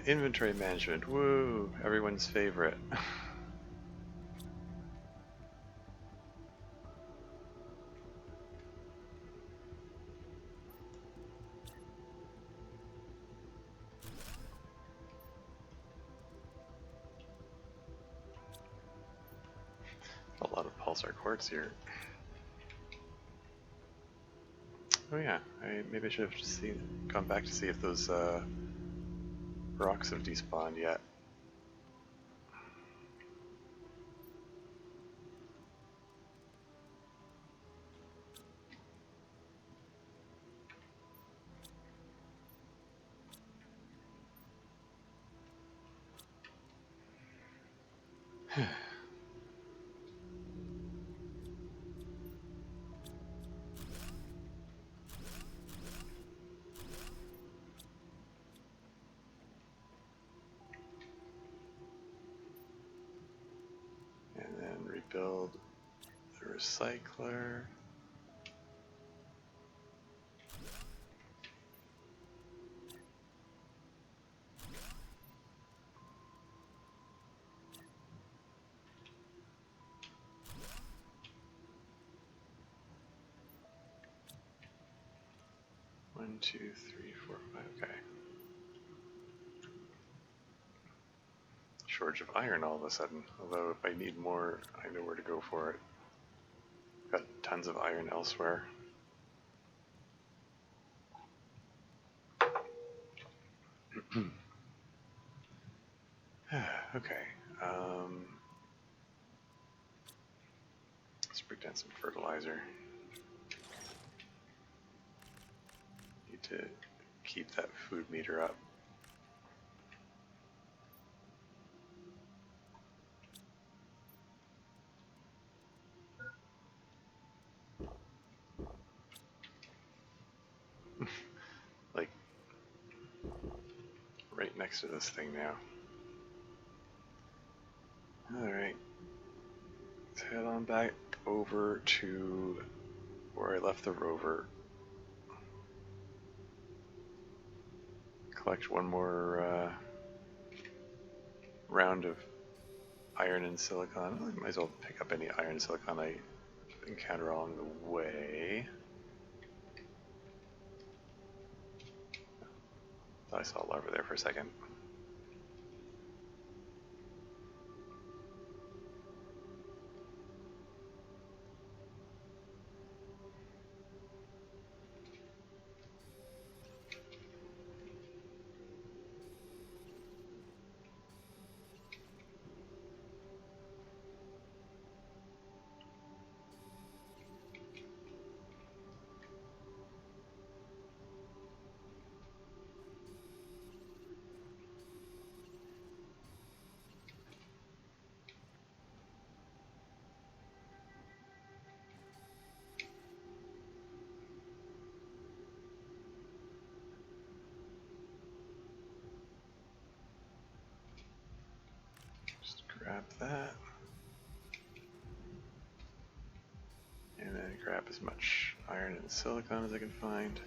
Inventory management, woo! Everyone's favorite. A lot of pulsar quartz here. Oh yeah, maybe I should have just gone back to see if those rocks have despawned yet. Build the recycler. One, two, three, four, five. Okay. Shortage of iron all of a sudden. Although if I need more, I know where to go for it. Got tons of iron elsewhere. Okay. Let's break down some fertilizer. Need to keep that food meter up. Like, right next to this thing now. Alright. Let's head on back over to where I left the rover. collect one more round of iron and silicon. I might as well pick up any iron and silicon I encounter along the way. Thought I saw a larva there for a second. Just grab that. And then grab as much iron and silicon as I can find.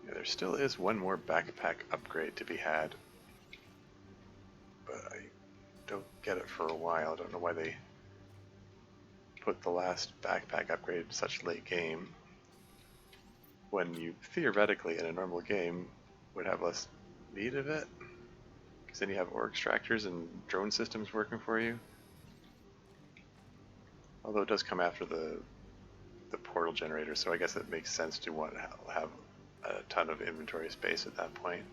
Yeah, there still is one more backpack upgrade to be had, but I don't get it for a while. I don't know why they put the last backpack upgrade in such late game, when you theoretically in a normal game would have less need of it, because then you have ore extractors and drone systems working for you. Although it does come after the portal generator, so I guess it makes sense to want to have a ton of inventory space at that point.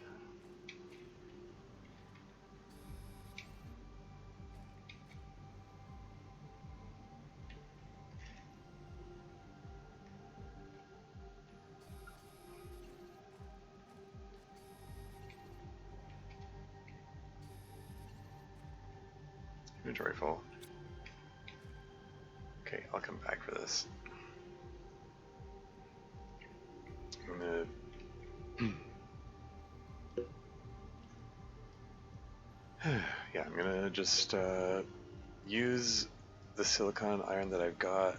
Inventory full. Okay, I'll come back for this. I'm gonna yeah, I'm gonna just use the silicon iron that I've got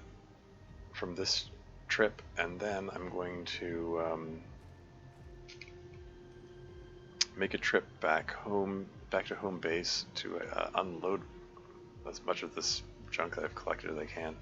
from this trip, and then I'm going to make a trip back to home base to unload as much of this junk that I've collected as I can.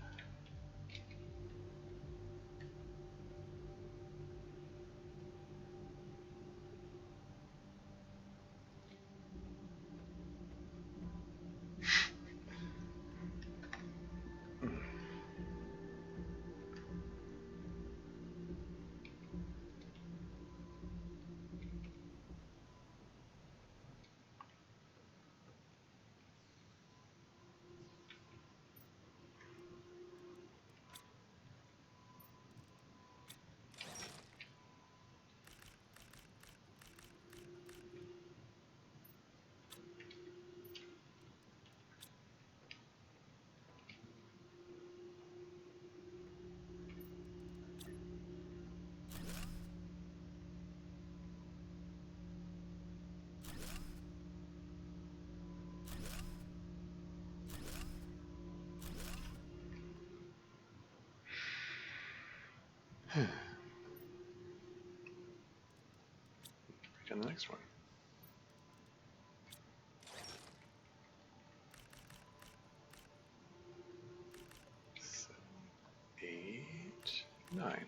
On the next one. 7, 8, 9.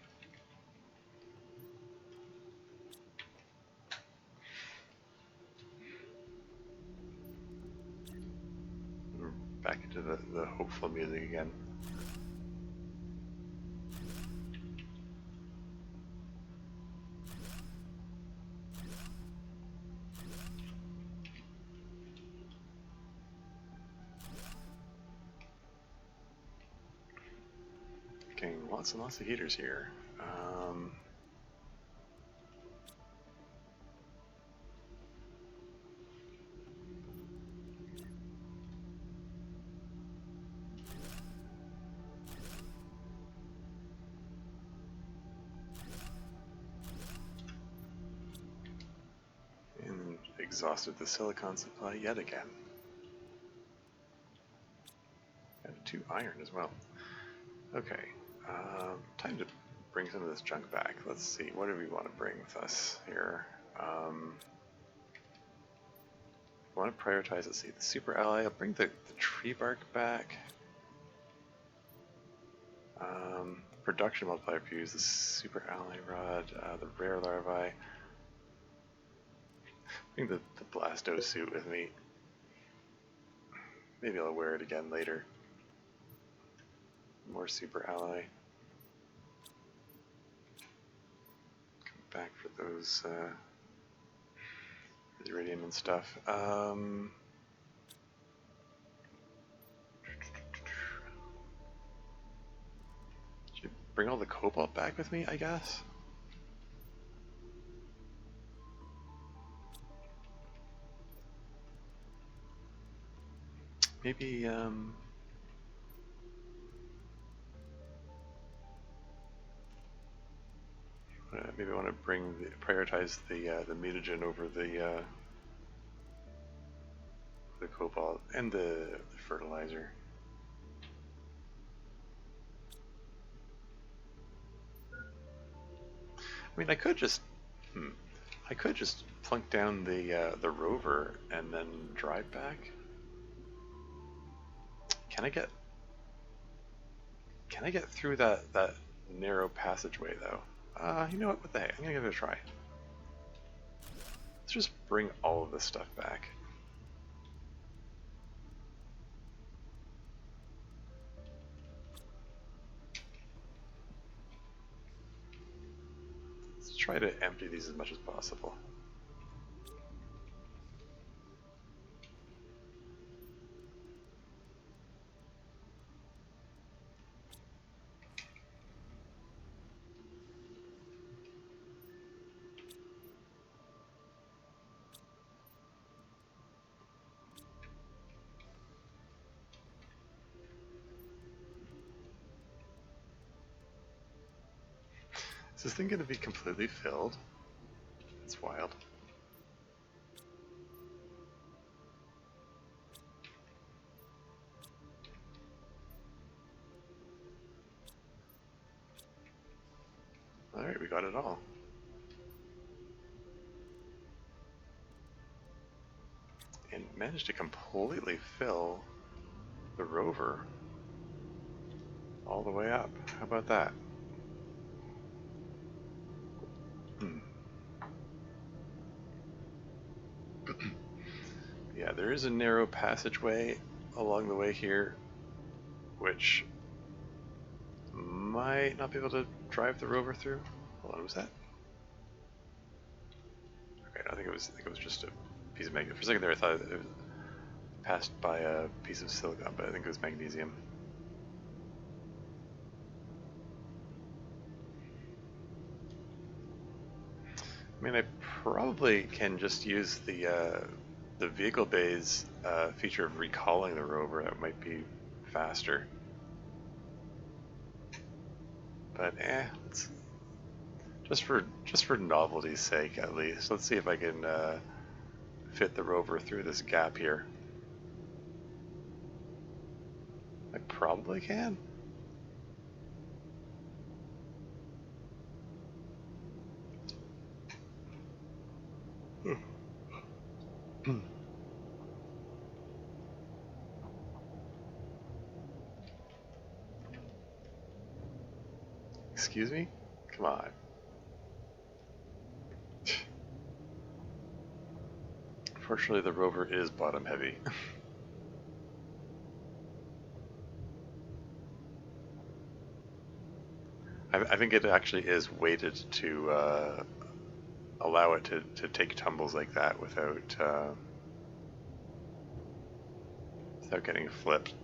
We're back into the hopeful music again. Getting lots and lots of heaters here. And exhausted the silicon supply yet again. have 2 iron as well. Okay, time to bring some of this junk back. Let's see, what do we want to bring with us here? I want to prioritize, let's see, the super ally. I'll bring the tree bark back. Production multiplier fuse, the super ally rod, the rare larvae. Bring the Blasto suit with me. Maybe I'll wear it again later. More super ally. Come back for those the iridium and stuff. Should bring all the cobalt back with me, I guess. Maybe maybe I want to prioritize the mutagen over the cobalt and the fertilizer. I mean, I could just plunk down the rover and then drive back. Can I get through that narrow passageway though? You know what the heck? I'm gonna give it a try. Let's just bring all of this stuff back. Let's try to empty these as much as possible. Is this thing going to be completely filled? It's wild. Alright, we got it all. And managed to completely fill the rover all the way up. How about that? Yeah, there is a narrow passageway along the way here, which might not be able to drive the rover through. Hold on, was that? Okay, I think it was just a piece of magnesium. For a second there, I thought it was passed by a piece of silicon, but I think it was magnesium. I mean, I probably can just use the vehicle bay's feature of recalling the rover. That might be faster. But let's just for novelty's sake, at least, let's see if I can fit the rover through this gap here. I probably can. Excuse me? Come on. Fortunately, the rover is bottom heavy. I think it actually is weighted to allow it to take tumbles like that without getting flipped,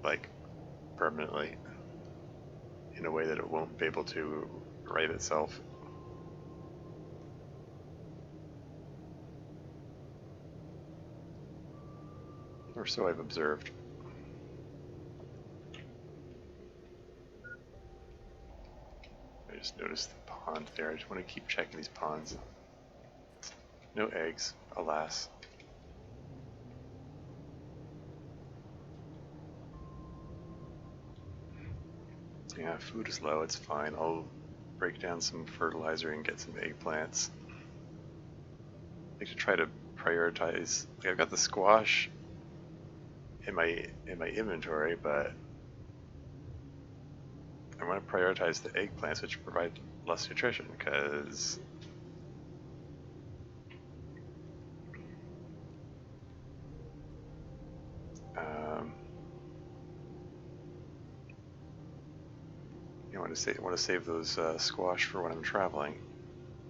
like, permanently, in a way that it won't be able to right itself. Or so I've observed. I just noticed the pond there. I just want to keep checking these ponds. No eggs, alas. Yeah, food is low, it's fine. I'll break down some fertilizer and get some eggplants. I like to try to prioritize. Like I've got the squash in my inventory, but I want to prioritize the eggplants, which provide less nutrition, because you want to save those squash for when I'm traveling,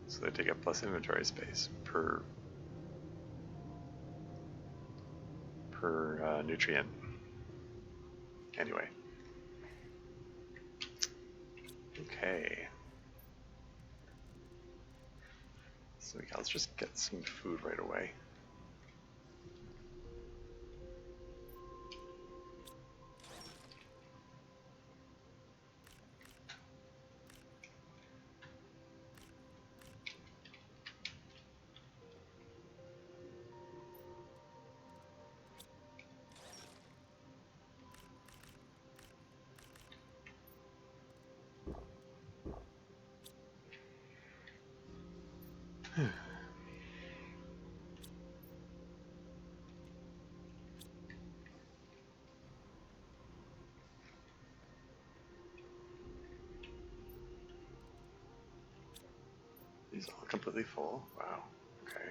so they take up less inventory space per nutrient. Anyway, okay. So yeah, let's just get some food right away. These all completely full. Wow. Okay.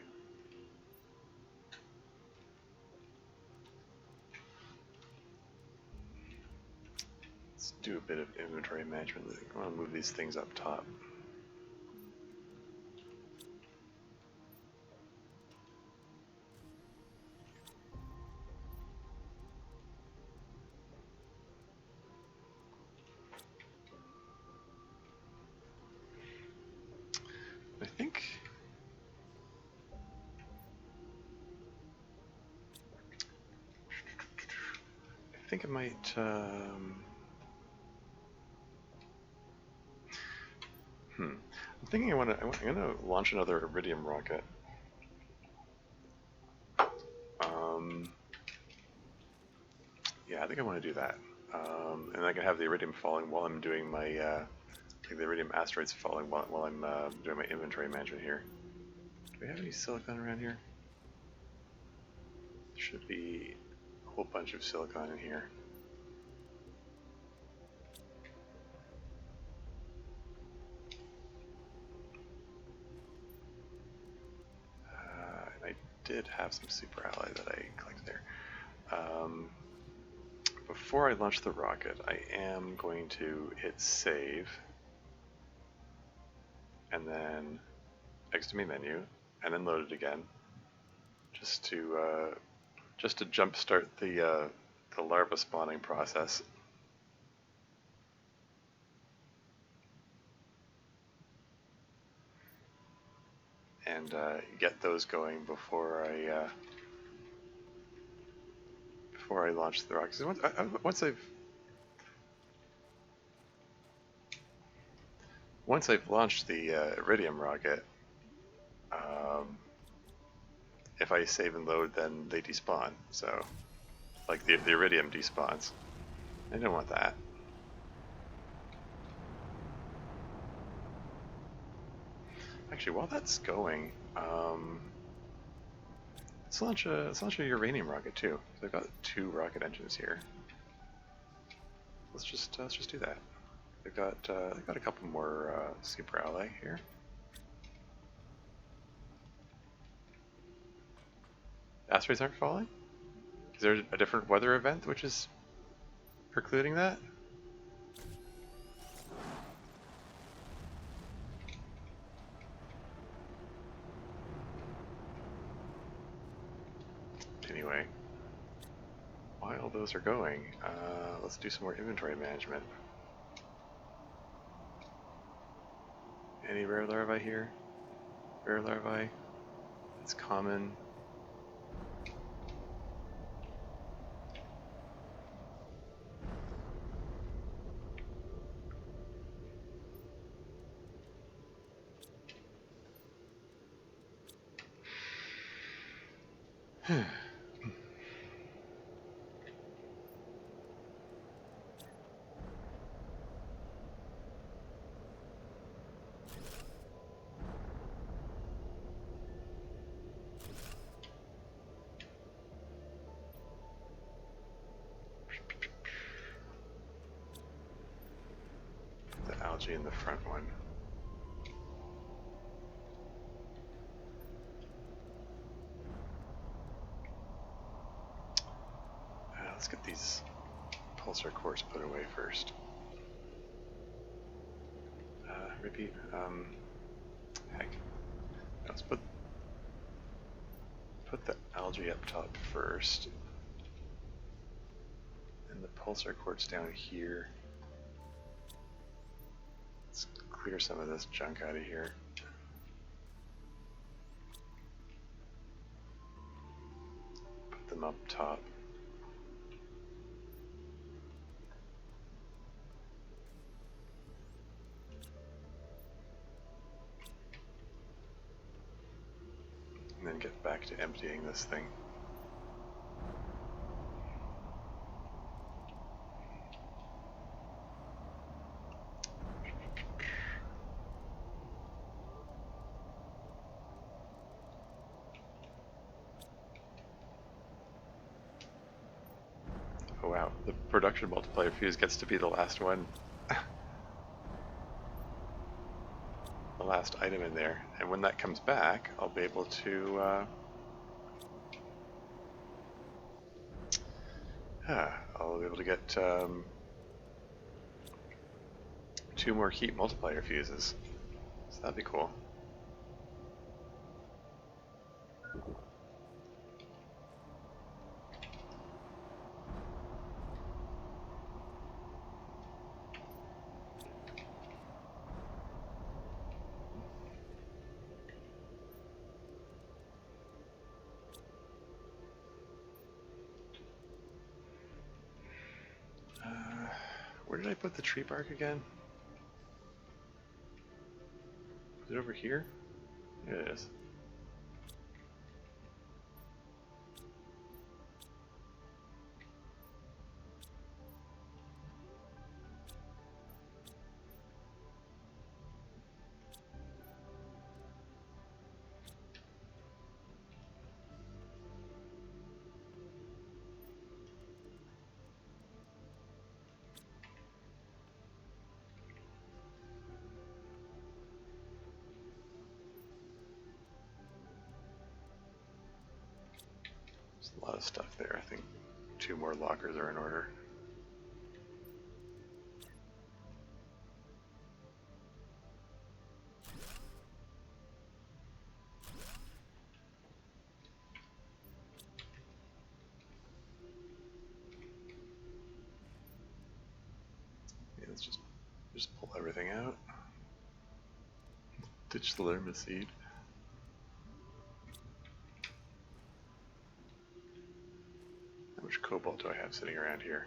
Let's do a bit of inventory management. I want to move these things up top. I think I might. I'm thinking I'm gonna launch another Iridium rocket. Yeah, I think I want to do that. And I can have the Iridium falling while I'm doing my, like the Iridium asteroids falling while I'm doing my inventory management here. Do we have any silicon around here? There should be a whole bunch of silicon in here. And I did have some super alloy that I collected there. Before I launch the rocket, I am going to hit save, and then exit main menu, and then load it again, just to jumpstart the larva spawning process. And get those going before I launch the rocket. Once I've launched the Iridium rocket, if I save and load, then they despawn. So, like the Iridium despawns. I don't want that. Actually, while that's going, let's launch a uranium rocket too. So I've got 2 rocket engines here. Let's just do that. They've got a couple more super alloy here. Asteroids aren't falling? Is there a different weather event which is precluding that? Anyway, while those are going, let's do some more inventory management. Any rare larvae here? Rare larvae? It's common. algae in the front one. Let's get these pulsar cores put away first. Repeat. Heck. Let's put the algae up top first. And the pulsar quartz down here. Let's clear some of this junk out of here. Put them up top. And then get back to emptying this thing. Oh wow, the production multiplier fuse gets to be the last one. The last item in there. And when that comes back, I'll be able to I'll be able to get 2 more heat multiplier fuses. So that'd be cool. Where did I put the tree bark again? Is it over here? There it is. A lot of stuff there. I think 2 more lockers are in order. Yeah, let's just pull everything out. Ditch the lerma seed. How much cobalt do I have sitting around here?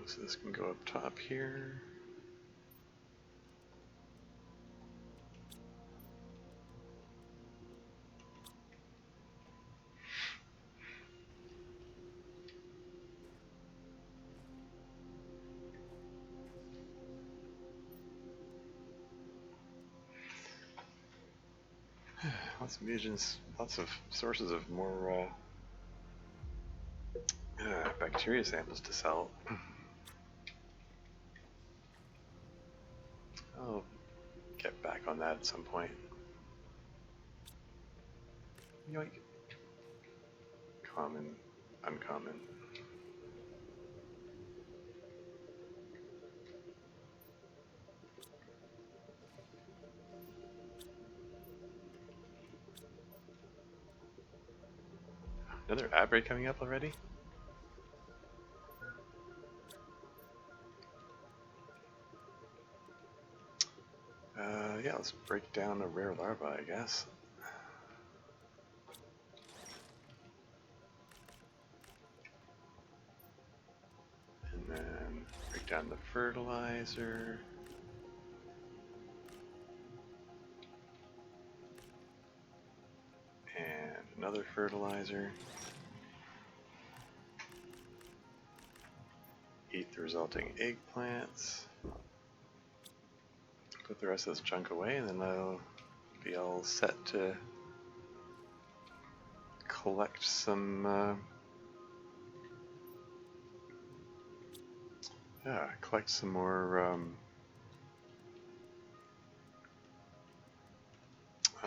So this can go up top here. Lots of mutagens, lots of sources of more bacteria samples to sell. I'll get back on that at some point. Yoink. Common, uncommon. Another ad break coming up already? Yeah, let's break down a rare larva, I guess. And then break down the fertilizer. And another fertilizer. the resulting eggplants. Put the rest of this junk away, and then I'll be all set to collect some. Collect some more.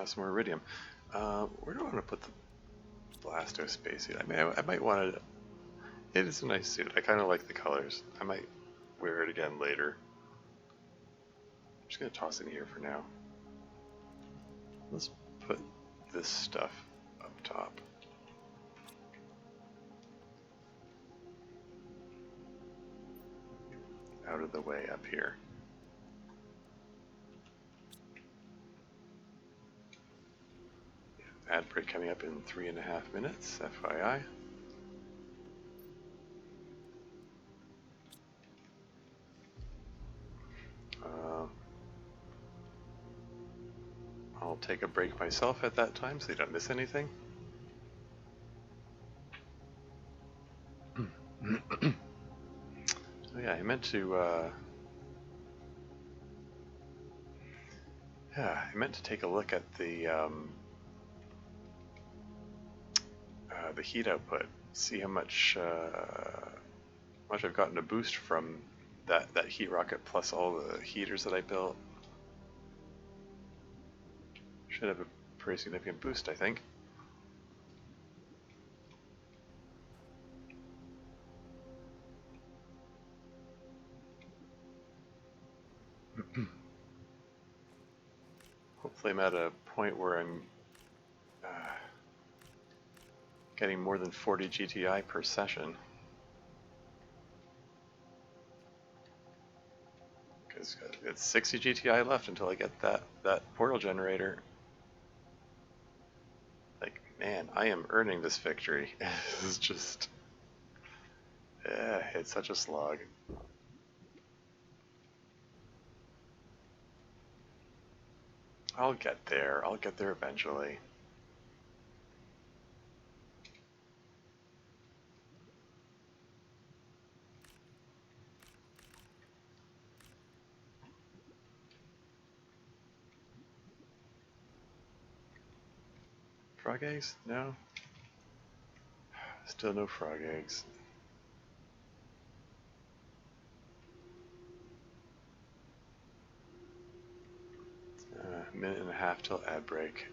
Some more iridium. Where do I want to put the Blasto spacesuit? I mean, I might want to. It is a nice suit. I kind of like the colors. I might wear it again later. I'm just gonna toss it in here for now. Let's put this stuff up top. Out of the way up here. Ad break coming up in 3.5 minutes, FYI. I'll take a break myself at that time so you don't miss anything. Oh yeah, I meant to take a look at the heat output, see how much I've gotten a boost from that heat rocket plus all the heaters that I built. Should have a pretty significant boost, I think. Hopefully I'm at a point where I'm getting more than 40 GTI per session. Because it's 60 GTI left until I get that portal generator. Like, man, I am earning this victory. It's just... it's such a slog. I'll get there. I'll get there eventually. Frog eggs? No? Still no frog eggs. Minute and a half till ad break.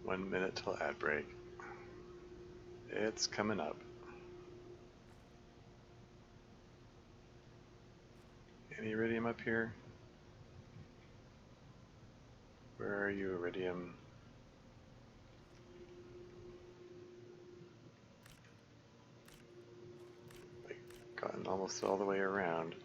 One minute till ad break. It's coming up. Any iridium up here? Where are you, iridium? Like, gotten almost all the way around.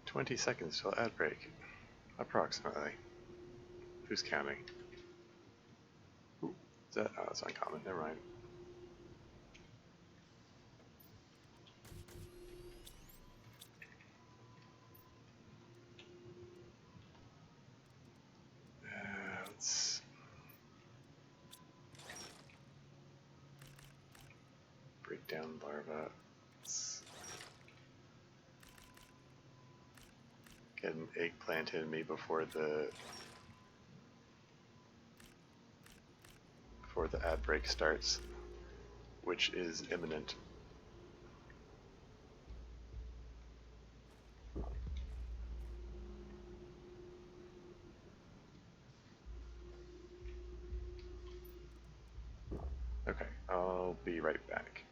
"20 seconds till ad break." Approximately. Who's counting? Ooh, is that? Oh, that's uncommon. Never mind. Let's break down larva. Let's get an eggplant in me before the ad break starts, which is imminent. Okay, I'll be right back.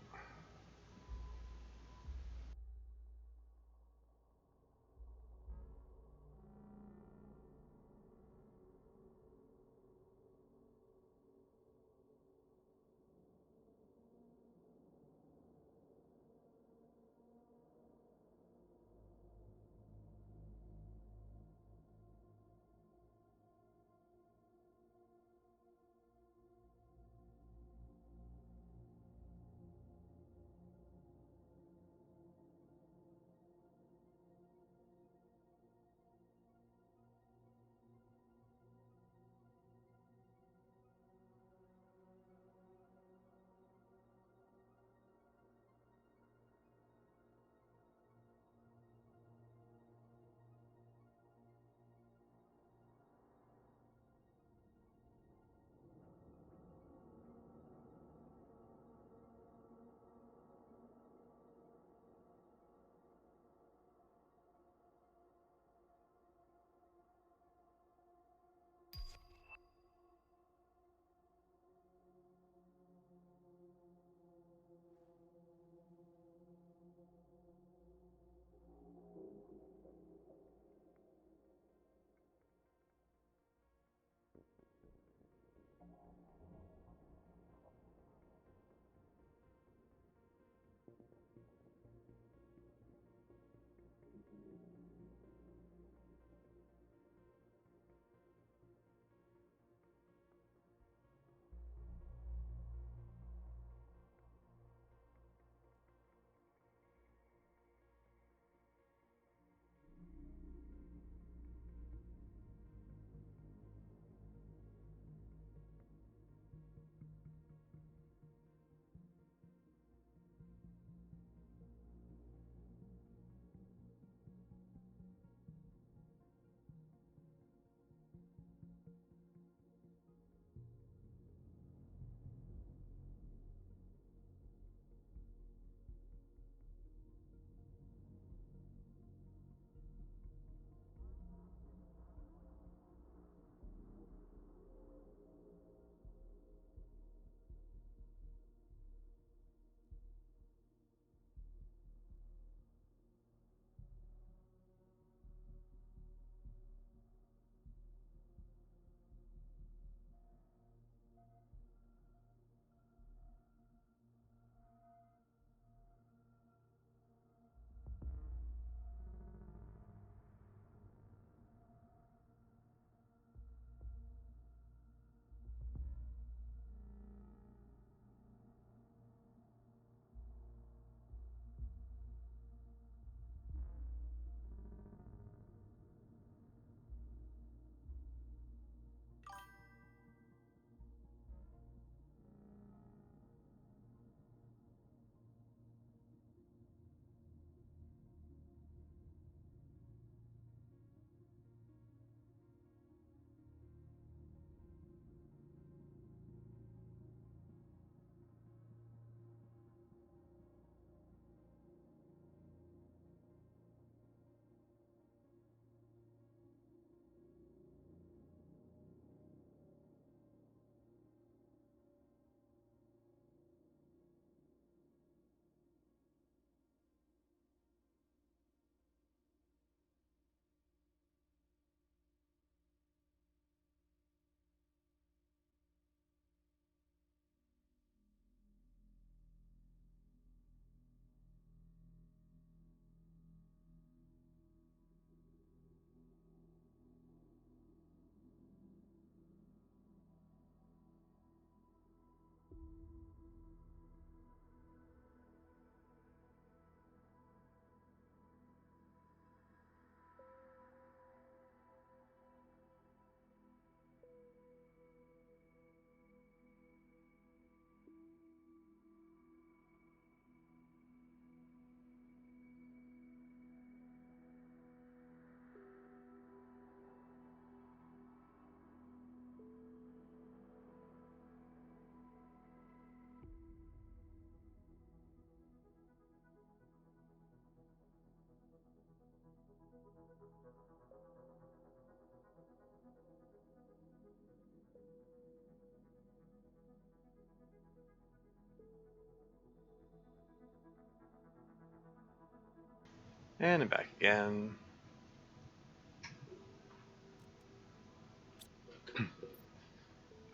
And I'm back again.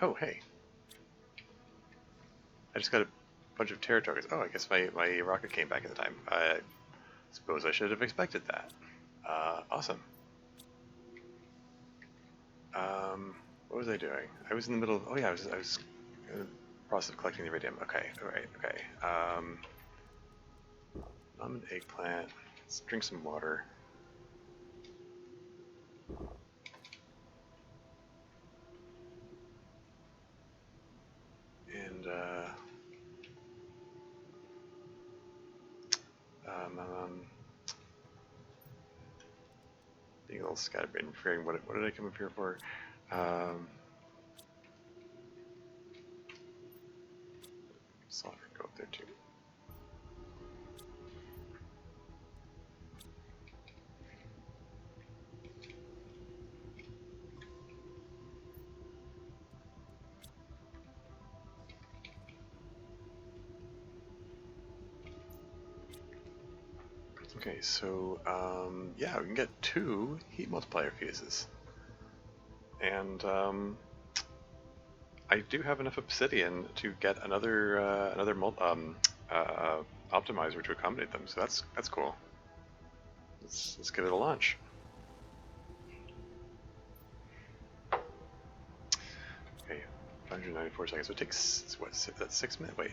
Oh, hey. I just got a bunch of terror tokens. Oh, I guess my rocket came back in time. I suppose I should have expected that. Awesome. What was I doing? I was in the middle of, oh yeah, I was in the process of collecting the iridium. Okay, alright, okay. I'm an eggplant. Let's drink some water. And, being a little scatterbrained and forgetting what did I come up here for? Sulfur go up there too. Okay, so yeah, we can get 2 heat multiplier fuses, and I do have enough obsidian to get another optimizer to accommodate them. So that's cool. Let's give it a launch. Okay, 594 seconds. So it takes what? That's 6 minutes. Wait,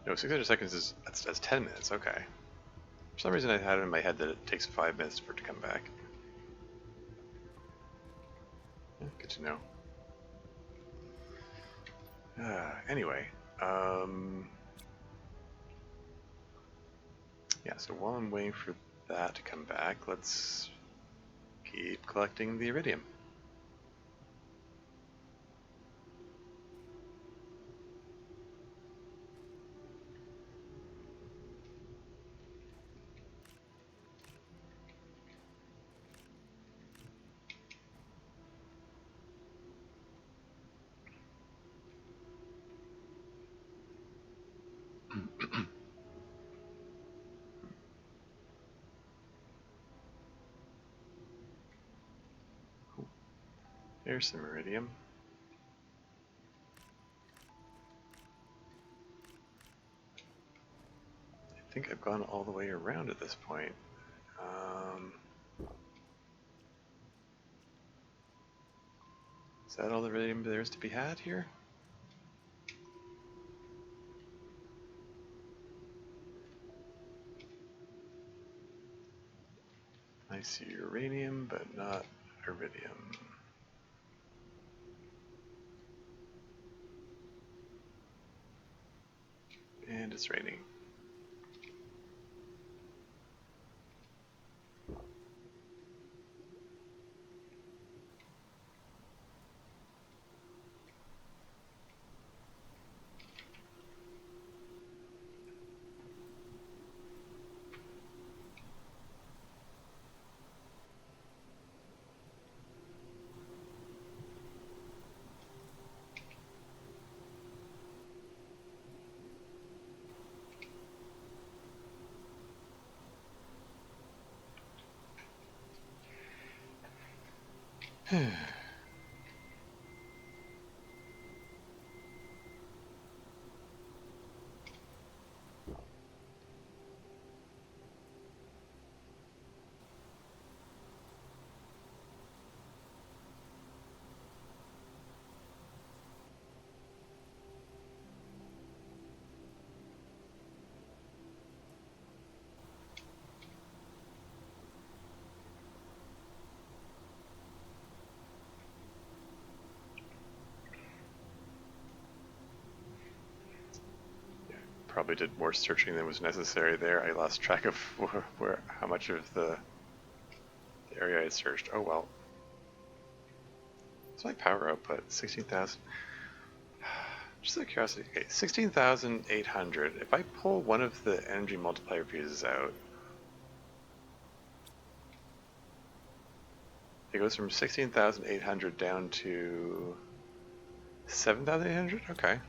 no, 600 seconds that's 10 minutes. Okay. For some reason I had it in my head that it takes 5 minutes for it to come back. Yeah, good to know. Anyway, yeah, so while I'm waiting for that to come back, let's keep collecting the iridium. There's some iridium. I think I've gone all the way around at this point. Is that all the iridium there is to be had here? I see uranium, but not iridium. And it's raining. Probably did more searching than was necessary there. I lost track of how much of the area I had searched. Oh well. What's my power output? 16,000. Just out of curiosity, okay, 16,800. If I pull one of the energy multiplier fuses out, it goes from 16,800 down to 7,800? Okay.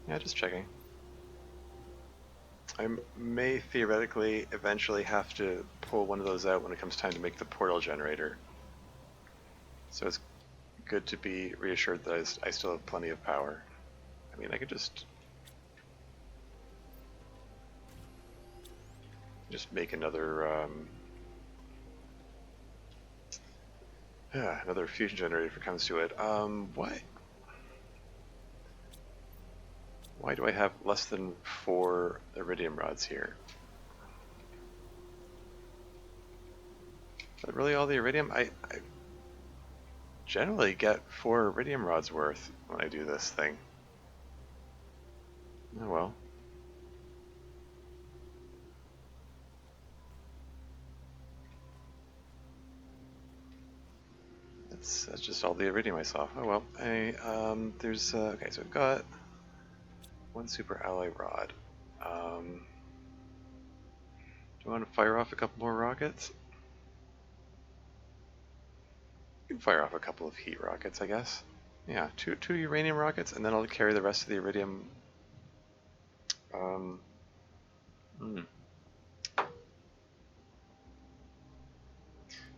Yeah, just checking. I may theoretically eventually have to pull one of those out when it comes time to make the portal generator. So it's good to be reassured that I still have plenty of power. I mean, I could just make another another fusion generator if it comes to it. Why do I have less than 4 iridium rods here? Is that really all the iridium? I generally get 4 iridium rods worth when I do this thing. Oh well. That's just all the iridium I saw. Oh well. There's okay, so I've got 1 super alloy rod. Do I want to fire off a couple more rockets? You can fire off a couple of heat rockets, I guess. Yeah, two uranium rockets, and then I'll carry the rest of the iridium.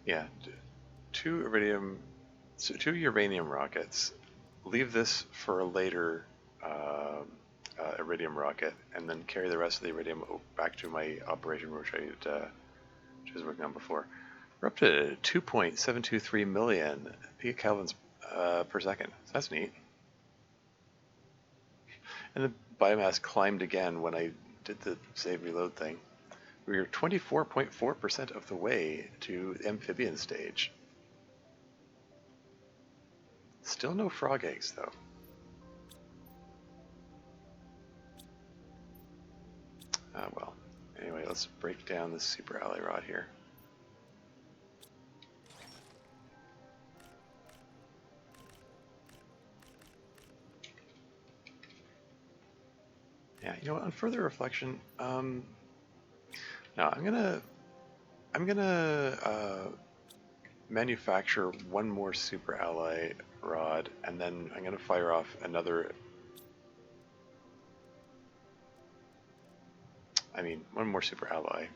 Yeah, 2 uranium rockets. Leave this for a later iridium rocket, and then carry the rest of the iridium back to my operation room, which I was working on before. We're up to 2.723 million gigakelvins per second. So that's neat. And the biomass climbed again when I did the save reload thing. We were 24.4% of the way to the amphibian stage. Still no frog eggs, though. Well, anyway, let's break down this super alloy rod here. Yeah, you know what, on further reflection, no, I'm gonna manufacture 1 more super alloy rod, and then I'm gonna fire off another. I mean, 1 more super alloy.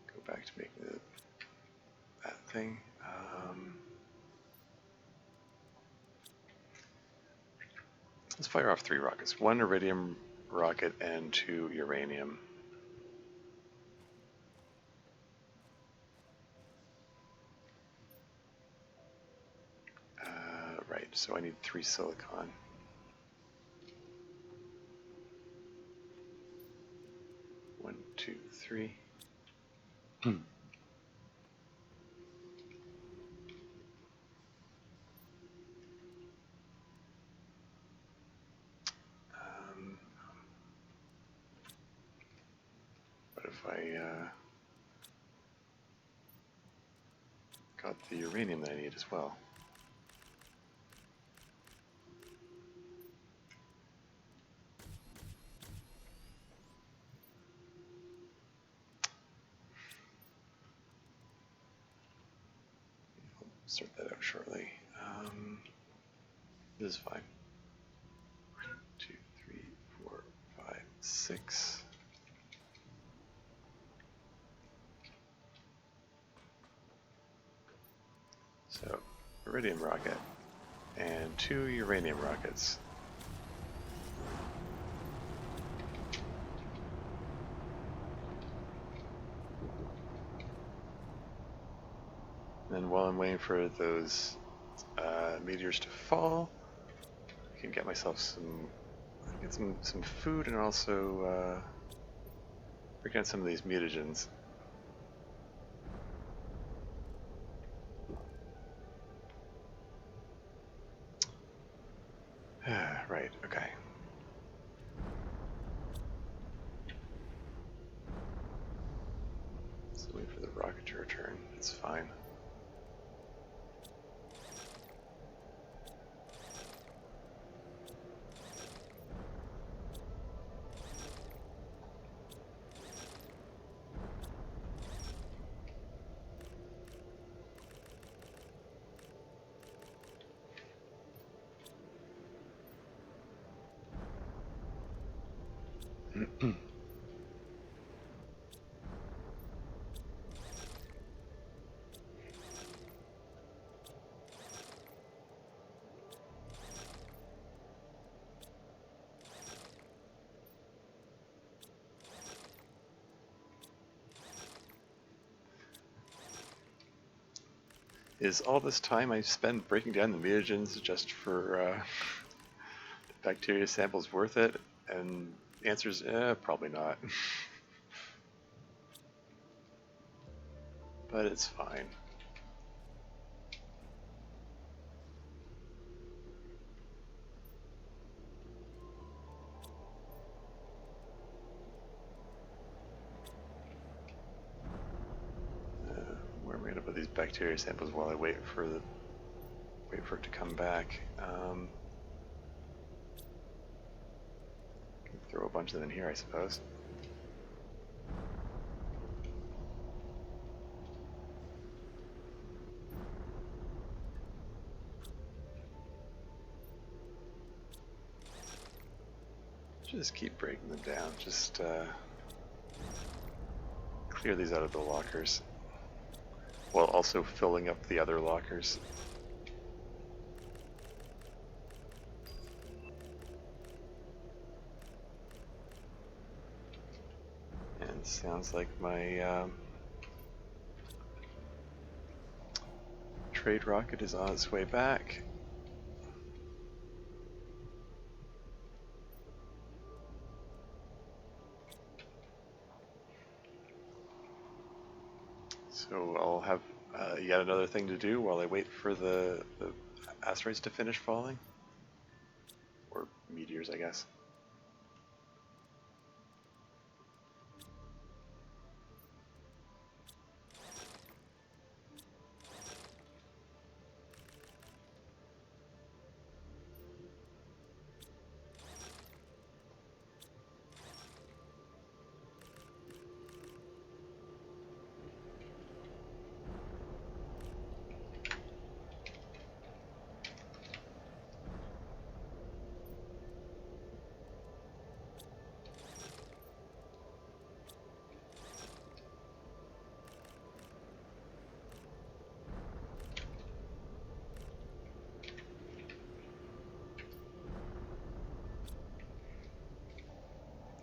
Go back to making that thing. Let's fire off 3 rockets. 1 iridium rocket and 2 uranium. Right, so I need 3 silicon. One, two, three. What if I got the uranium that I need as well? I'll sort that out shortly. This is fine. 1, 2, 3, 4, 5, 6. So, iridium rocket and 2 uranium rockets. And then while I'm waiting for those meteors to fall, I can get myself some food, and also break down some of these mutagens. Right, okay. So wait for the rocket to return. It's fine. Is all this time I spend breaking down the mutagens just for bacteria samples worth it? And the answer is, probably not. But it's fine. Where am I going to put these bacteria samples while I wait for it to come back? Throw a bunch of them in here, I suppose. Just keep breaking them down. Just clear these out of the lockers, while also filling up the other lockers. And sounds like my trade rocket is on its way back. So I'll have yet another thing to do while I wait for the asteroids to finish falling. Or meteors, I guess.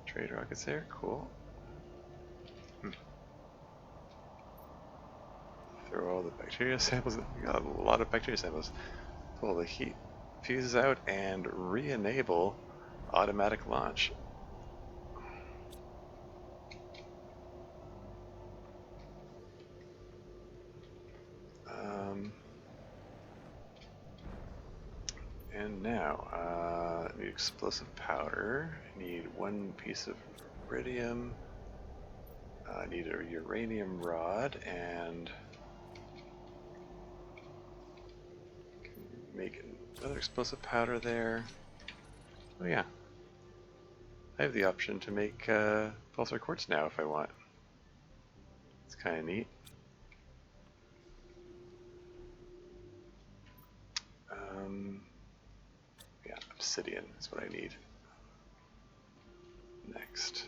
Trade rockets there, cool. Throw all the bacteria samples. We got a lot of bacteria samples. Pull the heat fuses out and re-enable automatic launch. And now, I need explosive powder. I need one piece of iridium. I need a uranium rod and make another explosive powder there. Oh yeah, I have the option to make pulsar quartz now if I want. It's kind of neat. Yeah, obsidian is what I need. Next.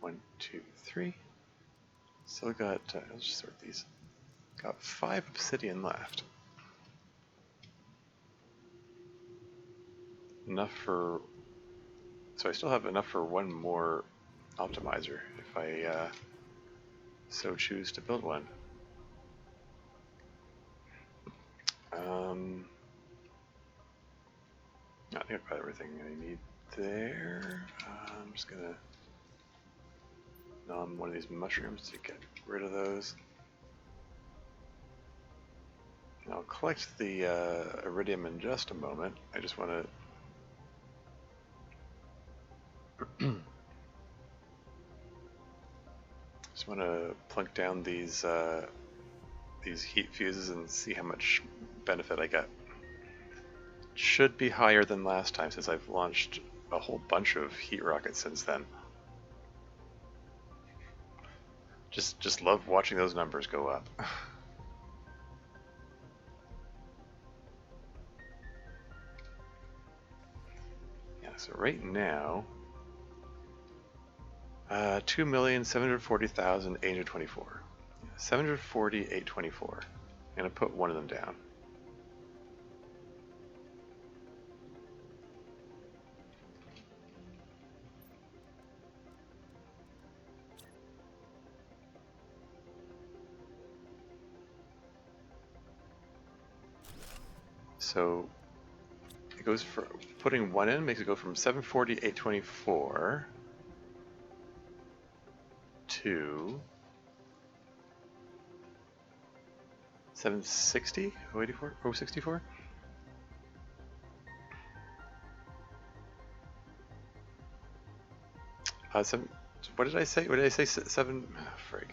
One, two, three. So we got, let's just sort these. Got 5 obsidian left. Enough for, so I still have enough for one more optimizer if I so choose to build one. I think I've got everything I need there. I'm just gonna nom one of these mushrooms to get rid of those. And I'll collect the iridium in just a moment. I just want to plunk down these heat fuses and see how much benefit I get. Should be higher than last time since I've launched a whole bunch of heat rockets since then. Just love watching those numbers go up. Yeah, so right now, 2,740,824. 740,824. I'm gonna put one of them down. So it goes for putting 1 in makes it go from 740, 824 to 760, 084, 064. What did I say? What did I say? Seven. Oh, frig.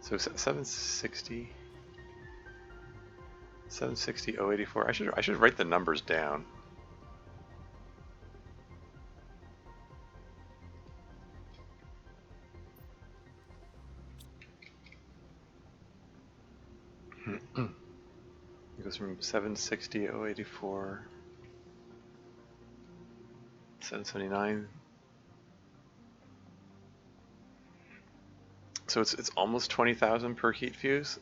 So 760. 760, 084. I should write the numbers down. It goes from 760, 084, 779. So it's almost 20,000 per heat fuse.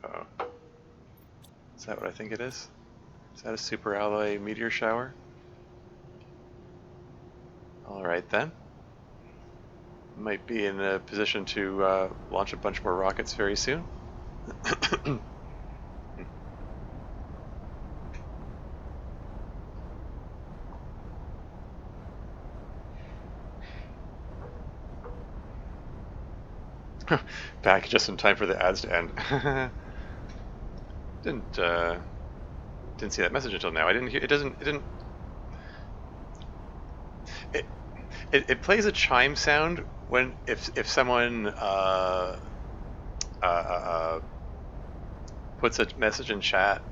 Oh, is that what I think it is? Is that a super alloy meteor shower? All right then. Might be in a position to launch a bunch more rockets very soon. Back just in time for the ads to end. Didn't see that message until now. I didn't hear. It doesn't. It didn't. It plays a chime sound when if someone puts a message in chat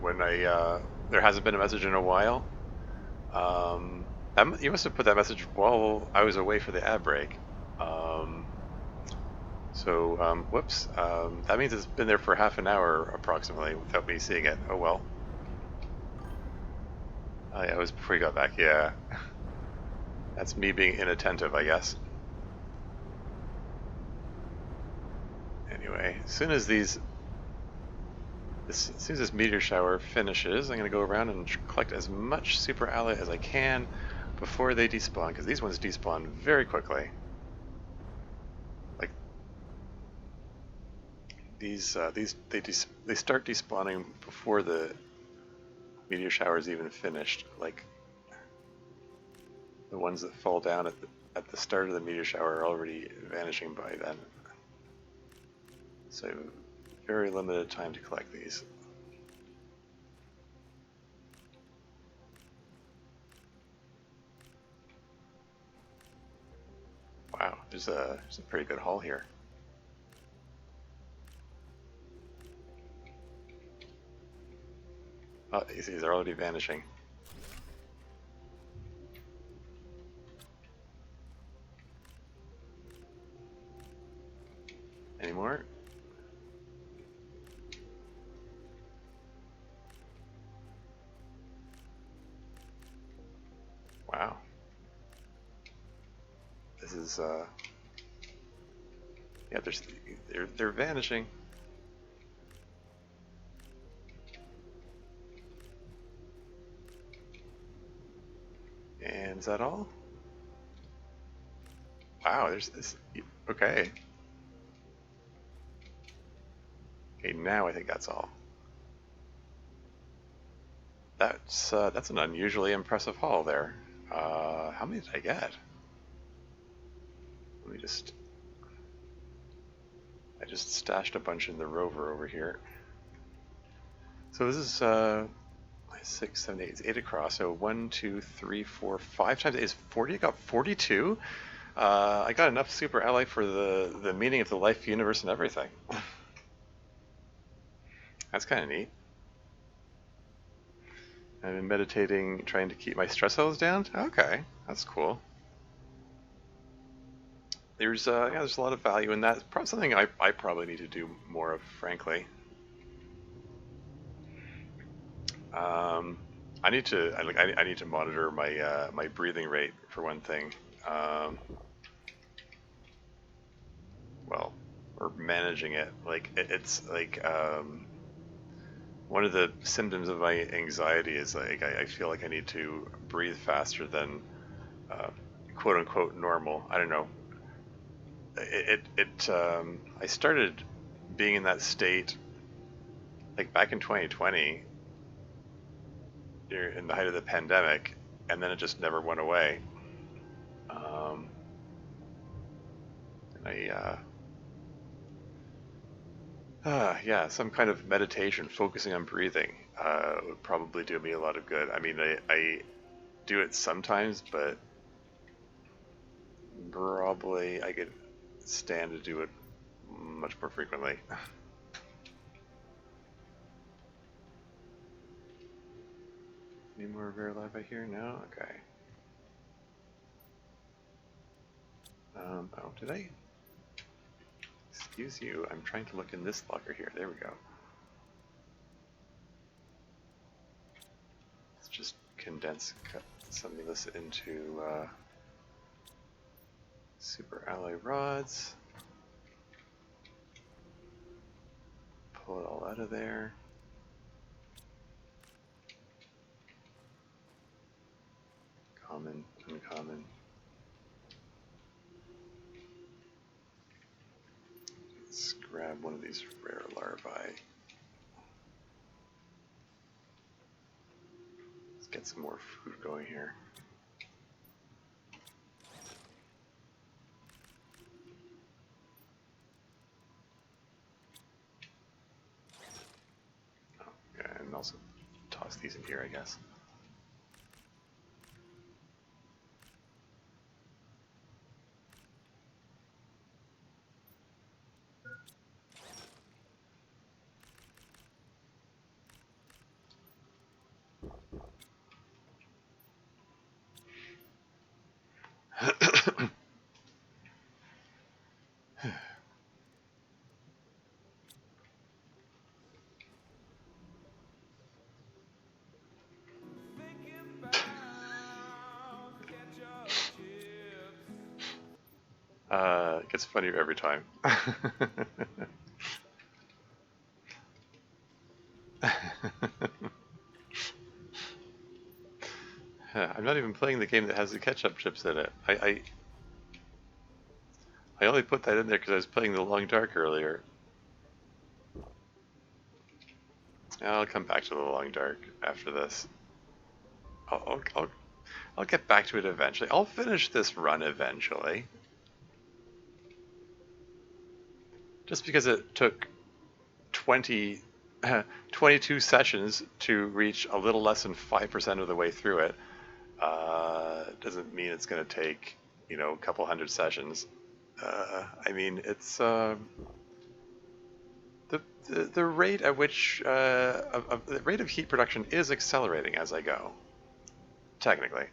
when there hasn't been a message in a while. You must have put that message while I was away for the ad break. Whoops. That means it's been there for half an hour approximately without me seeing it. Oh well. Oh yeah, it was before you got back. Yeah. That's me being inattentive, I guess. Anyway, as soon as this meteor shower finishes, I'm going to go around and collect as much super alloy as I can before they despawn, because these ones despawn very quickly. Like they start despawning before the meteor shower is even finished. Like the ones that fall down at the start of the meteor shower are already vanishing by then. So very limited time to collect these. Wow, there's a pretty good haul here. Oh, you see, they're already vanishing. Any more? Wow. This is yeah, they're vanishing. And is that all? Wow, there's this. Okay. Okay, now I think that's all. That's an unusually impressive haul there. How many did I get? Let me just. I just stashed a bunch in the rover over here. So this is 6, 7, 8, it's 8 across. So 1, 2, 3, 4, 5 times 8 is 40. I got 42. I got enough super alloy for the meaning of the life, universe, and everything. That's kind of neat. I've been meditating, trying to keep my stress levels down. Okay, that's cool. There's yeah, there's a lot of value in that. It's probably something I probably need to do more of, frankly. I need to monitor my my breathing rate for one thing. Well, or managing it. Like it's like one of the symptoms of my anxiety is like I feel like I need to breathe faster than quote unquote normal. I don't know. I started being in that state like back in 2020, in the height of the pandemic, and then it just never went away. And yeah, some kind of meditation, focusing on breathing, would probably do me a lot of good. I mean, I do it sometimes, but probably I could stand to do it much more frequently. Any more Rare Live I hear? No? Okay. Oh, did I? Excuse you, I'm trying to look in this locker here. There we go. Let's just cut some of this into super alloy rods. Pull it all out of there. Common, uncommon. Let's grab one of these rare larvae. Let's get some more food going here. Oh, yeah, and also toss these in here, I guess. It gets funnier every time. I'm not even playing the game that has the ketchup chips in it. I only put that in there because I was playing the Long Dark earlier. I'll come back to the Long Dark after this. I'll get back to it eventually. I'll finish this run eventually. Just because it took 22 sessions to reach a little less than 5% of the way through it, doesn't mean it's going to take, a couple hundred sessions. I mean, it's the rate at which the rate of heat production is accelerating as I go. Technically,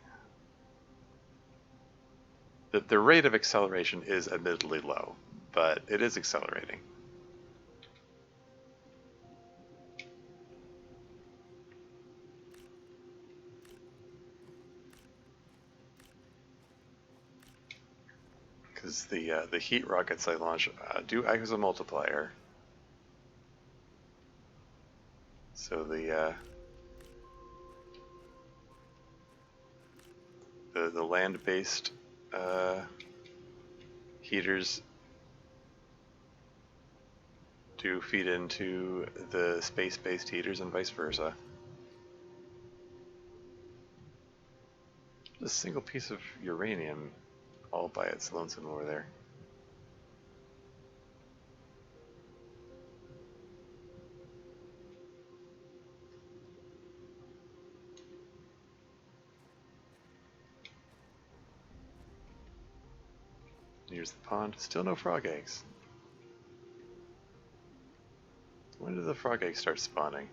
the rate of acceleration is admittedly low, but it is accelerating. Because the heat rockets I launch do act as a multiplier. So the land-based heaters do feed into the space-based heaters and vice versa. A single piece of uranium all by its lonesome over there. Here's the pond. Still no frog eggs. When do the frog eggs start spawning?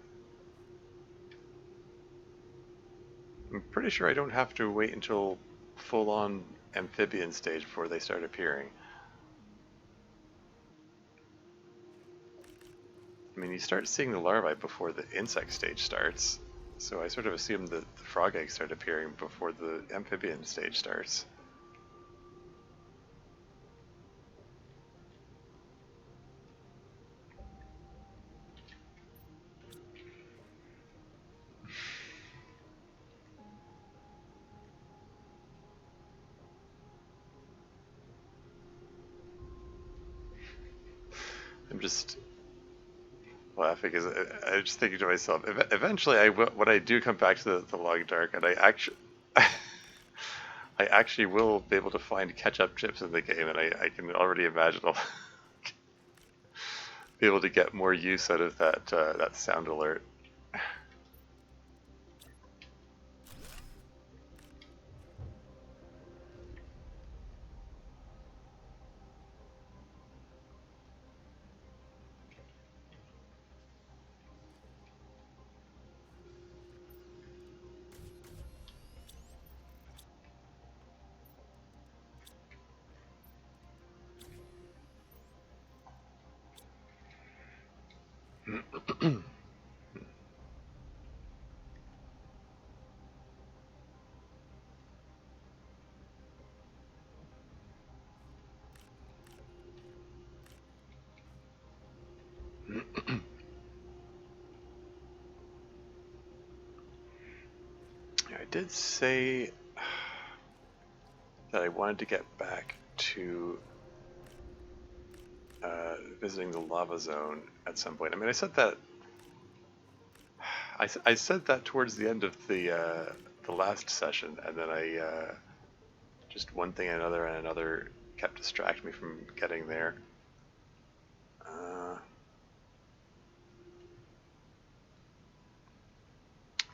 I'm pretty sure I don't have to wait until full-on amphibian stage before they start appearing. I mean, you start seeing the larvae before the insect stage starts, so I sort of assume that the frog eggs start appearing before the amphibian stage starts. I'm just laughing because I'm just thinking to myself, eventually I will, when I do come back to the Long Dark, and I actually, I actually will be able to find ketchup chips in the game, and I can already imagine I'll be able to get more use out of that sound alert. I did say that I wanted to get back to visiting the lava zone at some point. I mean, I said that I said that towards the end of the last session, and then I just one thing and another kept distracting me from getting there.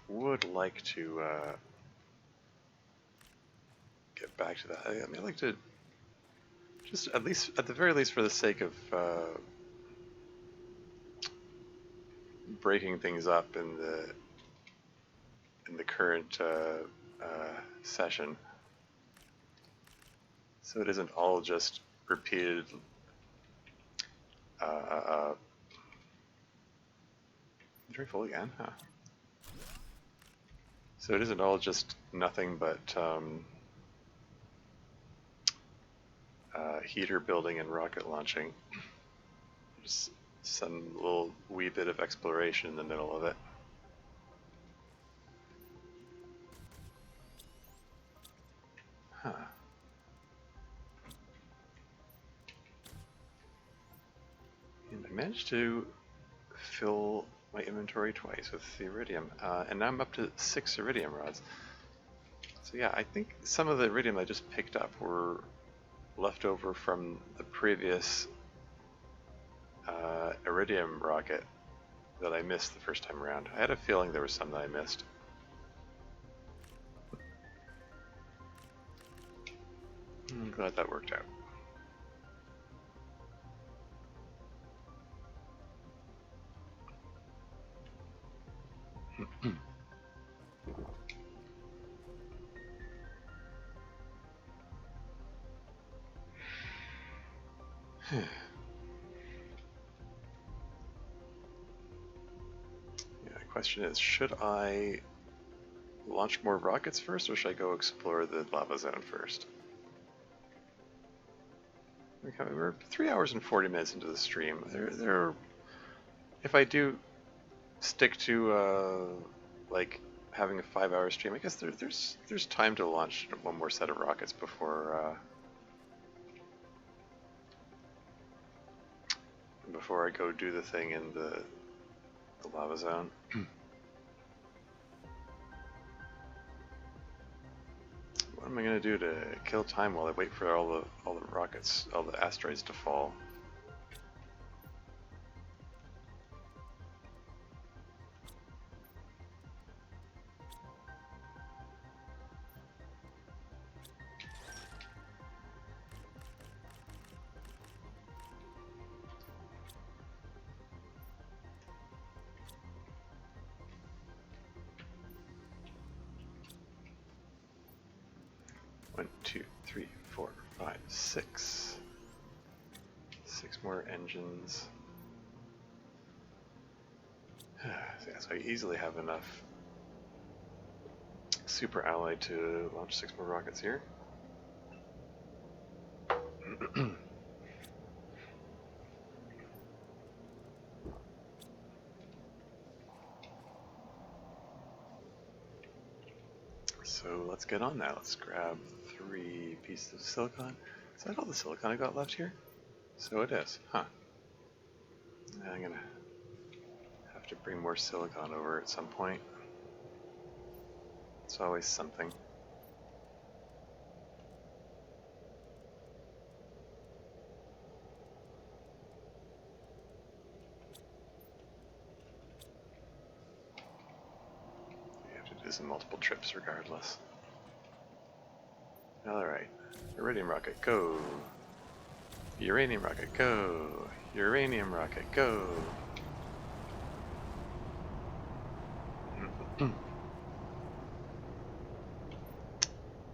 Would like to get back to that. I mean, I'd like to just at least, at the very least, for the sake of breaking things up in the current session, so it isn't all just repeated. Very full again, huh? So it isn't all just nothing but heater building and rocket launching. Just some little wee bit of exploration in the middle of it. Huh. And I managed to fill my inventory twice with the iridium, and now I'm up to 6 iridium rods. So yeah, I think some of the iridium I just picked up were left over from the previous iridium rocket that I missed the first time around. I had a feeling there was some that I missed. I'm glad that worked out. Yeah, the question is, should I launch more rockets first, or should I go explore the lava zone first? Okay, we're 3 hours and 40 minutes into the stream. If I do stick to like having a 5-hour stream, I guess there's time to launch one more set of rockets before I go do the thing in the lava zone. What am I gonna do to kill time while I wait for all the rockets, all the asteroids to fall? One, two, three, four, five, six. 6 more engines. So I easily have enough super alloy to launch 6 more rockets here. So let's get on that. Let's grab 3 pieces of silicon. Is that all the silicon I got left here? So it is, huh? I'm gonna have to bring more silicon over at some point. It's always something. You have to do some multiple trips regardless. Alright. Iridium rocket, go! Uranium rocket, go! Uranium rocket, go!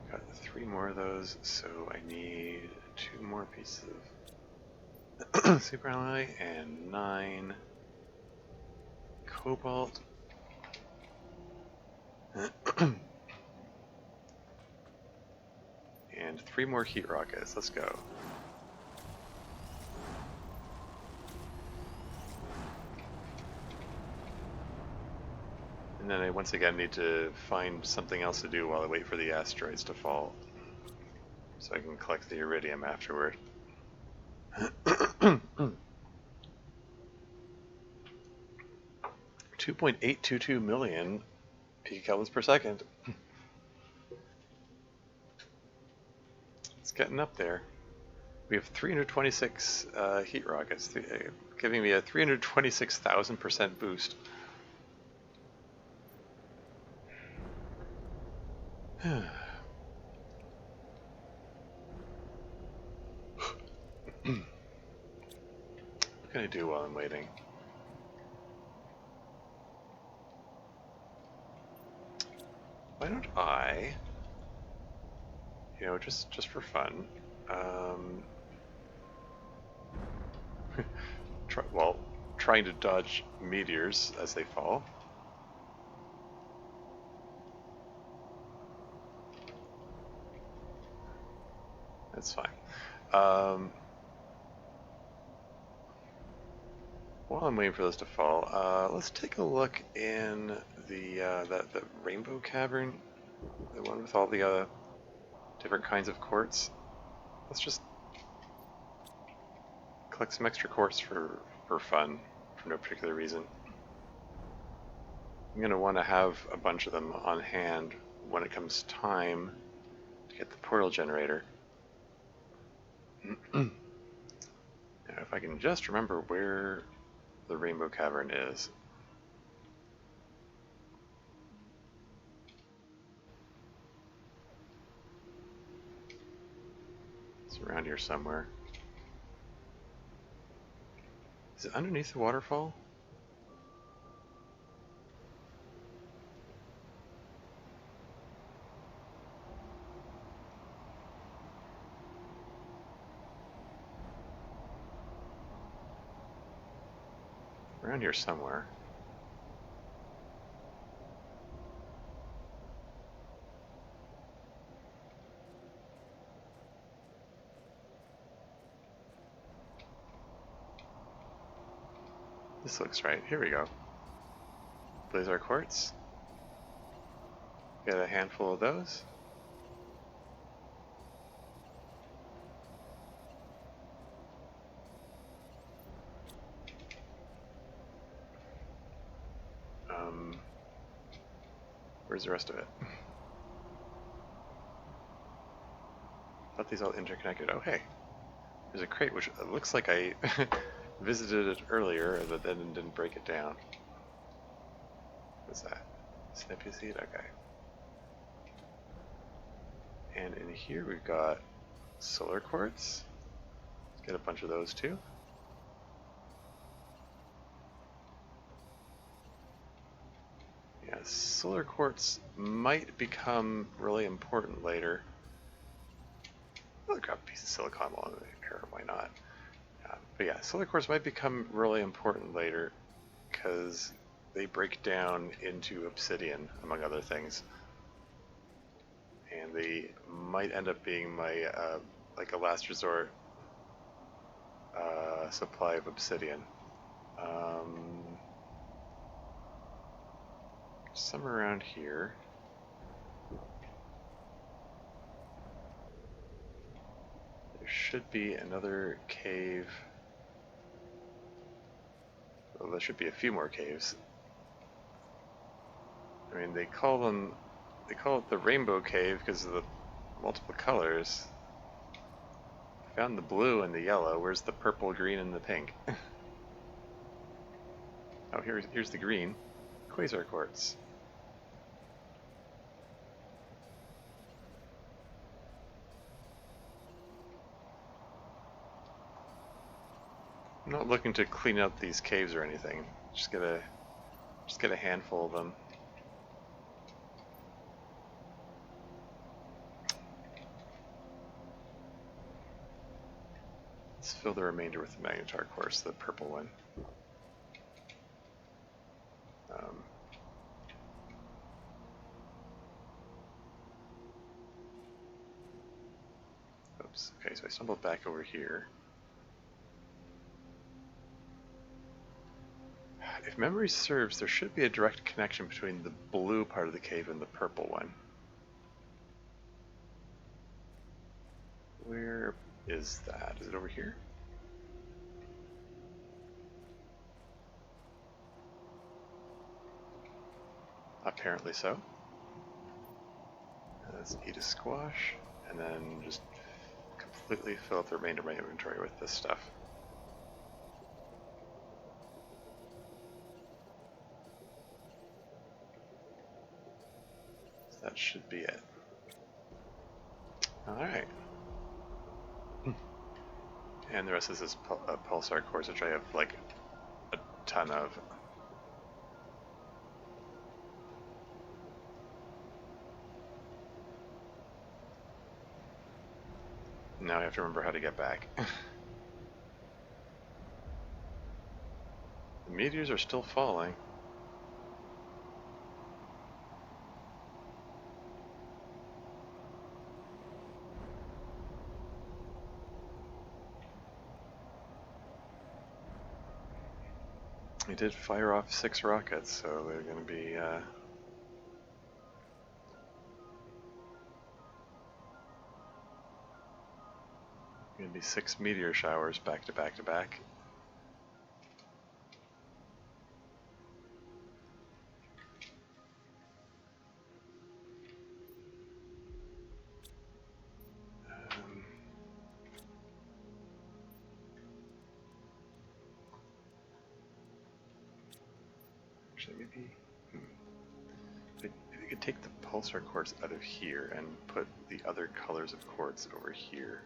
Got 3 more of those, so I need 2 more pieces of super alloy and 9 cobalt. And 3 more heat rockets. Let's go. And then I once again need to find something else to do while I wait for the asteroids to fall, so I can collect the iridium afterward. 2.822 million picokelvins per second. It's getting up there. We have 326 heat rockets, giving me a 326,000% boost. What can I do while I'm waiting? Why don't I, just for fun, trying to dodge meteors as they fall. That's fine. While I'm waiting for those to fall, let's take a look in the that rainbow cavern, the one with all the different kinds of quartz. Let's just collect some extra quartz for fun, for no particular reason. I'm going to want to have a bunch of them on hand when it comes time to get the portal generator. Now, if I can just remember where the rainbow cavern is. It's around here somewhere. Is it underneath the waterfall? Around here somewhere. This looks right. Here we go. Blazar quartz. Get a handful of those. Where's the rest of it? Thought these all interconnected. Oh, hey. There's a crate which looks like I visited it earlier, but then didn't break it down. What's that? Snippy seed? Okay. And in here we've got solar quartz. Let's get a bunch of those too. Yeah, solar quartz might become really important later. I'll grab a piece of silicon along the air, why not? But yeah, solar quartz might become really important later because they break down into obsidian, among other things. And they might end up being my, like a last resort supply of obsidian. Somewhere around here. There should be another cave there should be a few more caves. I mean, they call it the Rainbow Cave because of the multiple colors. Found the blue and the yellow. Where's the purple, green, and the pink? Oh, here's the green. Quasar quartz. I'm not looking to clean out these caves or anything. Just get a handful of them. Let's fill the remainder with the magnetar quartz, the purple one. Oops. Okay, so I stumbled back over here. If memory serves, there should be a direct connection between the blue part of the cave and the purple one. Where is that? Is it over here? Apparently so. Let's eat a squash, and then just completely fill up the remainder of my inventory with this stuff. So that should be it. Alright. And the rest is this pulsar quartz, which I have like a ton of. Now I have to remember how to get back. The meteors are still falling. We did fire off 6 rockets, so they're going to be going to be 6 meteor showers back to back to back. Actually, maybe we could take the pulsar quartz out of here and put the other colors of quartz over here.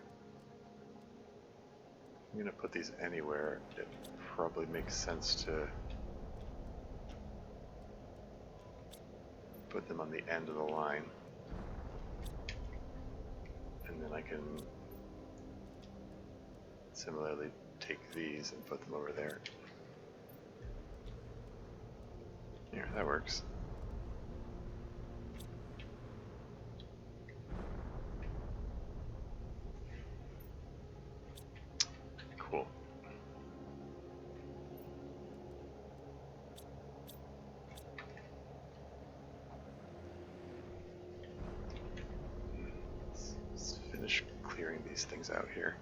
I'm going to put these anywhere. It probably makes sense to put them on the end of the line. And then I can similarly take these and put them over there. Here, that works. Cool. Let's finish clearing these things out here.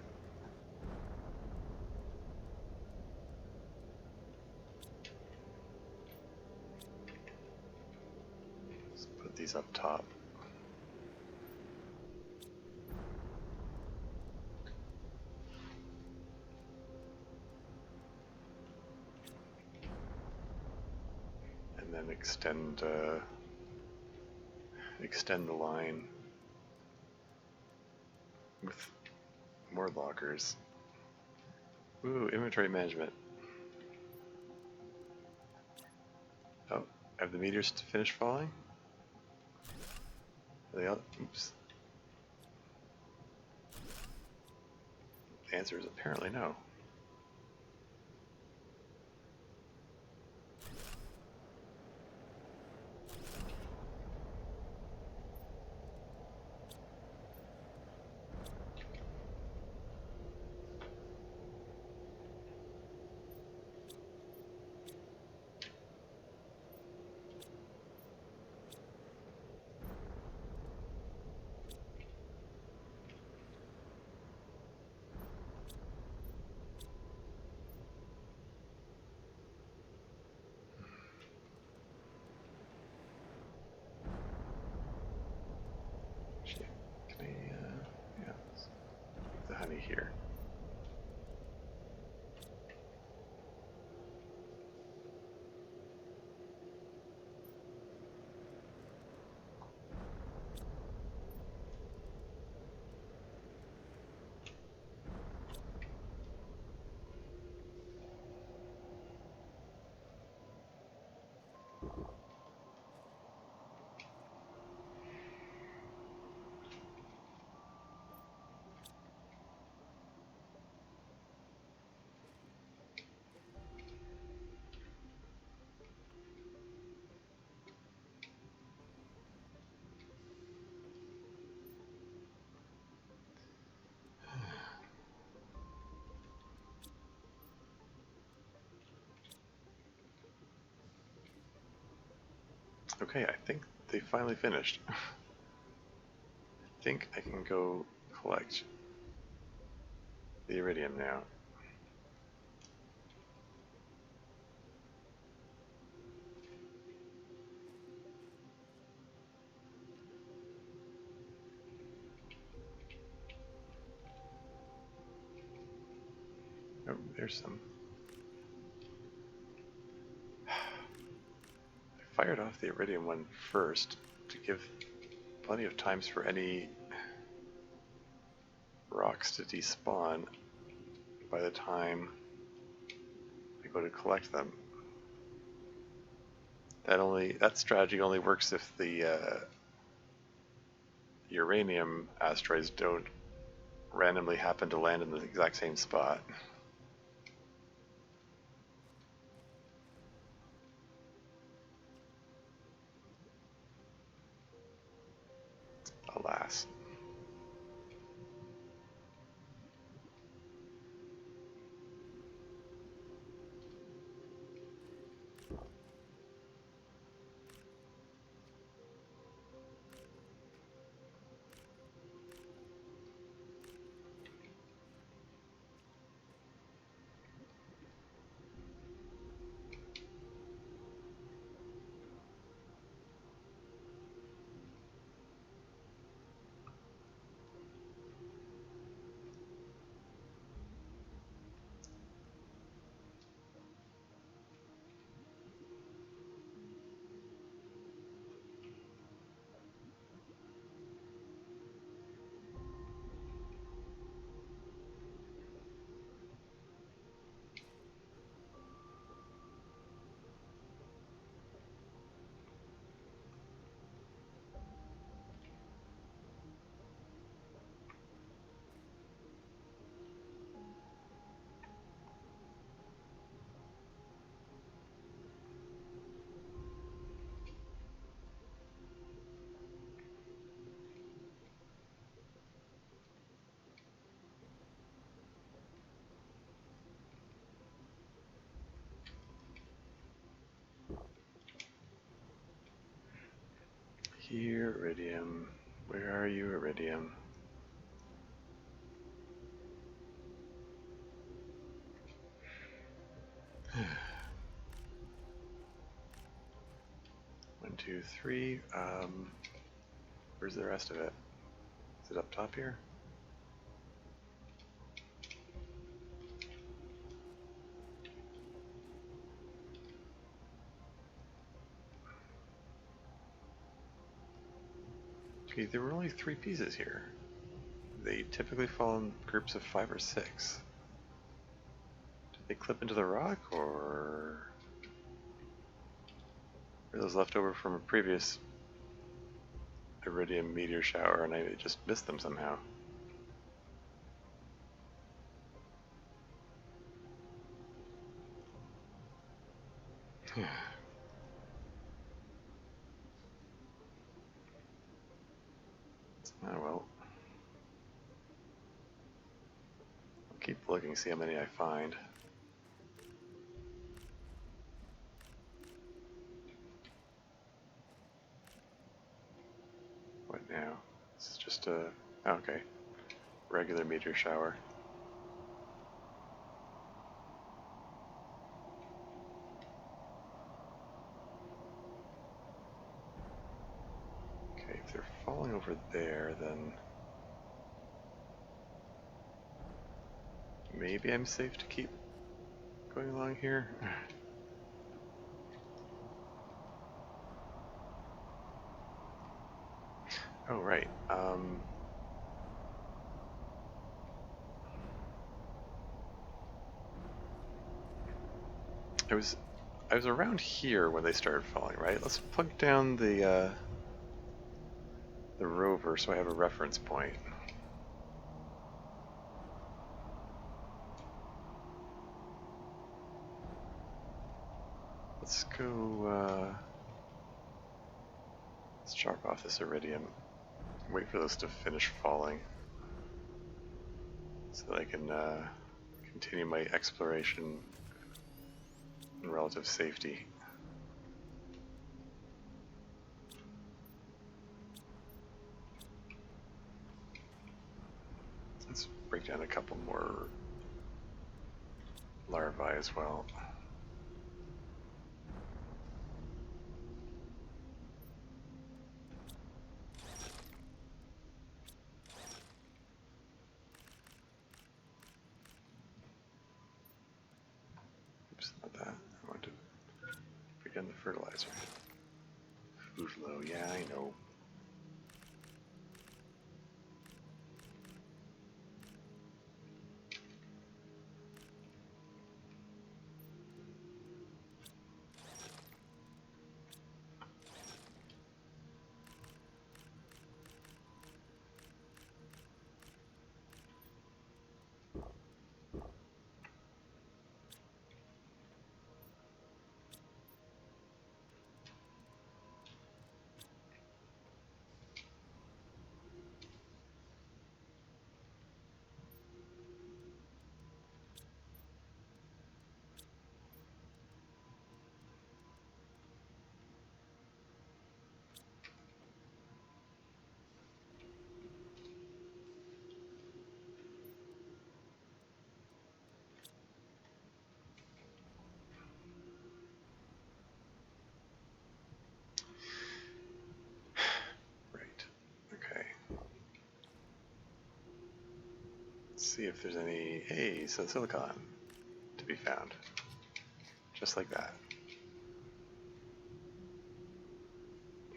Let's put these up top. And then extend the line with more lockers. Ooh, inventory management. Oh, have the meteors finished falling? Are they all? Oops. The answer is apparently no. Okay, I think they finally finished. I think I can go collect the iridium now. Oh, there's some. I fired off the iridium one first to give plenty of times for any rocks to despawn by the time I go to collect them. That strategy only works if the uranium asteroids don't randomly happen to land in the exact same spot. Alas. Here, iridium. Where are you, iridium? One, two, three. Where's the rest of it? Is it up top here? Okay, there were only 3 pieces here. They typically fall in groups of 5 or 6. Did they clip into the rock, or were those left over from a previous iridium meteor shower and I just missed them somehow? Oh well. I'll keep looking, see how many I find. What now? This is just a... oh, okay. Regular meteor shower. Okay, if they're falling over there, then maybe I'm safe to keep going along here. Oh, right. I was around here when they started falling, right? Let's plug down the rover so I have a reference point. Let's go, let's chop off this iridium. Wait for those to finish falling so that I can continue my exploration in relative safety. break down a couple more larvae as well. Oops, not that. I want to break down the fertilizer. Food low, yeah, I know. Right. Okay. Let's see if there's any, hey, silicon to be found. Just like that.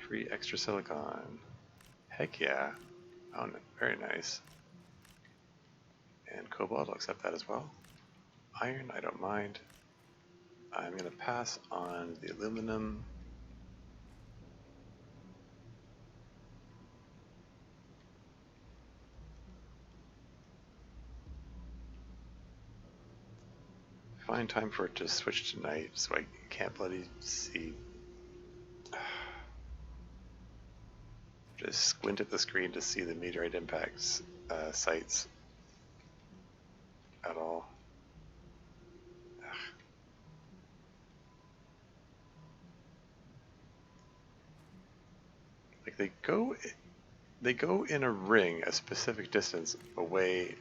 Free extra silicon. Heck yeah. Oh, very nice. And cobalt, I'll accept that as well. Iron, I don't mind. I'm going to pass on the aluminum. Find time for it to switch to night so I can't bloody see. Just squint at the screen to see the meteorite impacts sites at all. Like they go in a ring a specific distance away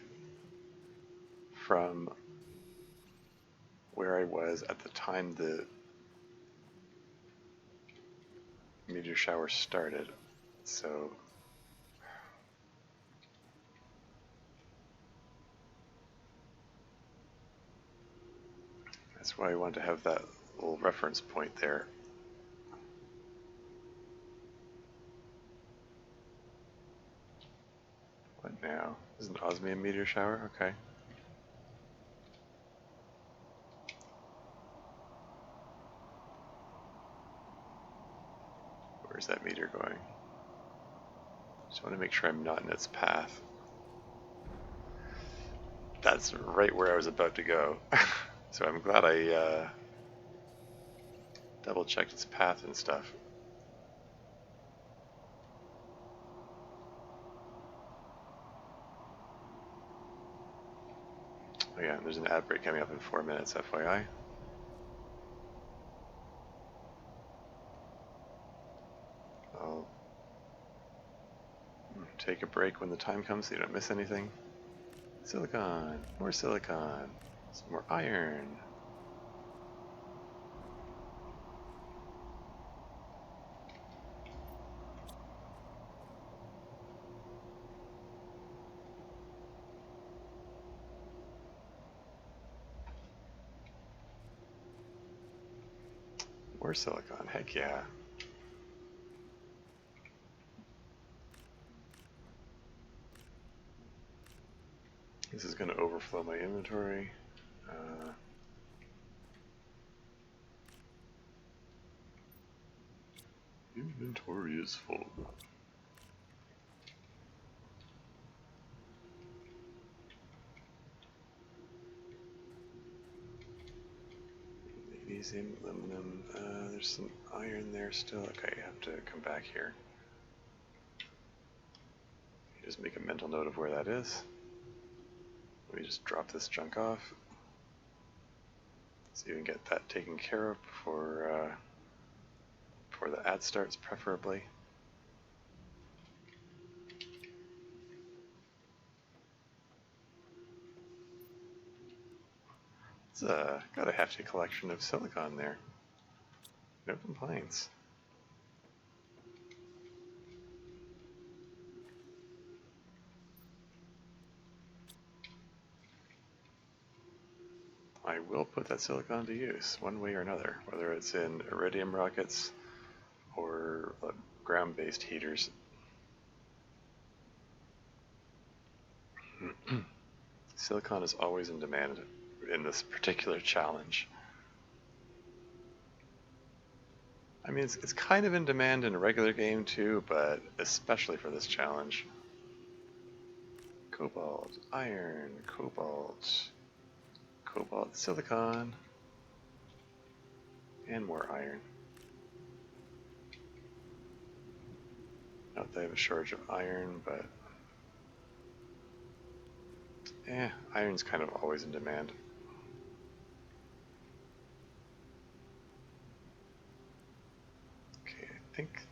from where I was at the time the meteor shower started. So that's why I wanted to have that little reference point there. What now? This is an osmium meteor shower? Okay. Where's that meteor going? Just want to make sure I'm not in its path. That's right where I was about to go. So I'm glad I double checked its path and stuff. Oh yeah, there's an ad break coming up in 4 minutes, FYI. I'll take a break when the time comes so you don't miss anything. Silicon, more silicon, some more iron. More silicon, heck yeah. This is going to overflow my inventory. Inventory is full. Magnesium, aluminum, there's some iron there still. Okay, I have to come back here. Just make a mental note of where that is. Let me just drop this junk off. So you can get that taken care of before the ad starts, preferably. got a hefty collection of silicon there. No complaints. I will put that silicon to use one way or another, whether it's in iridium rockets or ground-based heaters. Silicon is always in demand in this particular challenge. I mean, it's kind of in demand in a regular game too, but especially for this challenge. Cobalt, iron, cobalt, cobalt, silicon, and more iron. Not that I have a shortage of iron, but iron's kind of always in demand. Okay, I think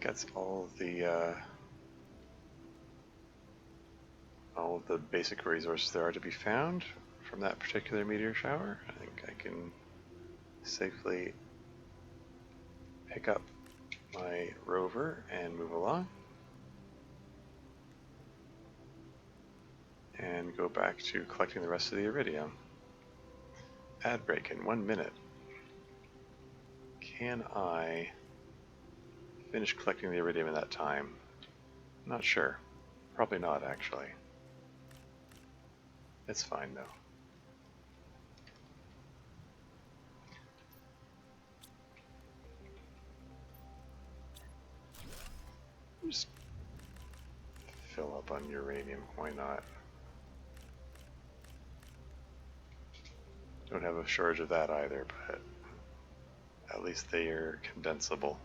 that's all the basic resources there are to be found from that particular meteor shower. I think I can safely pick up my rover and move along. And go back to collecting the rest of the iridium. Ad break in 1 minute. Can I finish collecting the iridium in that time? Not sure. Probably not, actually. It's fine, though. Just fill up on uranium. Why not? Don't have a shortage of that either, but at least they are condensable.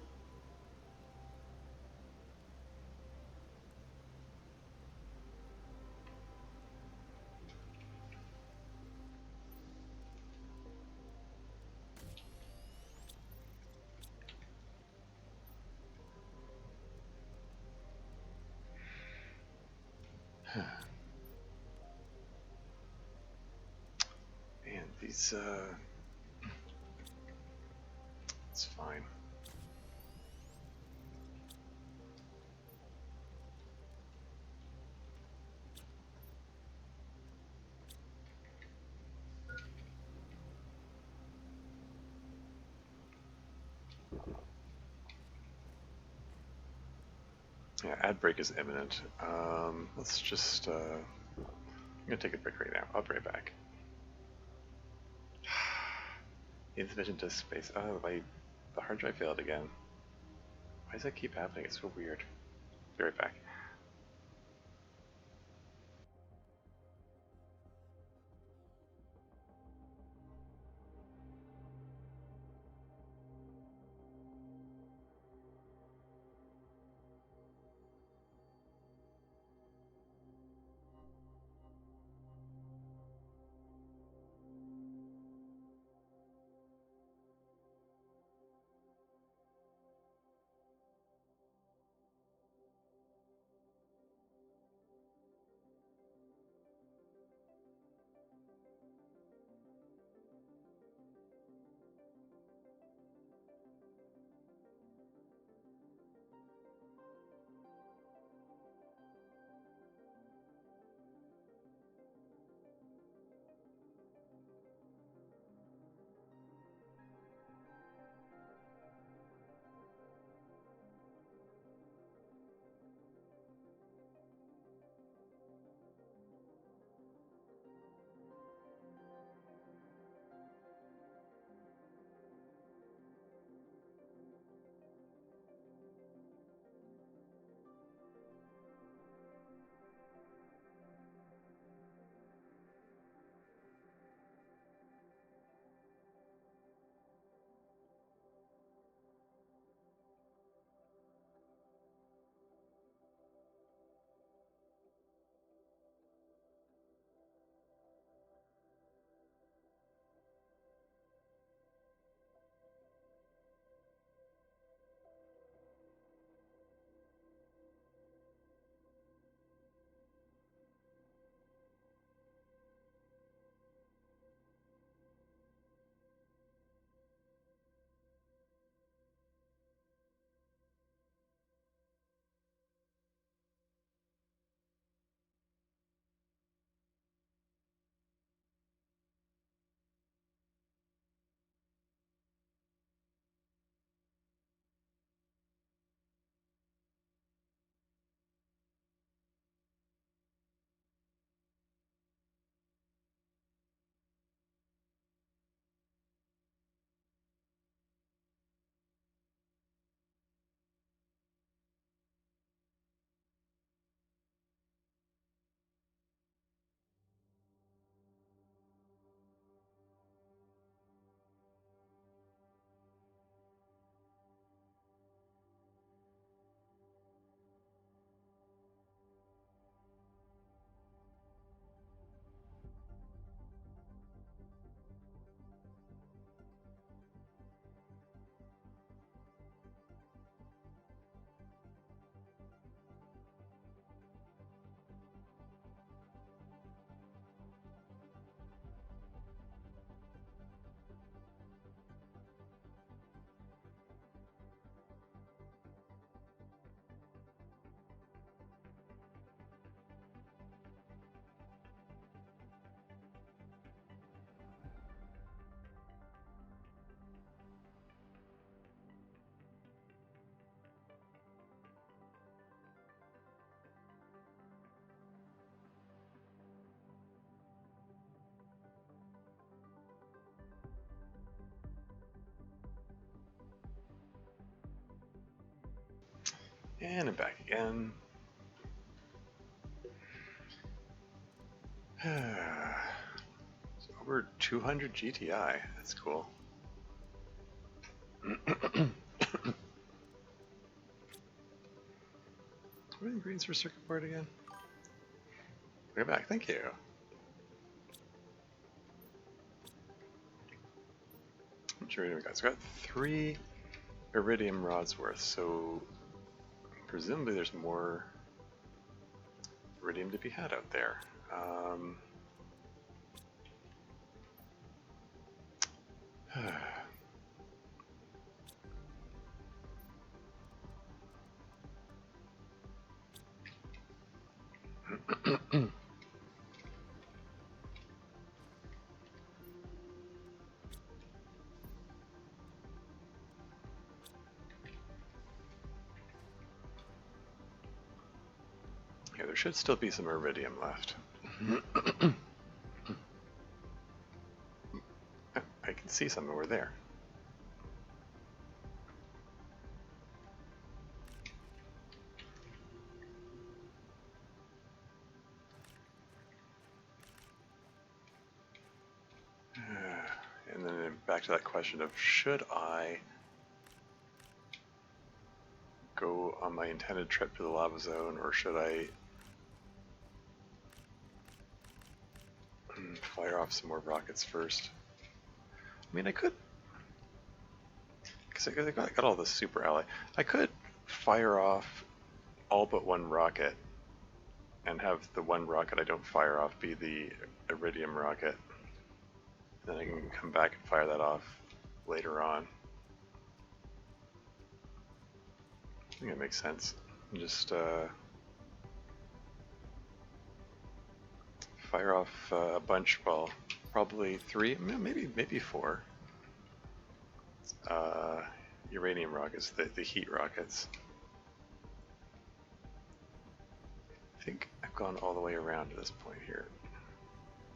Man, these, it's fine. Yeah, ad break is imminent. Let's just, I'm gonna take a break right now. I'll be right back. Insufficient disk space. Oh, the hard drive failed again. Why does that keep happening? It's so weird. Be right back. And back again. It's over 200 GTI. That's cool. What are the ingredients for circuit board again? Go back. Thank you. How much iridium we got? So we got 3 iridium rods worth. So presumably there's more iridium to be had out there. Yeah, there should still be some iridium left. I can see some over there. And then back to that question of, should I go on my intended trip to the lava zone, or should I fire off some more rockets first? I mean, I could, because I got all this super ally. I could fire off all but one rocket and have the one rocket I don't fire off be the iridium rocket. Then I can come back and fire that off later on. I think it makes sense. Just fire off a bunch, well, probably 3, maybe 4 uranium rockets, the heat rockets. I think I've gone all the way around to this point here.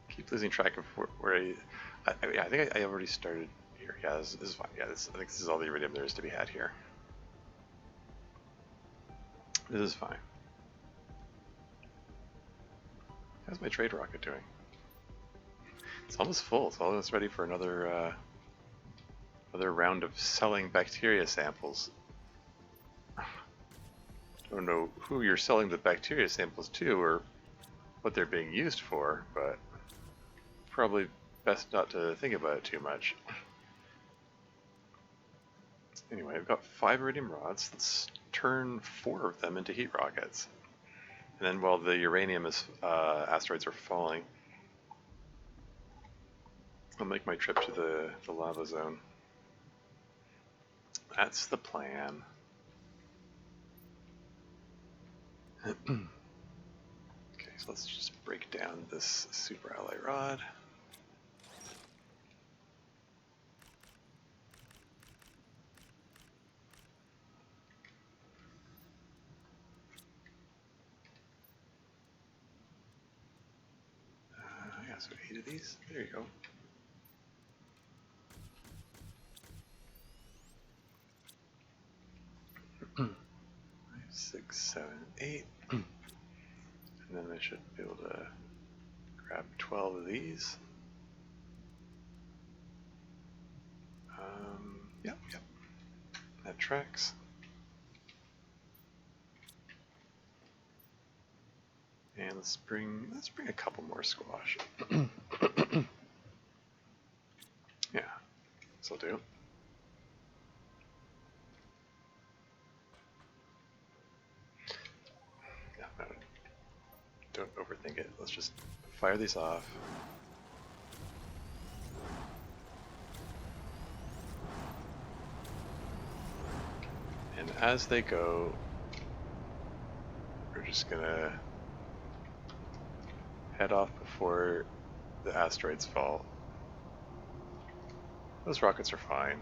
Keep losing track of where I think I already started here. Yeah, this is fine. Yeah, I think this is all the iridium there is to be had here. This is fine. How's my trade rocket doing? It's almost full. It's almost ready for another round of selling bacteria samples. Don't know who you're selling the bacteria samples to or what they're being used for, but probably best not to think about it too much. Anyway, I've got 5 iridium rods. Let's turn 4 of them into heat rockets. And then while the uranium asteroids are falling, I'll make my trip to the lava zone. That's the plan. Okay, so let's just break down this super ally rod. Yeah, so 8 of these. There you go. 6, 7, 8. And then I should be able to grab 12 of these. Yep. That tracks. And let's bring a couple more squash. Yeah, this'll do. Yeah, no, don't overthink it. Let's just fire these off. And as they go, we're just gonna head off before the asteroids fall. Those rockets are fine.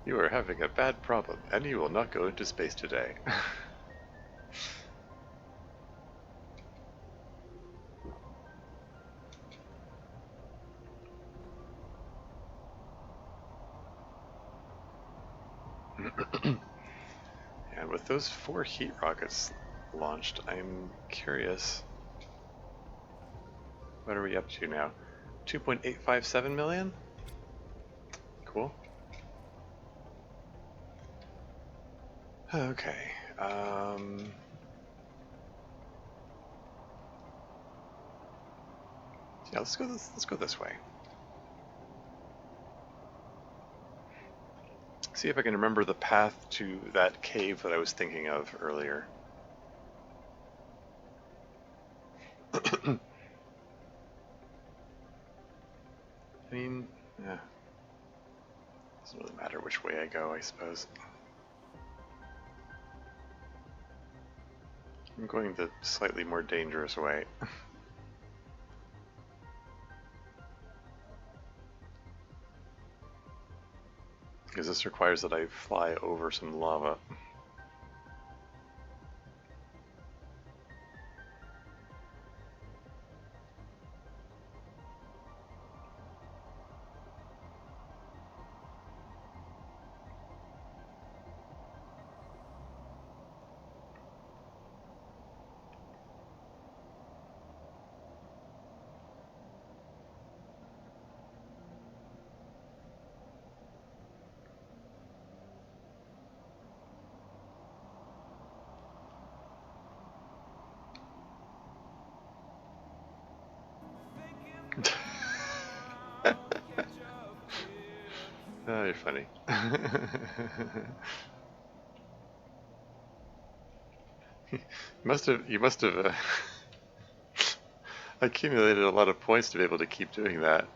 You are having a bad problem, and you will not go into space today. those 4 heat rockets launched, I'm curious. What are we up to now? 2.857 million? Cool. Okay. Yeah, let's go this way. See if I can remember the path to that cave that I was thinking of earlier. I mean, yeah. Doesn't really matter which way I go, I suppose. I'm going the slightly more dangerous way. Because this requires that I fly over some lava. Oh, you're funny. You must have accumulated a lot of points to be able to keep doing that.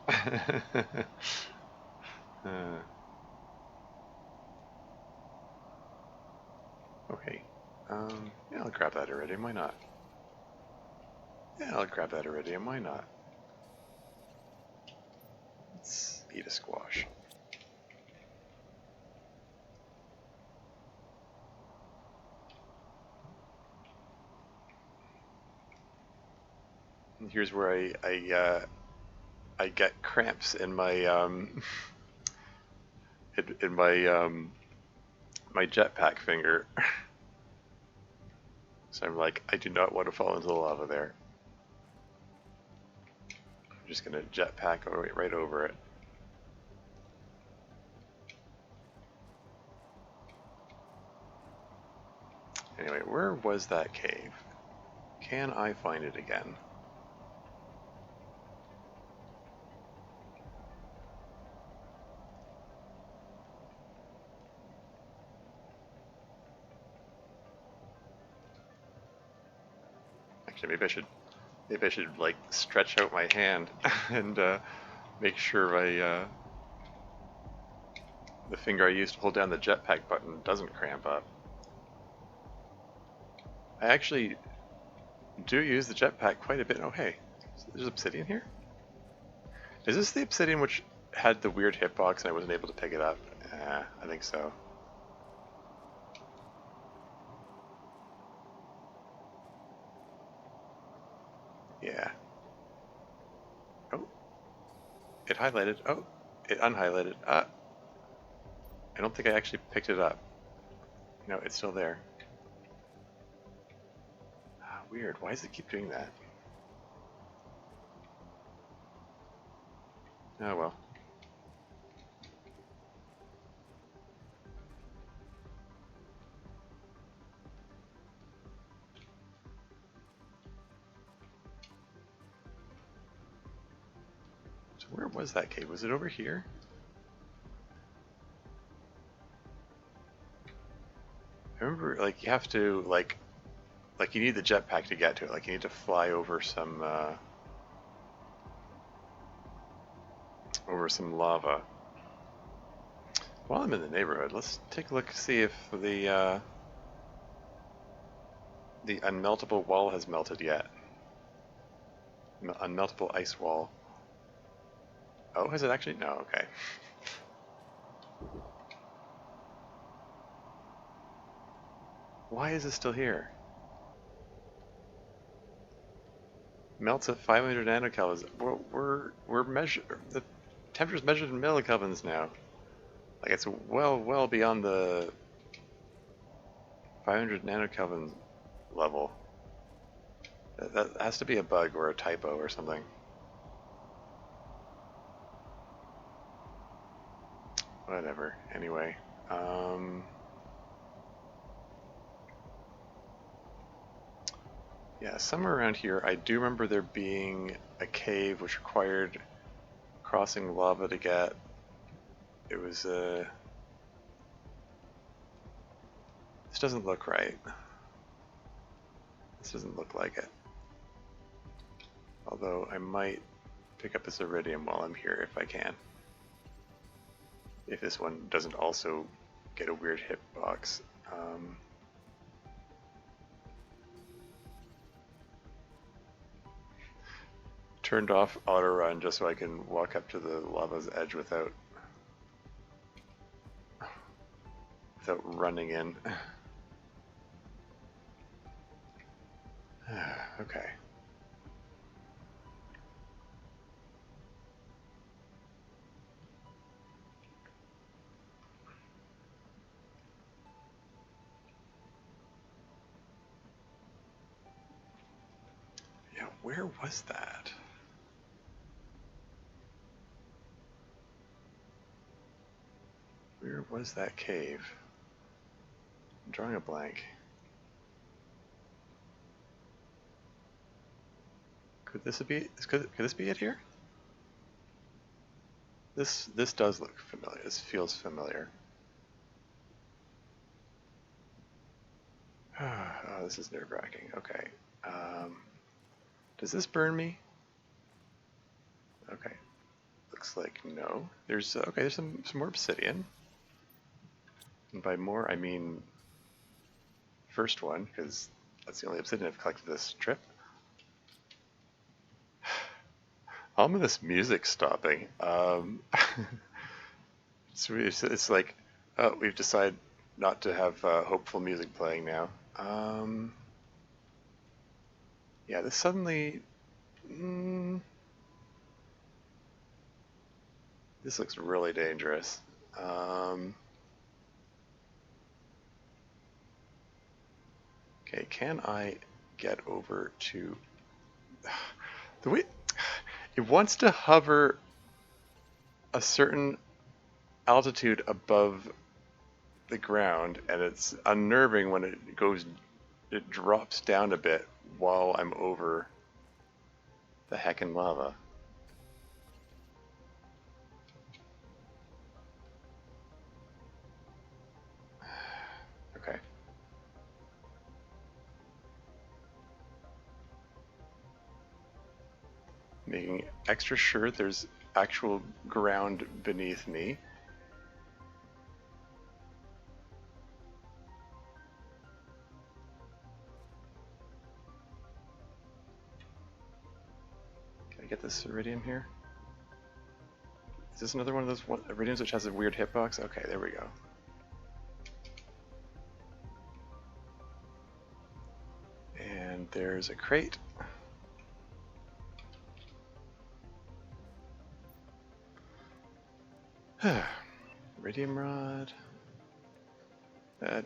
Okay. Yeah, I'll grab that iridium, why not? Yeah, I'll grab that iridium, why not? Let's eat a squash. And here's where I get cramps in my in my my jetpack finger. So I'm like, I do not want to fall into the lava there. I'm just gonna jetpack right over it. Anyway, where was that cave? Can I find it again? Actually, maybe I should like stretch out my hand and make sure the finger I use to hold down the jetpack button doesn't cramp up. I actually do use the jetpack quite a bit. Oh hey, there's obsidian here? Is this the obsidian which had the weird hitbox and I wasn't able to pick it up? I think so. Yeah. Oh, it highlighted. Oh, it unhighlighted. I don't think I actually picked it up. No, it's still there. Weird. Why does it keep doing that? Oh well. So where was that cave? Was it over here? I remember, like, you have to, like you need the jetpack to get to it. Like, you need to fly over some lava. While I'm in the neighborhood, let's take a look, see if the unmeltable wall has melted yet. Unmeltable ice wall. Oh, has it actually? No, okay. Why is it still here? Melts at 500 nanokelvins. We're measured. The temperature's measured in millikelvins now. Like it's well beyond the 500 nanokelvin level. That has to be a bug or a typo or something. Whatever. Anyway. Yeah, somewhere around here, I do remember there being a cave which required crossing lava to get. It was this doesn't look right. This doesn't look like it. Although I might pick up this iridium while I'm here if I can. If this one doesn't also get a weird hitbox. Turned off auto run just so I can walk up to the lava's edge without running in. Okay. Yeah, where was that? Where was that cave? I'm drawing a blank. Could this be? Could this be it here? This does look familiar. This feels familiar. Oh, this is nerve-wracking. Okay. Does this burn me? Okay. Looks like no. There's okay. There's some more obsidian. And by more, I mean first one, because that's the only obsidian I've collected this trip. Ominous music stopping. It's like, oh, we've decided not to have hopeful music playing now. Yeah, this suddenly... this looks really dangerous. Okay, can I get over to... the way... It wants to hover a certain altitude above the ground, and it's unnerving when it drops down a bit while I'm over the heckin' lava. Okay. Making extra sure there's actual ground beneath me. Can I get this iridium here? Is this another one of those iridiums which has a weird hitbox? Okay, there we go. And there's a crate. Iridium rod.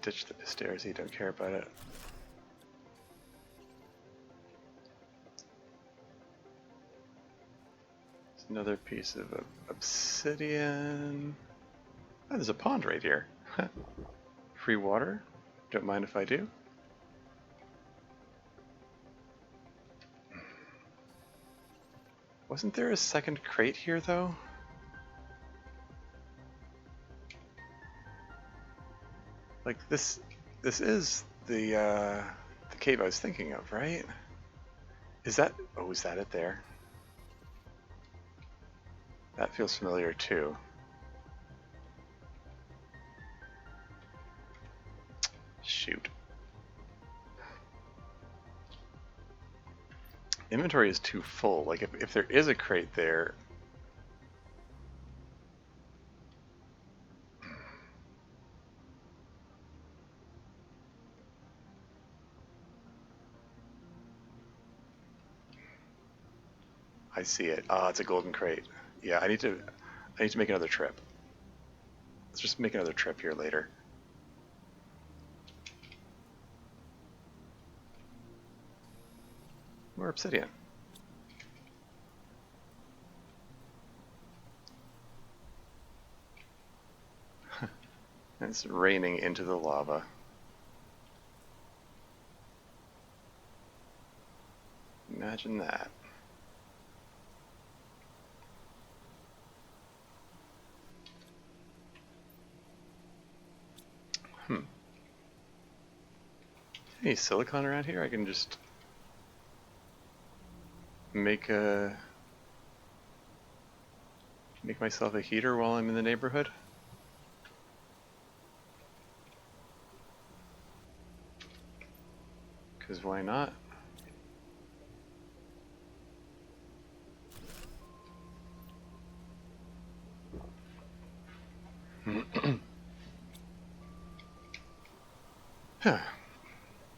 Ditch the Pistares, don't care about it. There's another piece of obsidian. Oh, there's a pond right here. Free water. Don't mind if I do. Wasn't there a second crate here, though? Like this is the cave I was thinking of, right? Is that? Oh, is that it there? That feels familiar too. Shoot. Inventory is too full. Like if there is a crate there. I see it. Ah, it's a golden crate. Yeah, I need to make another trip. Let's just make another trip here later. More obsidian. It's raining into the lava. Imagine that. Any silicon around here? I can just make myself a heater while I'm in the neighborhood. Because why not?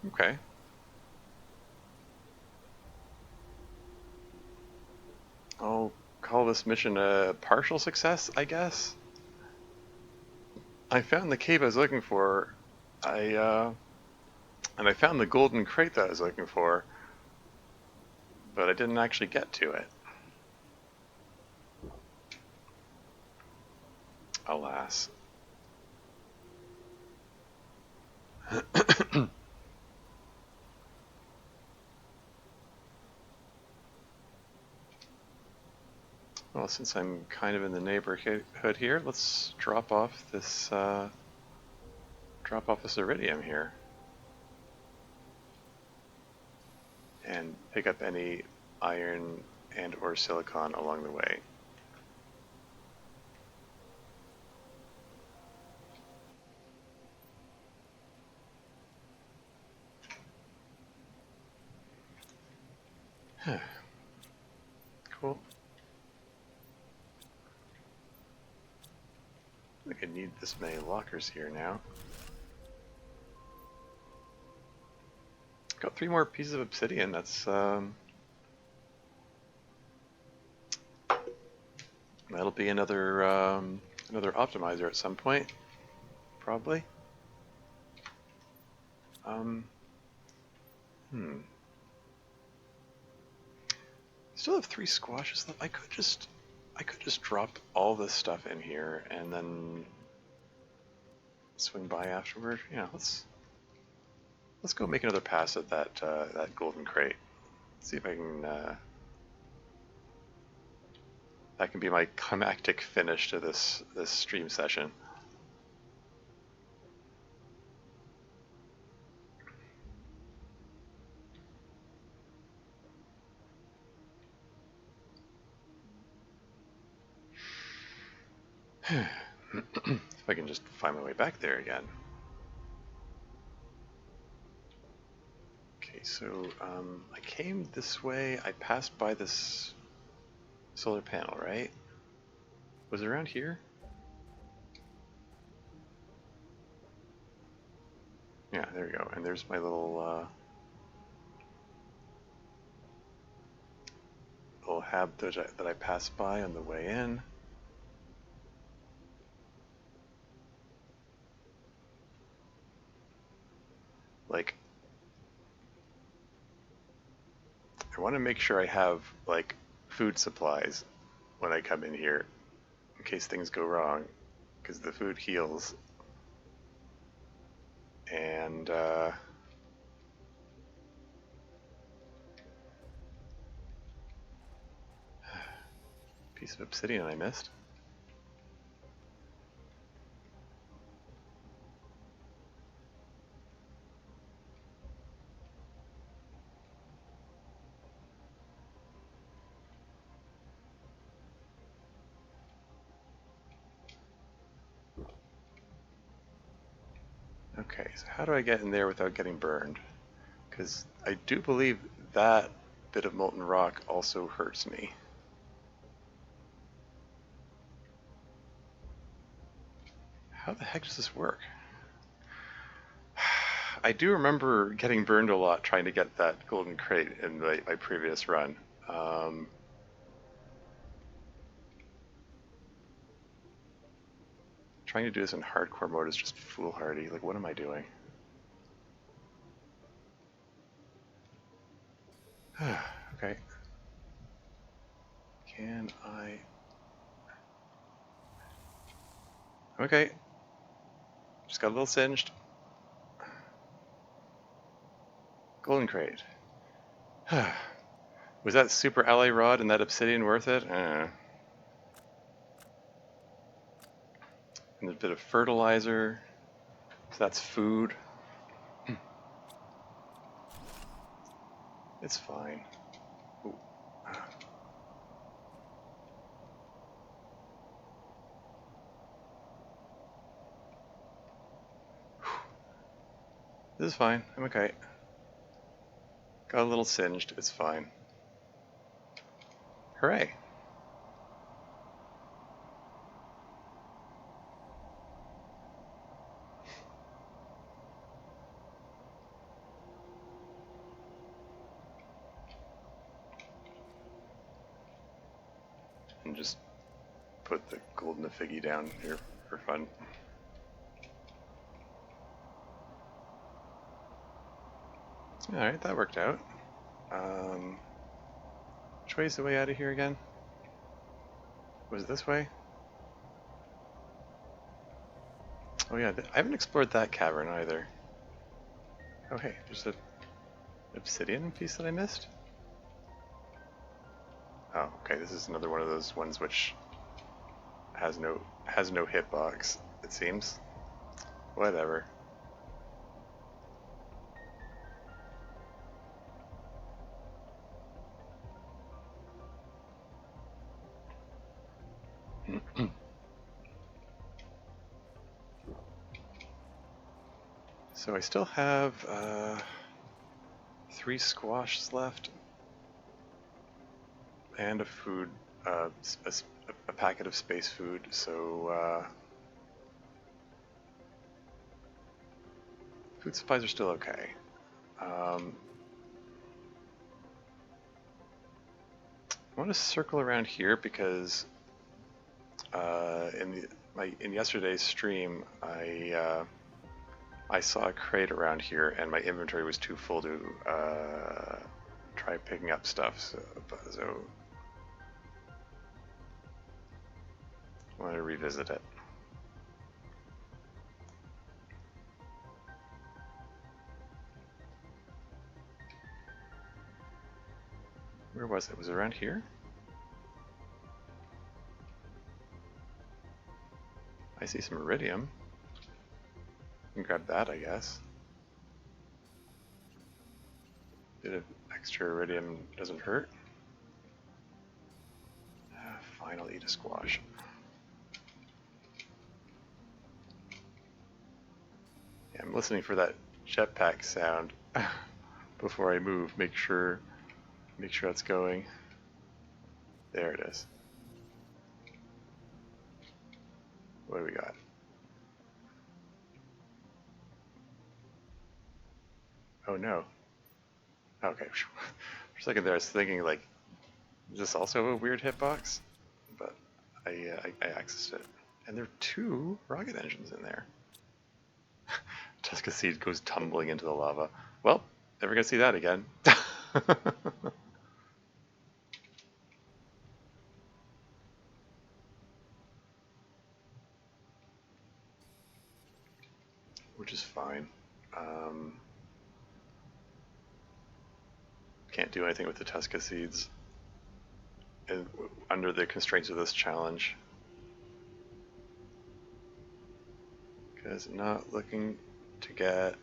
Okay. I'll call this mission a partial success, I guess. I found the cave I was looking for. And I found the golden crate that I was looking for, but I didn't actually get to it. Alas. Well, since I'm kind of in the neighborhood here, let's drop off this iridium here, and pick up any iron and or silicon along the way. Cool. I could need this many lockers here now. Got 3 more pieces of obsidian. That's that'll be another another optimizer at some point, probably. Still have 3 squashes left. I could just drop all this stuff in here and then swing by afterward. Yeah, let's go make another pass at that that golden crate. See if I can. That can be my climactic finish to this stream session. If I can just find my way back there again. Okay, so I came this way. I passed by this solar panel, right? Was it around here? Yeah, there we go. And there's my little little hab that I passed by on the way in. Like, I want to make sure I have like food supplies when I come in here in case things go wrong, because the food heals. And piece of obsidian I missed. Okay, so how do I get in there without getting burned? Because I do believe that bit of molten rock also hurts me. How the heck does this work? I do remember getting burned a lot trying to get that golden crate in my previous run. Trying to do this in hardcore mode is just foolhardy. Like, what am I doing? Okay. Can I... Okay. Just got a little singed. Golden crate. Was that super ally rod and that obsidian worth it? And a bit of fertilizer. So that's food. It's fine. Ooh. This is fine. I'm okay. Got a little singed. It's fine. Hooray. And just put the golden figgy down here for fun. Alright, that worked out. Which way is the way out of here again? Was it this way? Oh yeah, I haven't explored that cavern either. Oh hey, there's an obsidian piece that I missed? Oh, okay, this is another one of those ones which has no hitbox, it seems. Whatever. So I still have 3 squashes left and a food, a packet of space food. So food supplies are still okay. I want to circle around here because in yesterday's stream I saw a crate around here and my inventory was too full to try picking up stuff. So I want to revisit it. Where was it? Was it around here? I see some iridium. Can grab that, I guess. Bit of extra iridium doesn't hurt. Fine, I'll eat a squash. Yeah, I'm listening for that jetpack sound before I move. Make sure it's going. There it is. What do we got? Oh no. Okay. For a second there I was thinking like, is this also a weird hitbox? But I accessed it. And there are 2 rocket engines in there. Tuska Seed goes tumbling into the lava. Well, never gonna see that again. Which is fine. Can't do anything with the Tuska Seeds under the constraints of this challenge. Because not looking to get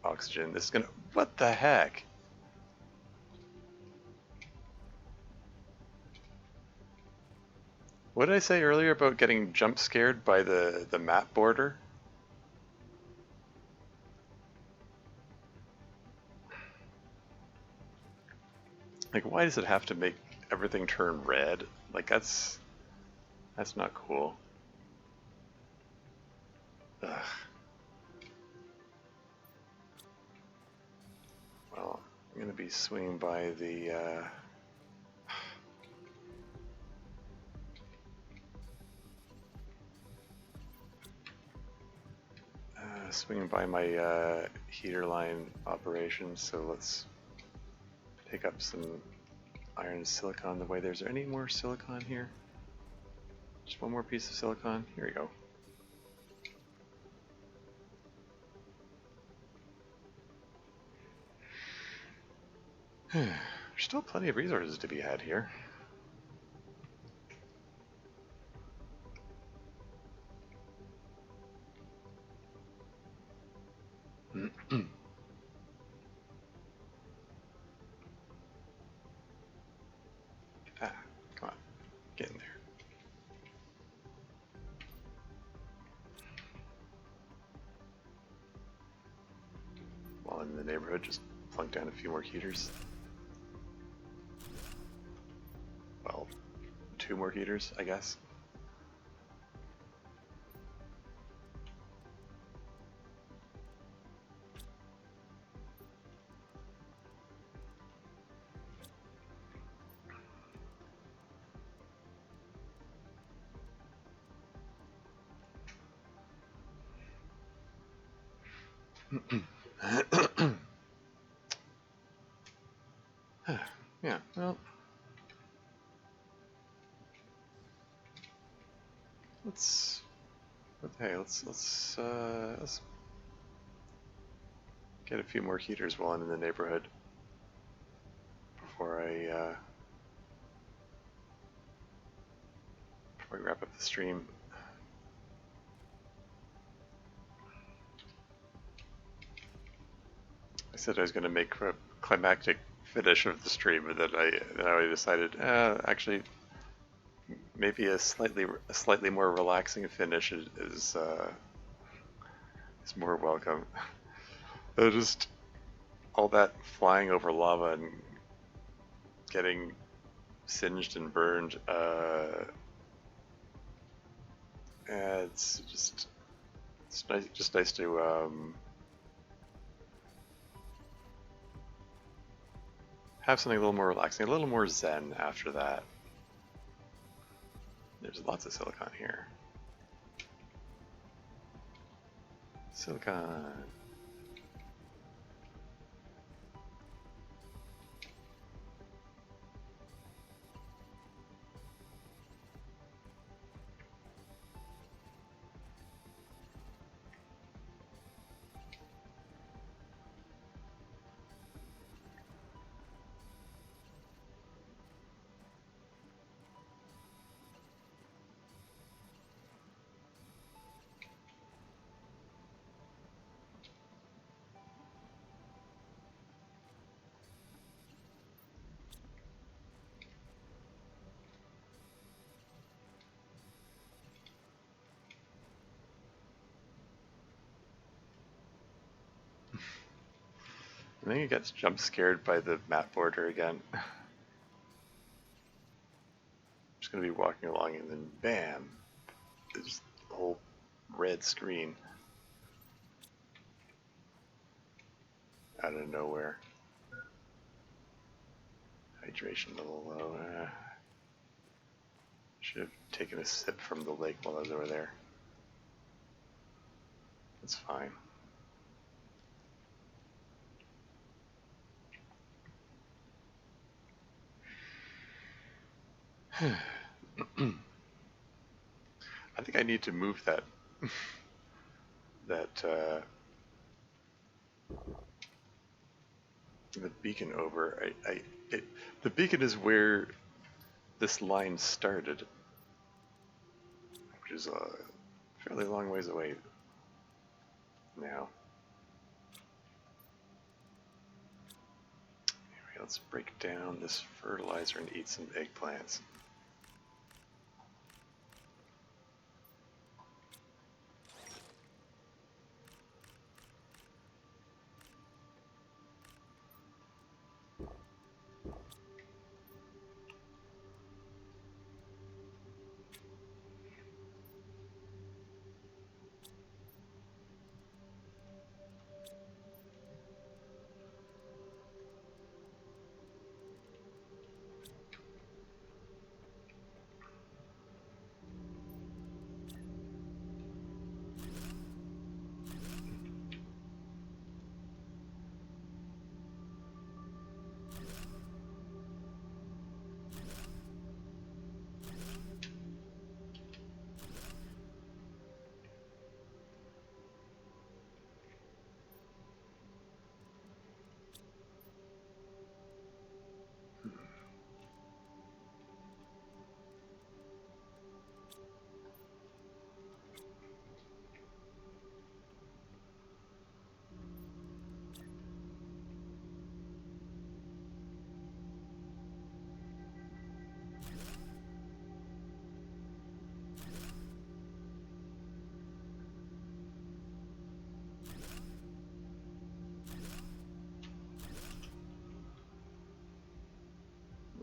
oxygen. This is gonna... What the heck? What did I say earlier about getting jump scared by the map border? Like, why does it have to make everything turn red? Like, that's not cool. Ugh. Well, I'm gonna be swinging by the swinging by my heater line operations, so let's pick up some iron and silicon on the way there. Is there any more silicon here? Just one more piece of silicon. Here we go. There's still plenty of resources to be had here. Ah, come on. Get in there. While I'm in the neighborhood, just plunk down a few more heaters. Well, 2 more heaters, I guess. Yeah, well, let's get a few more heaters while I'm in the neighborhood before I wrap up the stream. I said I was going to make a climactic finish of the stream, but then I decided, actually, maybe a slightly more relaxing finish is more welcome. Just all that flying over lava and getting singed and burned. It's nice to have something a little more relaxing, a little more zen after that. There's lots of silicon here. Silicon. I think it gets jump scared by the map border again. I'm just gonna be walking along and then bam, there's a whole red screen out of nowhere. Hydration level low. Should have taken a sip from the lake while I was over there. That's fine. I think I need to move that the beacon over. The beacon is where this line started, which is a fairly long ways away now. Anyway, let's break down this fertilizer and eat some eggplants.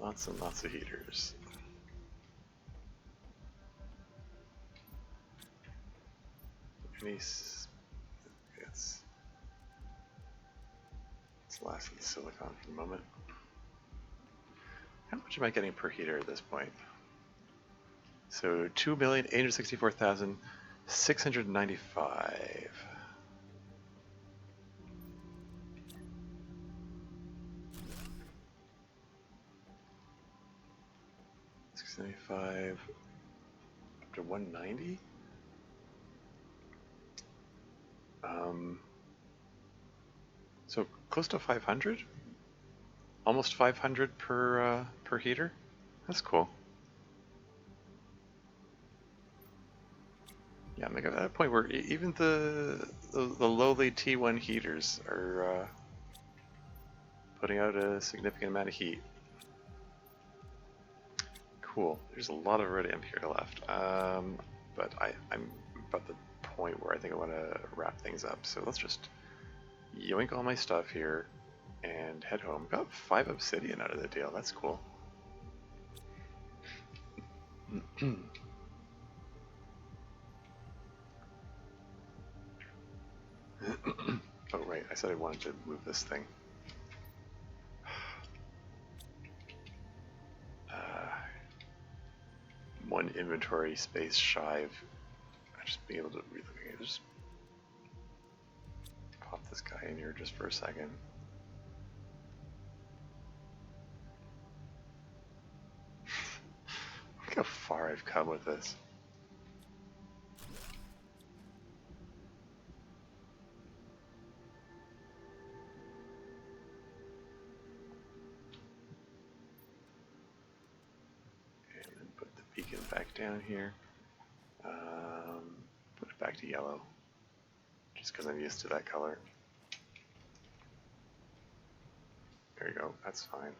Lots and lots of heaters. Let's last with the silicon for a moment. How much am I getting per heater at this point? So 2,864,695. 695 up to 190. So close to 500, almost 500 per heater. That's cool. Yeah, I'm at a point where even the lowly T1 heaters are putting out a significant amount of heat. Cool. There's a lot of rhodium here left, but I'm about the point where I think I want to wrap things up. So let's just yoink all my stuff here and head home. Got 5 obsidian out of the deal. That's cool. Oh right, I said I wanted to move this thing. One inventory space shy of just being able to just pop this guy in here just for a second. Look how far I've come with this. And then put the beacon back down here. Put it back to yellow, just because I'm used to that color. There you go, that's fine.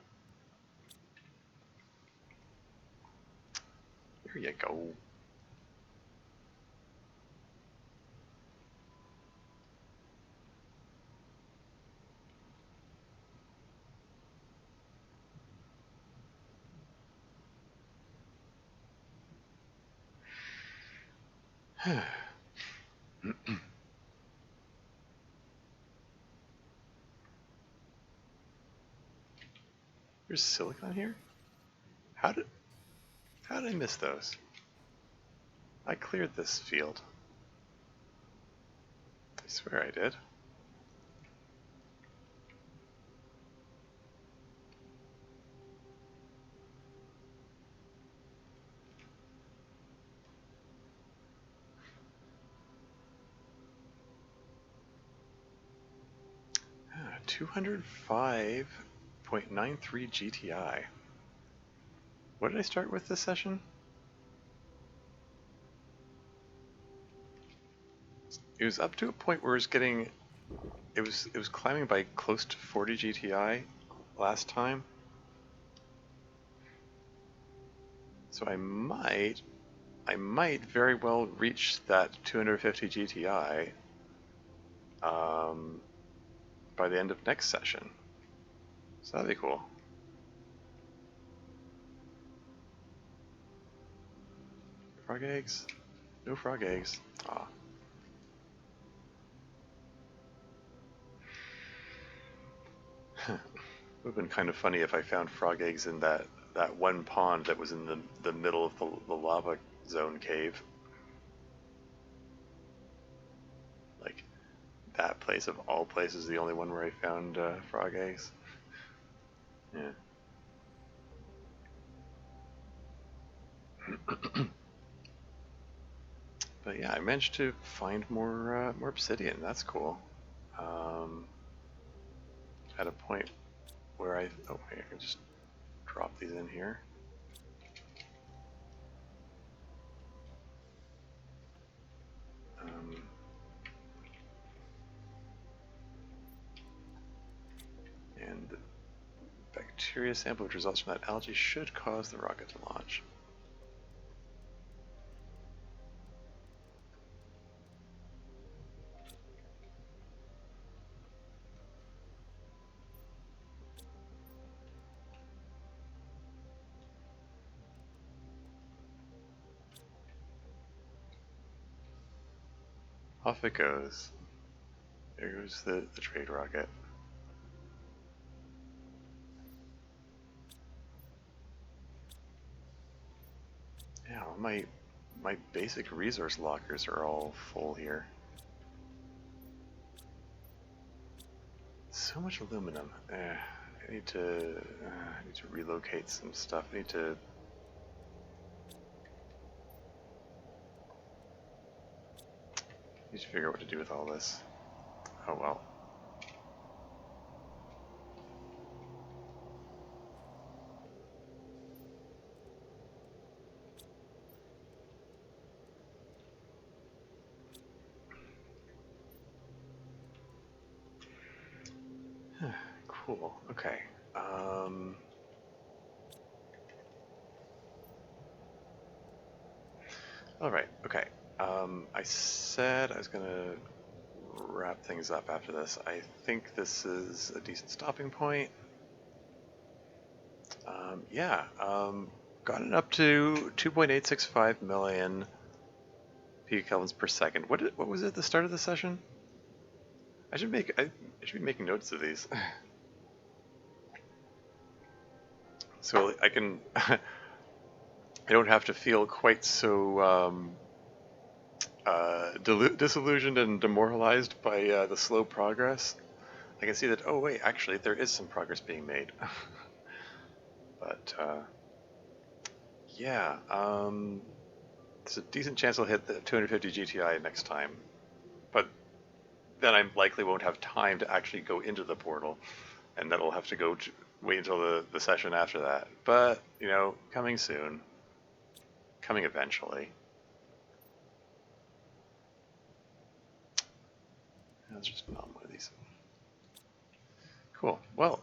There you go. There's silicon here? How did I miss those? I cleared this field. I swear I did. Ah, 205.93 GTI. What did I start with this session? It was up to a point where it was getting, it was climbing by close to 40 GTI last time. So I might very well reach that 250 GTI by the end of next session. So that'd be cool. Frog eggs? No frog eggs. Aw. It would have been kind of funny if I found frog eggs in that one pond that was in the middle of the lava zone cave. Like, that place of all places, the only one where I found frog eggs. Yeah. But yeah, I managed to find more obsidian. That's cool. At a point where I can just drop these in here. And the bacteria sample which results from that algae should cause the rocket to launch. Off it goes. There goes the trade rocket. Yeah, my basic resource lockers are all full here. So much aluminum. I need to relocate some stuff. I need to figure out what to do with all this. Oh well. Cool. Okay. All right. Okay. I said I was gonna wrap things up after this. I think this is a decent stopping point. Yeah. Gotten up to 2.865 million picokelvins per second. What was it at the start of the session? I should be making notes of these. So I can I don't have to feel quite so disillusioned and demoralized by the slow progress. I can see that, oh wait, actually there is some progress being made. But yeah, there's a decent chance I'll hit the 250 GTI next time. But then I likely won't have time to actually go into the portal, and then I'll have to wait until the session after that. But, you know, coming soon. Coming eventually. Let's just put on one of these. Cool. Well,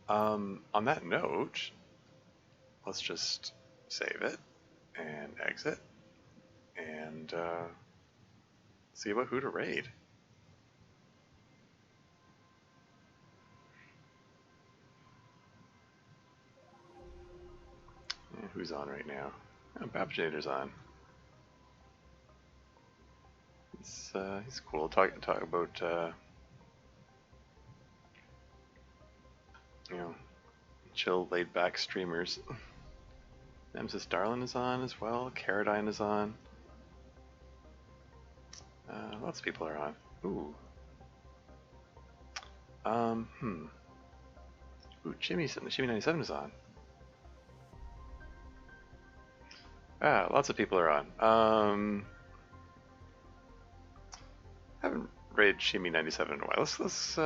on that note, let's just save it and exit and see about who to raid. Yeah, who's on right now? Oh, Babjinator's on. He's cool. Talk about you know, chill, laid back streamers. Nemesis Darlin is on as well. Caradine is on. Lots of people are on. Ooh. Ooh, Jimmy97 is on. Lots of people are on. Haven't raided Shimi97 in a while. Looks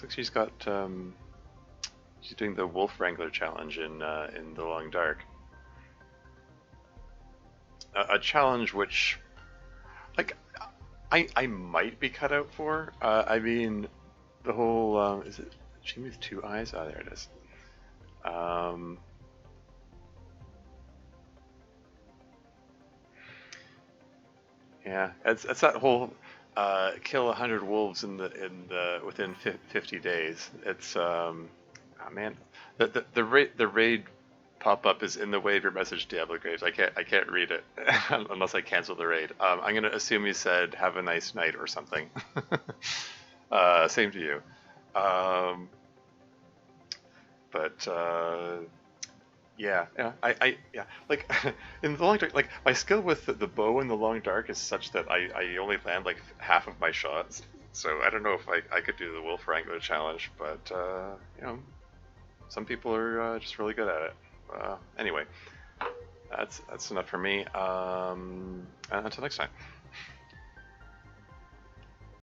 like she's got she's doing the Wolf Wrangler challenge in the Long Dark. A challenge which, like, I might be cut out for. I mean, the whole is it Shimi with 2 eyes? Oh, there it is. Yeah, it's that whole kill 100 wolves within 50 days. It's oh man, the raid pop up is in the way of your message, Diablo Graves. I can't read it unless I cancel the raid. I'm gonna assume you said have a nice night or something. Same to you. But yeah, like in the Long Dark, like my skill with the bow in the Long Dark is such that I only land like half of my shots. So I don't know if I could do the Wolf Wrangler challenge, but you know, some people are just really good at it. Anyway, that's enough for me. Until next time.